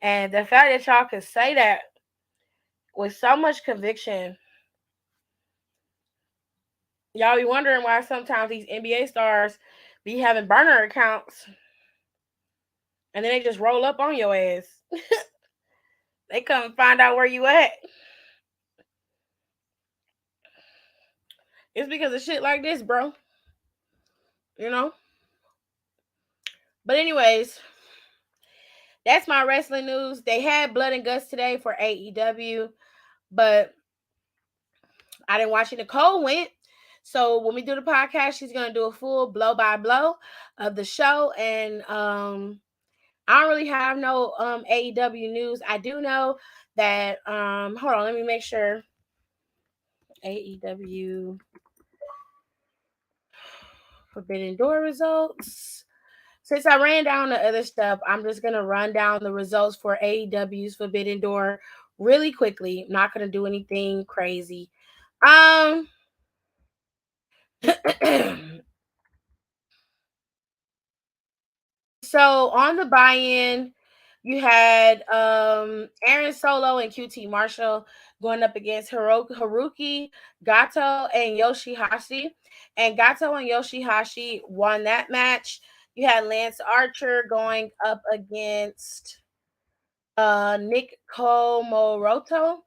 and the fact that y'all could say that with so much conviction. Y'all be wondering why sometimes these NBA stars be having burner accounts and then they just roll up on your ass. They come and find out where you at. It's because of shit like this, bro. You know? But anyways, that's my wrestling news. They had blood and guts today for AEW, but I didn't watch it. Nicole went. So when we do the podcast, she's gonna do a full blow by blow of the show. And I don't really have no AEW news. I do know that hold on, let me make sure. AEW Forbidden Door results. Since I ran down the other stuff, I'm just gonna run down the results for AEW's Forbidden Door really quickly. I'm not gonna do anything crazy. Um so on the buy-in, you had Aaron Solo and QT Marshall going up against Haruki, Gato, and Yoshihashi. And Gato and Yoshihashi won that match. You had Lance Archer going up against Nick Komoroto.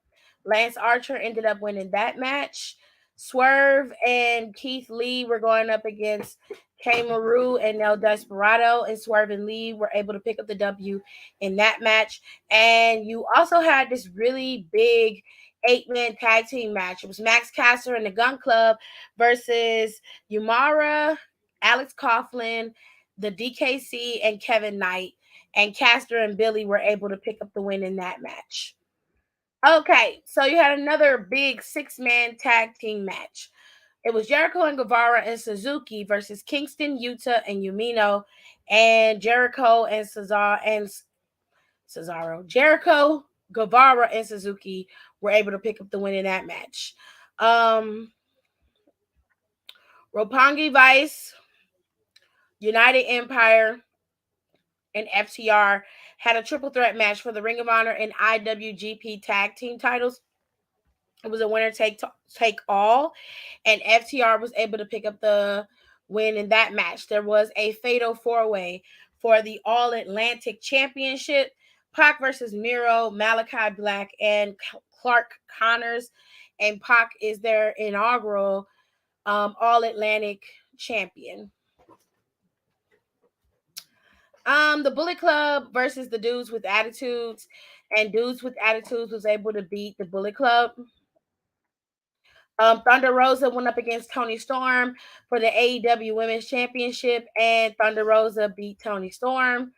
Lance Archer ended up winning that match. Swerve and Keith Lee were going up against Maru and El Desperado, and Swerve and Lee were able to pick up the W in that match. And you also had this really big 8-man tag team match. It was Max Caster and the Gun Club versus Yumara, Alex Coughlin, the DKC, and Kevin Knight. And Caster and Billy were able to pick up the win in that match. Okay, so you had another big 6-man tag team match. It was Jericho and Guevara and Suzuki versus Kingston, Yuta, and Yumino, and Jericho and Cesaro. Jericho, Guevara, and Suzuki were able to pick up the win in that match. Roppongi Vice, United Empire, and FTR had a triple threat match for the Ring of Honor and IWGP tag team titles. It was a winner take all, and FTR was able to pick up the win in that match. There was a fatal 4-way for the All Atlantic Championship. Pac versus Miro, Malachi Black, and Clark Connors. And Pac is their inaugural All Atlantic champion. The Bullet Club versus the Dudes with Attitudes, and Dudes with Attitudes was able to beat the Bullet Club. Thunder Rosa went up against Toni Storm for the AEW Women's Championship, and Thunder Rosa beat Toni Storm.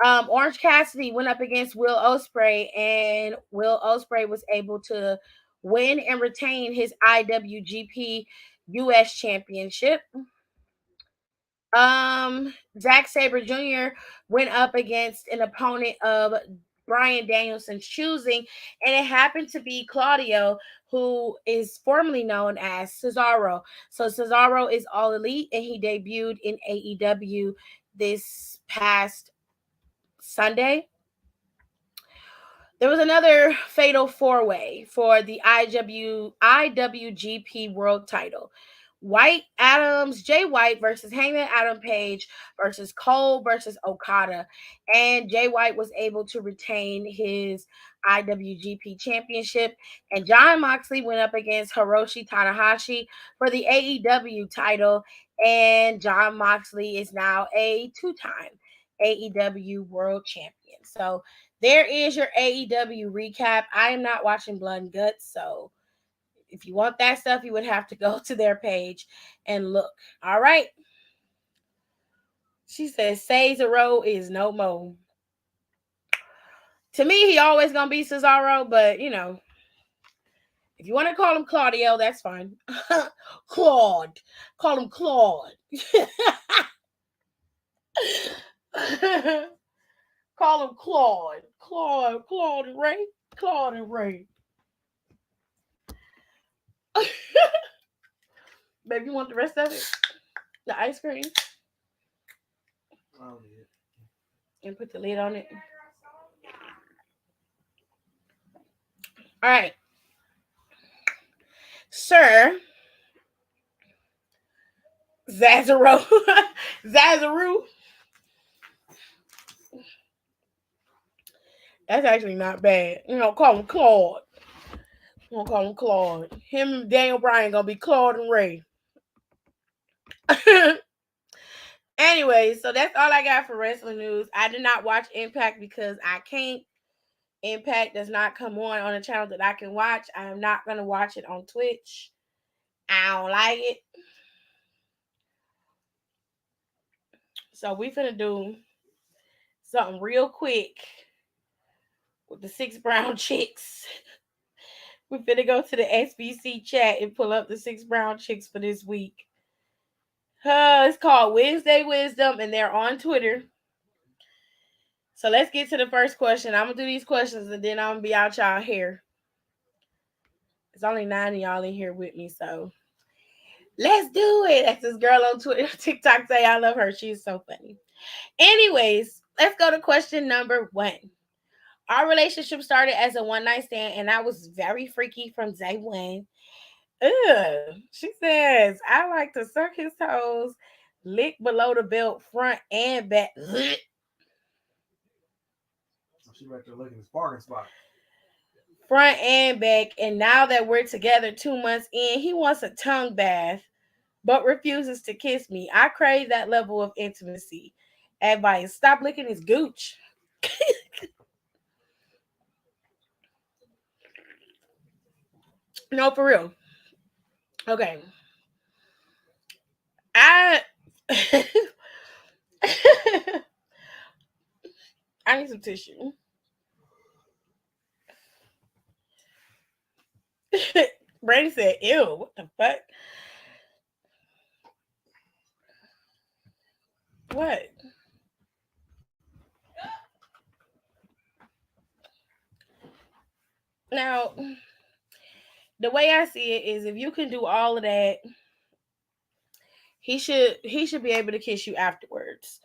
Orange Cassidy went up against Will Ospreay, and Will Ospreay was able to win and retain his IWGP US Championship. Zack Sabre Jr. went up against an opponent of Bryan Danielson's choosing, and it happened to be Claudio, who is formerly known as Cesaro. So Cesaro is All Elite, and he debuted in AEW this past Sunday. There was another fatal 4-way for the IWGP World Title. Jay White versus Hangman Adam Page versus Cole versus Okada. And Jay White was able to retain his IWGP Championship. And Jon Moxley went up against Hiroshi Tanahashi for the AEW title. And Jon Moxley is now a 2-time AEW World Champion. So there is your AEW recap. I am not watching Blood and Guts, so if you want that stuff, you would have to go to their page and look. All right. She says Cesaro is no more. To me, he always gonna be Cesaro, but you know, if you want to call him Claudio, that's fine. Claude. Call him Claude. Call him Claude. Claude and Ray. Claude and Ray. Baby, you want the rest of it? The ice cream? Oh, yeah. And put the lid on it. All right. Sir Zazaru. That's actually not bad. You know, call him Claude. I'm gonna call him Claude. Him and Daniel Bryan gonna be Claude and Ray. Anyway, so that's all I got for wrestling news. I did not watch Impact because I can't. Impact does not come on a channel that I can watch. I am not gonna watch it on Twitch. I don't like it. So we finna do something real quick with the 6 brown chicks. We finna go to the SBC chat and pull up the 6 brown chicks for this week. It's called Wednesday Wisdom, and they're on Twitter. So let's get to the first question. I'm gonna do these questions, and then I'm gonna be out y'all here. There's only 9 of y'all in here with me, so let's do it. That's this girl on Twitter, TikTok say I love her. She's so funny. Anyways, let's go to question number 1. Our relationship started as a one-night stand, and I was very freaky from day one. She says, I like to suck his toes, lick below the belt, front and back. She right there looking at his parking spot. Front and back. And now that we're together 2 months in, he wants a tongue bath, but refuses to kiss me. I crave that level of intimacy. Advice: stop licking his gooch. No, for real. Okay. I need some tissue. Brady said, ew, what the fuck? What? Now, the way I see it is, if you can do all of that, he should be able to kiss you afterwards.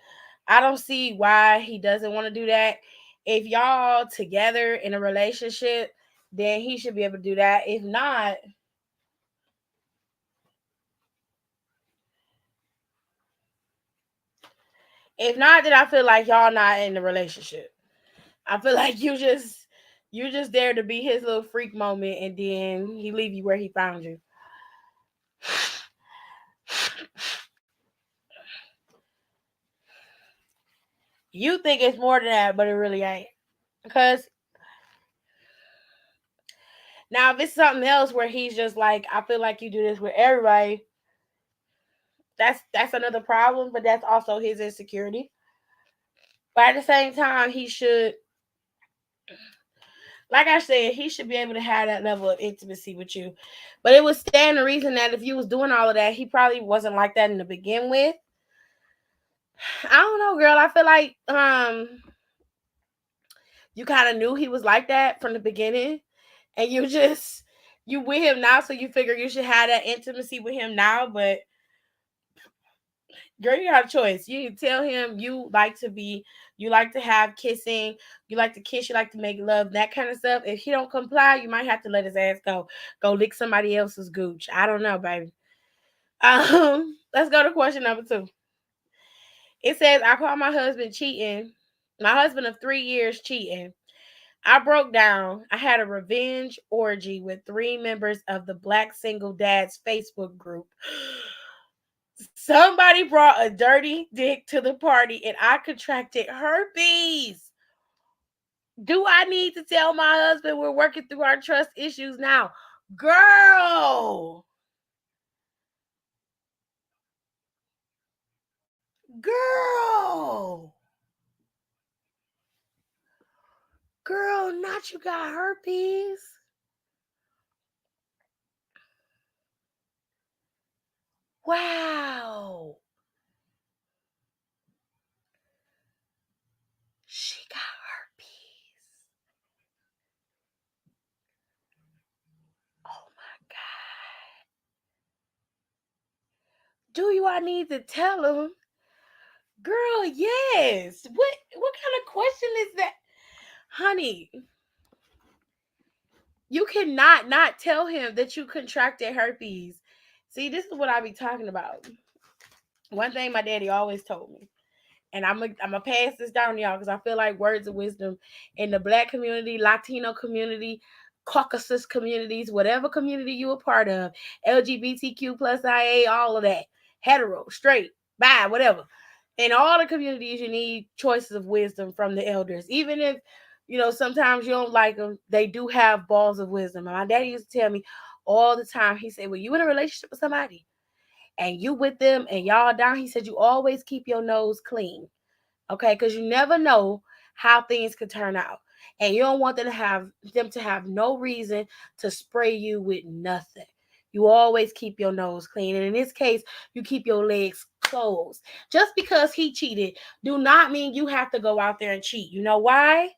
I don't see why he doesn't want to do that. If y'all together in a relationship, then he should be able to do that. If not, then I feel like y'all not in the relationship. I feel like you just there to be his little freak moment, and then he leave you where he found you. You think it's more than that, but it really ain't. Because now, if it's something else where he's just like, I feel like you do this with everybody, that's another problem. But that's also his insecurity. But at the same time, he should, like I said, he should be able to have that level of intimacy with you. But it would stand the reason that if you was doing all of that, he probably wasn't like that in the begin with. I don't know, girl. I feel like you kind of knew he was like that from the beginning, and you with him now, so you figure you should have that intimacy with him now. But girl, you got a choice. You can tell him you like to have kissing, you like to kiss, you like to make love, that kind of stuff. If he don't comply, you might have to let his ass go lick somebody else's gooch. I don't know, baby. Let's go to question number 2. It says, I caught my husband cheating. My husband of 3 years cheating. I broke down. I had a revenge orgy with 3 members of the Black Single Dads Facebook group. Somebody brought a dirty dick to the party and I contracted herpes. Do I need to tell my husband we're working through our trust issues now? Girl. Girl. Girl, not you got herpes. Wow. She got herpes. Oh my God. Do you I need to tell him? Girl, yes. What kind of question is that? Honey, you cannot not tell him that you contracted herpes. See, this is what I be talking about. One thing my daddy always told me, and I'm gonna pass this down to y'all because I feel like words of wisdom in the Black community, Latino community, Caucasus communities, whatever community you a part of, LGBTQ plus IA, all of that, hetero, straight, bi, whatever. In all the communities, you need choices of wisdom from the elders, even if sometimes you don't like them. They do have balls of wisdom. And my daddy used to tell me all the time. He said, "Well, you in a relationship with somebody, and you with them, and y'all down." He said, "You always keep your nose clean." Okay, because you never know how things could turn out, and you don't want them to have no reason to spray you with nothing. You always keep your nose clean, and in this case, you keep your legs closed. Just because he cheated, do not mean you have to go out there and cheat. You know why?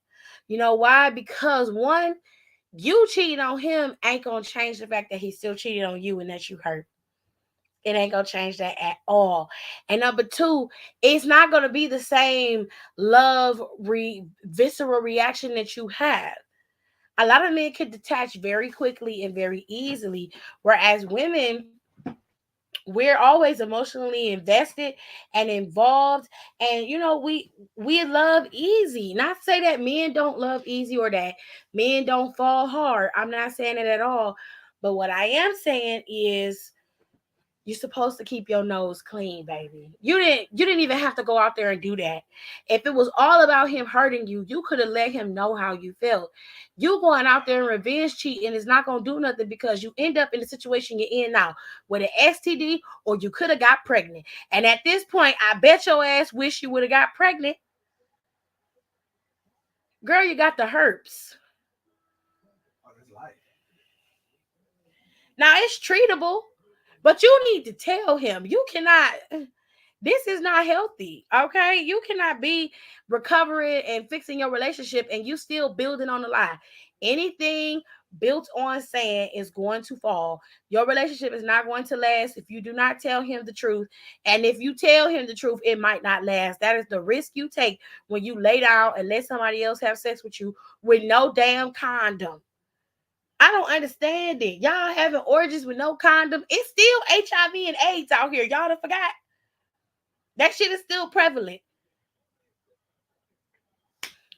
Because one, you cheating on him ain't gonna change the fact that he still cheated on you and that you hurt. It ain't gonna change that at all. And number two, it's not gonna be the same visceral reaction that you have. A lot of men can detach very quickly and very easily, whereas women, we're always emotionally invested and involved. And we love easy. Not to say that men don't love easy or that men don't fall hard. I'm not saying it at all. But what I am saying is, you're supposed to keep your nose clean, baby. You didn't even have to go out there and do that. If it was all about him hurting you, you could have let him know how you felt. You going out there and revenge cheating is not gonna do nothing, because you end up in the situation you're in now with an STD, or you could have got pregnant. And at this point, I bet your ass wish you would have got pregnant. Girl, you got the herpes. Oh, that's life. Now it's treatable, but you need to tell him. You cannot. This is not healthy. Okay. You cannot be recovering and fixing your relationship and you still building on the lie. Anything built on sand is going to fall. Your relationship is not going to last if you do not tell him the truth. And if you tell him the truth, it might not last. That is the risk you take when you lay down and let somebody else have sex with you with no damn condom. I don't understand it. Y'all having orgies with no condom. It's still HIV and AIDS out here. Y'all done forgot. That shit is still prevalent.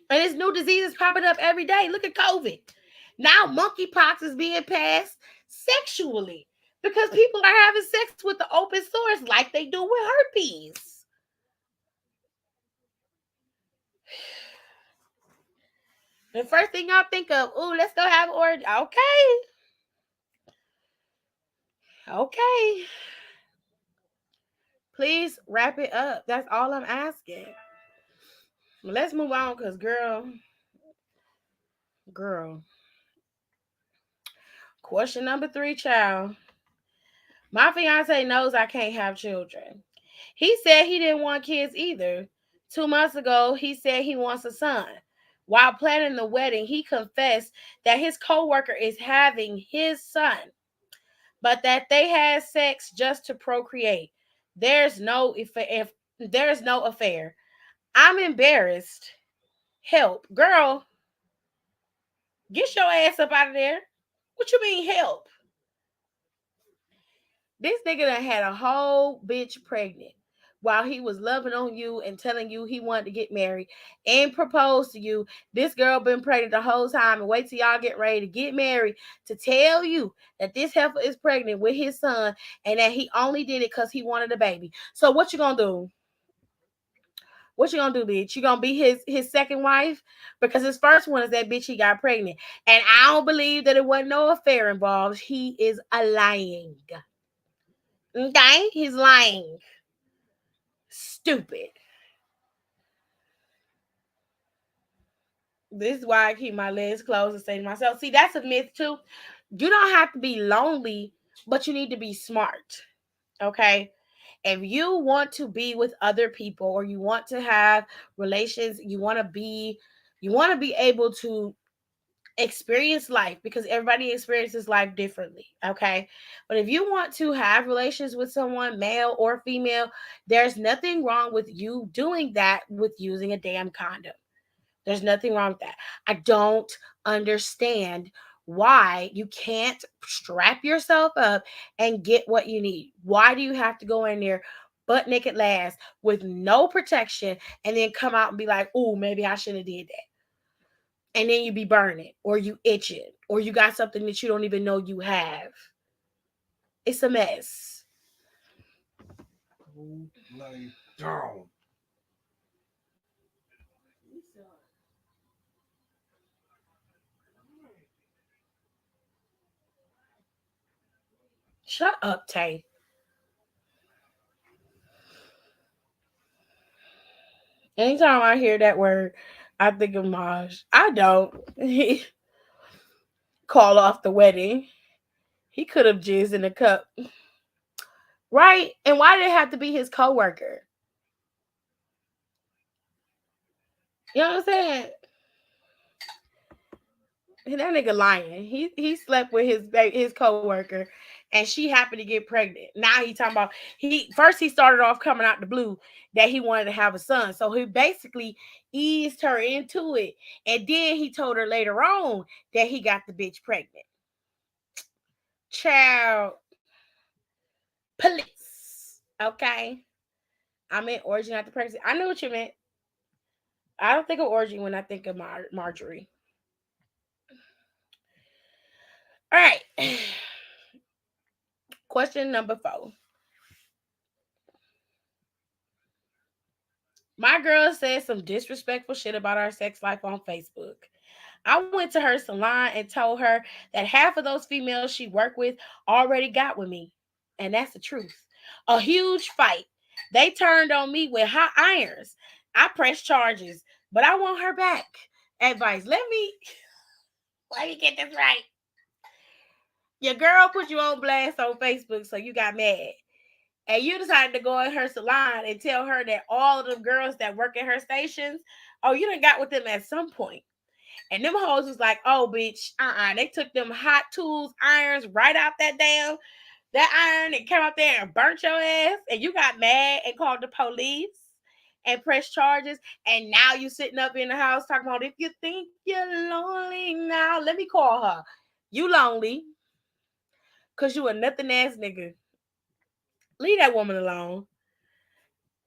And there's new diseases popping up every day. Look at COVID. Now monkeypox is being passed sexually because people are having sex with the open source like they do with herpes. The first thing y'all think of, ooh, let's go have an orgy. Okay. Okay. Please wrap it up. That's all I'm asking. Let's move on because, girl. Question number 3, child. My fiance knows I can't have children. He said he didn't want kids either. 2 months ago, he said he wants a son. While planning the wedding, he confessed that his coworker is having his son, but that they had sex just to procreate. There's no if there's no affair. I'm embarrassed. Help, girl, get your ass up out of there. What you mean help? This nigga done had a whole bitch pregnant while he was loving on you and telling you he wanted to get married and propose to you. This girl been pregnant the whole time and wait till y'all get ready to get married to tell you that this heifer is pregnant with his son and that he only did it because he wanted a baby. So what you gonna do? What you gonna do, bitch? You gonna be his second wife? Because his first one is that bitch he got pregnant. And I don't believe that it wasn't no affair involved. He is a lying. Okay? He's lying. Stupid. This is why I keep my legs closed and say to myself, see, that's a myth too. You don't have to be lonely, but you need to be smart. Okay? If you want to be with other people or you want to have relations, you want to be able to experience life because everybody experiences life differently. Okay. But if you want to have relations with someone, male or female, there's nothing wrong with you doing that with using a damn condom. There's nothing wrong with that. I don't understand why you can't strap yourself up and get what you need. Why do you have to go in there butt naked last with no protection and then come out and be like, oh, maybe I should have did that? And then you be burning or you itching or you got something that you don't even know you have. It's a mess. Lay down. Shut up, Tay. Anytime I hear that word, I think of Maj. I don't. He call off the wedding. He could have jizzed in a cup. Right? And why did it have to be his coworker? You know what I'm saying? That nigga lying. He slept with his coworker, and she happened to get pregnant. Now he talking about he started off coming out the blue that he wanted to have a son. So he basically eased her into it, and then he told her later on that he got the bitch pregnant. Child, police. Okay, I meant orgy, not the pregnancy. I know what you meant. I don't think of orgy when I think of Marjorie. All right. Question number 4. My girl said some disrespectful shit about our sex life on Facebook. I went to her salon and told her that half of those females she worked with already got with me. And that's the truth. A huge fight. They turned on me with hot irons. I pressed charges, but I want her back. Advice. Let me get this right. Your girl put you on blast on Facebook, so you got mad. and you decided to go in her salon and tell her that all of the girls that work at her stations, oh, you done got with them at some point. And them hoes was like, oh, bitch, They took them hot tools, irons right out that iron and came out there and burnt your ass. And you got mad and called the police and pressed charges. And now you sitting up in the house talking about if you think you're lonely now, let me call her. You lonely because you a nothing ass nigga. Leave that woman alone.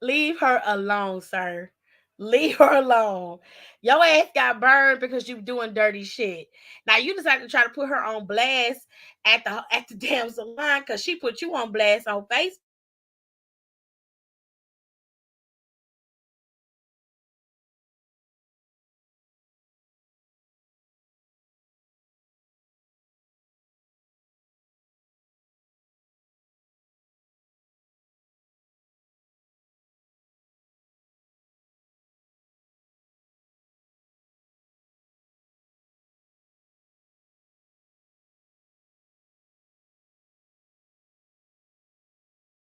Leave her alone, sir. Leave her alone. Your ass got burned because you doing dirty shit. Now you decided to try to put her on blast at the damn salon because she put you on blast on Facebook. Now you want to come back and tell me that you didn't do nothing. Bitch, you did everything.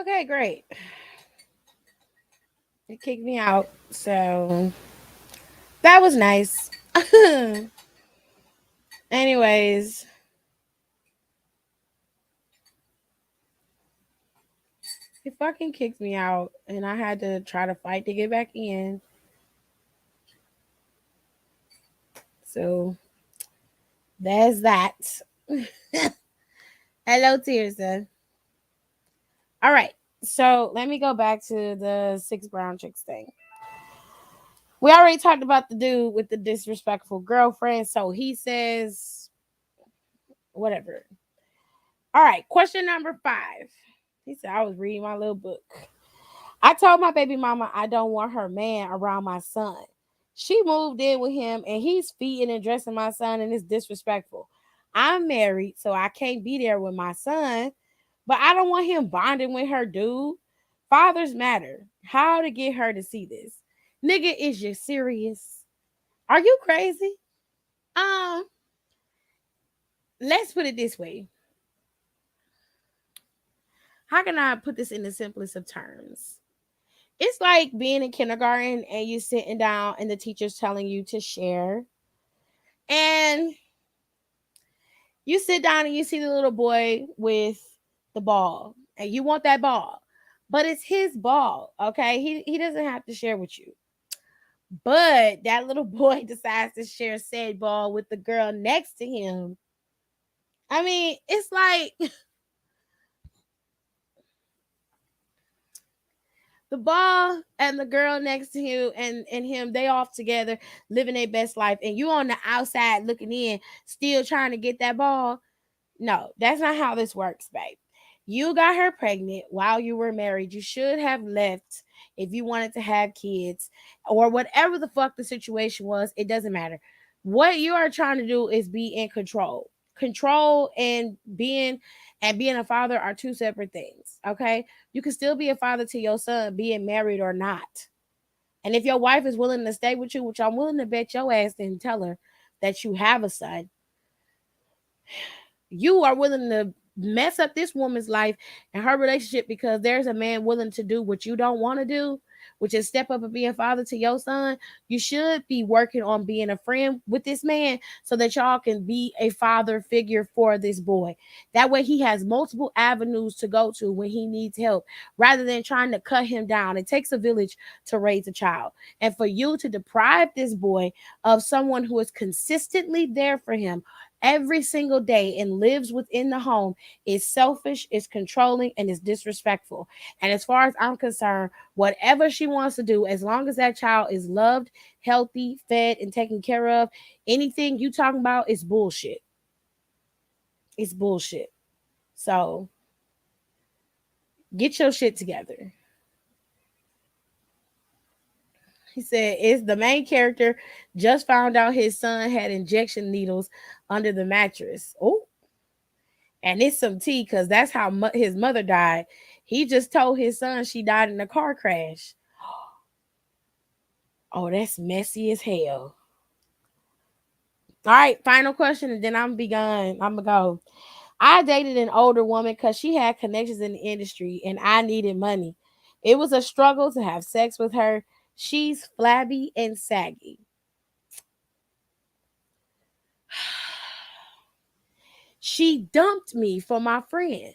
Okay, great. It kicked me out. So that was nice. Anyways, it fucking kicked me out and I had to try to fight to get back in. So there's that. Hello, Tirsa. All right. So let me go back to the six brown chicks thing. We already talked about the dude with the disrespectful girlfriend. So he says, whatever. All right. Question number 5. He said, I was reading my little book. I told my baby mama I don't want her man around my son. She moved in with him and he's feeding and dressing my son and it's disrespectful. I'm married, so I can't be there with my son, but I don't want him bonding with her, dude. Fathers matter. How to get her to see this? Nigga, is you serious? Are you crazy? Um, let's put it this way. How can I put this in the simplest of terms? It's like being in kindergarten and you sitting down and the teacher's telling you to share. And you sit down and you see the little boy with the ball and you want that ball. But it's his ball, okay? He doesn't have to share with you. But that little boy decides to share said ball with the girl next to him. I mean, it's like the ball and the girl next to you and him, they off together, living their best life. And you on the outside looking in, still trying to get that ball. No, that's not how this works, babe. You got her pregnant while you were married. You should have left if you wanted to have kids or whatever the fuck the situation was. It doesn't matter. What you are trying to do is be in control. Control and being a father are two separate things. Okay. You can still be a father to your son, being married or not. And if your wife is willing to stay with you, which I'm willing to bet your ass didn't tell her that you have a son, you are willing to mess up this woman's life and her relationship because there's a man willing to do what you don't want to do, which is step up and be a father to your son. You should be working on being a friend with this man so that y'all can be a father figure for this boy. That way he has multiple avenues to go to when he needs help rather than trying to cut him down. It takes a village to raise a child. And for you to deprive this boy of someone who is consistently there for him every single day and lives within the home is selfish, is controlling, and is disrespectful. And as far as I'm concerned, whatever she wants to do, as long as that child is loved, healthy, fed, and taken care of, anything you talking about is bullshit. It's bullshit. So get your shit together. He said, "Is the main character just found out his son had injection needles under the mattress? Oh, and it's some tea because that's how his mother died. He just told his son she died in a car crash. Oh, that's messy as hell. All right, final question, and then I'm gonna be gone. I'm gonna go. I dated an older woman because she had connections in the industry and I needed money. It was a struggle to have sex with her. She's flabby and saggy. She dumped me for my friend.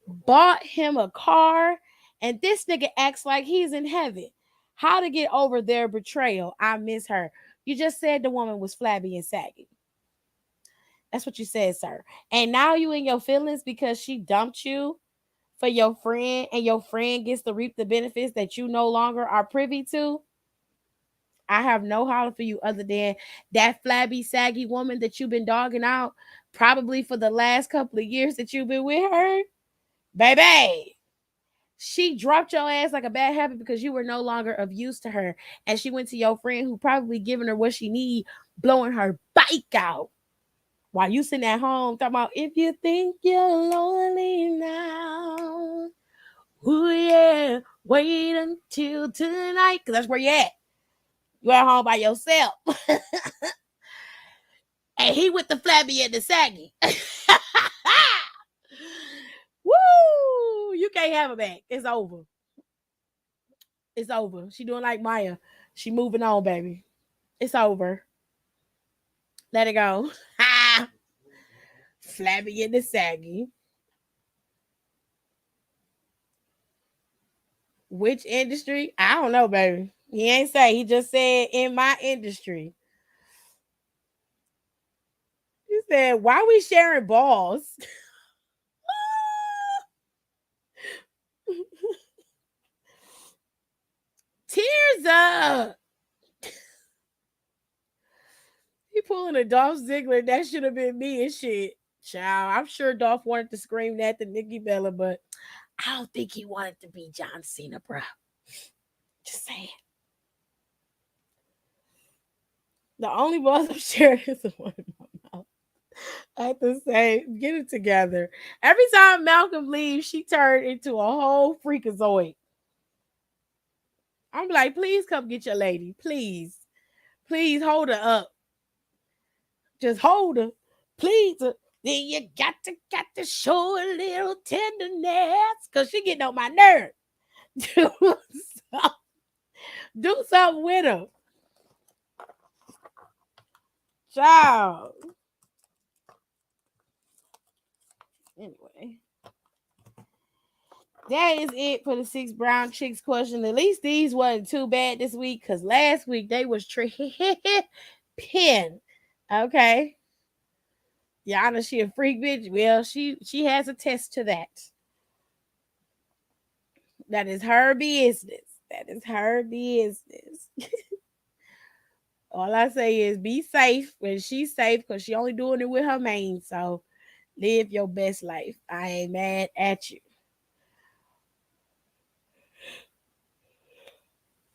Bought him a car, and this nigga acts like he's in heaven. How to get over their betrayal? I miss her. You just said the woman was flabby and saggy. That's what you said, sir. And now you in your feelings because she dumped you for your friend, and your friend gets to reap the benefits that you no longer are privy to. I have no holler for you other than that flabby, saggy woman that you've been dogging out probably for the last couple of years that you've been with her. Baby, she dropped your ass like a bad habit because you were no longer of use to her. And she went to your friend who probably giving her what she need, blowing her bike out. While you sitting at home talking about if you think you're lonely now, oh yeah, wait until tonight. Cause that's where you at. You at home by yourself. And he with the flabby and the saggy. Woo! you can't have her back. It's over. It's over. She doing like Maya. She moving on, baby. It's over. Let it go. Ha! Flabby in the saggy. Which industry? I don't know, baby. He ain't say. He just said in my industry. He said, why we sharing balls? Tears up. He pulling a Dolph Ziggler. That should have been me and shit. Child, I'm sure Dolph wanted to scream that to Nikki Bella, but I don't think he wanted to be John Cena, bro. Just saying. The only balls I'm sharing is the one in my mouth. I have to say, get it together. Every time Malcolm leaves, she turned into a whole freakazoid. I'm like, please come get your lady. Please. Please hold her up. Just hold her. Please. Then you got to show a little tenderness. Cause she getting on my nerve. Do something with her. Child. Anyway. That is it for the 6 brown chicks question. At least these wasn't too bad this week. Cause last week they was tripping. Okay. Yana, she a freak bitch. Well, she has a test to that. That is her business. That is her business. All I say is be safe when she's safe because she only doing it with her main. So live your best life. I ain't mad at you.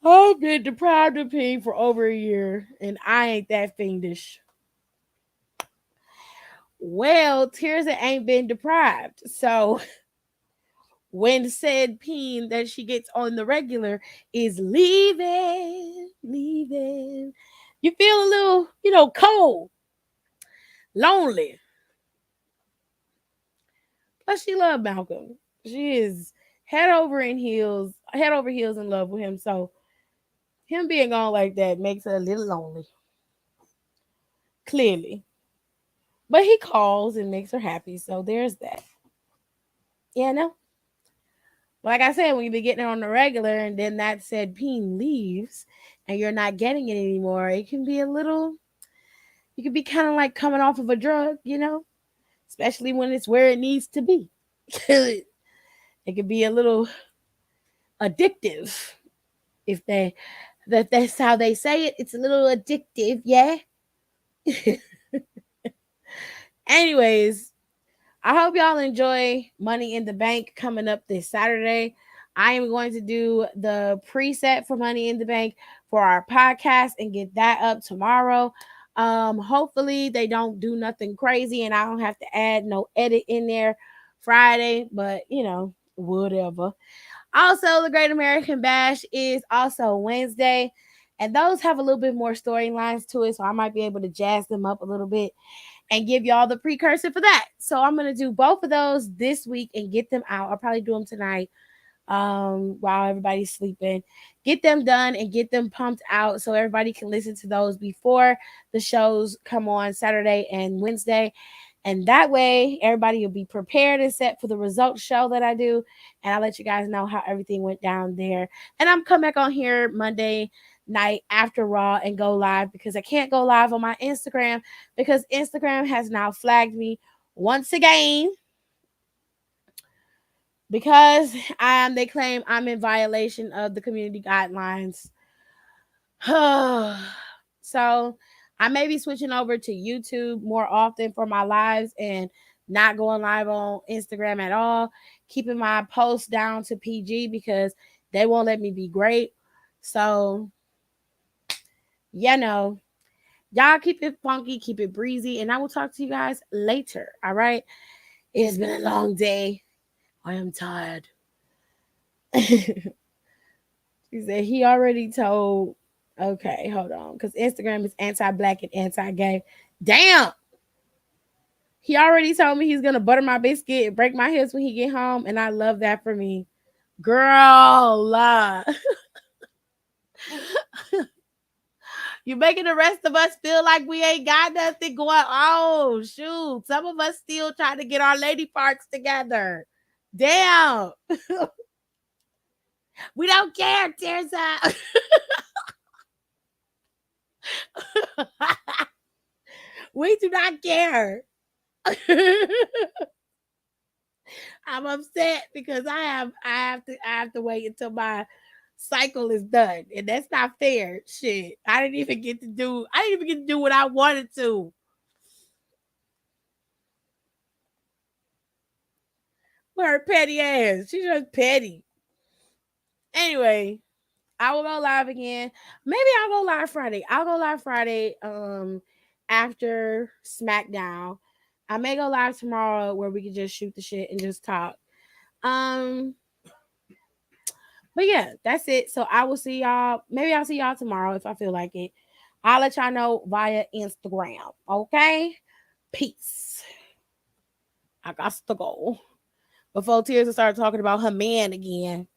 I've been deprived of peeing for over a year and I ain't that fiendish. Well, Tirza ain't been deprived. So when said peen that she gets on the regular is leaving, you feel a little, cold, lonely. Plus, she love Malcolm. She is head over heels in love with him. So him being gone like that makes her a little lonely, clearly. But he calls and makes her happy. So there's that. Yeah, no. Like I said, when you be getting it on the regular and then that said peen leaves and you're not getting it anymore, it can be you can be kind of like coming off of a drug, especially when it's where it needs to be. It can be a little addictive. If that's how they say it, it's a little addictive, yeah. Anyways, I hope y'all enjoy Money in the Bank coming up this Saturday. I am going to do the preset for Money in the Bank for our podcast and get that up tomorrow. Hopefully they don't do nothing crazy and I don't have to add no edit in there Friday, but whatever. Also, the Great American Bash is also Wednesday, and those have a little bit more storylines to it, so I might be able to jazz them up a little bit and give y'all the precursor for that. So I'm gonna do both of those this week and get them out. I'll probably do them tonight while everybody's sleeping. Get them done and get them pumped out so everybody can listen to those before the shows come on Saturday and Wednesday. And that way, everybody will be prepared and set for the results show that I do. And I'll let you guys know how everything went down there. And I'm coming back on here Monday night after Raw and go live because I can't go live on my Instagram because Instagram has now flagged me once again because they claim I'm in violation of the community guidelines. So I may be switching over to YouTube more often for my lives and not going live on Instagram at all. Keeping my posts down to PG because they won't let me be great. So, y'all keep it funky, keep it breezy, and I will talk to you guys later. All right. It's been a long day. I am tired. He said he already told. Okay, hold on. Because Instagram is anti-black and anti-gay. Damn. He already told me he's gonna butter my biscuit and break my hips when he get home, and I love that for me. Girl, you making the rest of us feel like we ain't got nothing going on. Shoot, some of us still trying to get our lady parts together. Damn. We don't care, Tirza. We do not care. I'm upset because I have to wait until my cycle is done. And that's not fair. Shit. I didn't even get to do what I wanted to. With her petty ass. She's just petty. Anyway, I will go live again. Maybe I'll go live Friday. I'll go live Friday after SmackDown. I may go live tomorrow where we can just shoot the shit and just talk. Um but yeah, that's it. So I will see y'all. Maybe I'll see y'all tomorrow if I feel like it. I'll let y'all know via Instagram. Okay? Peace. I got to go. Before Tears start talking about her man again.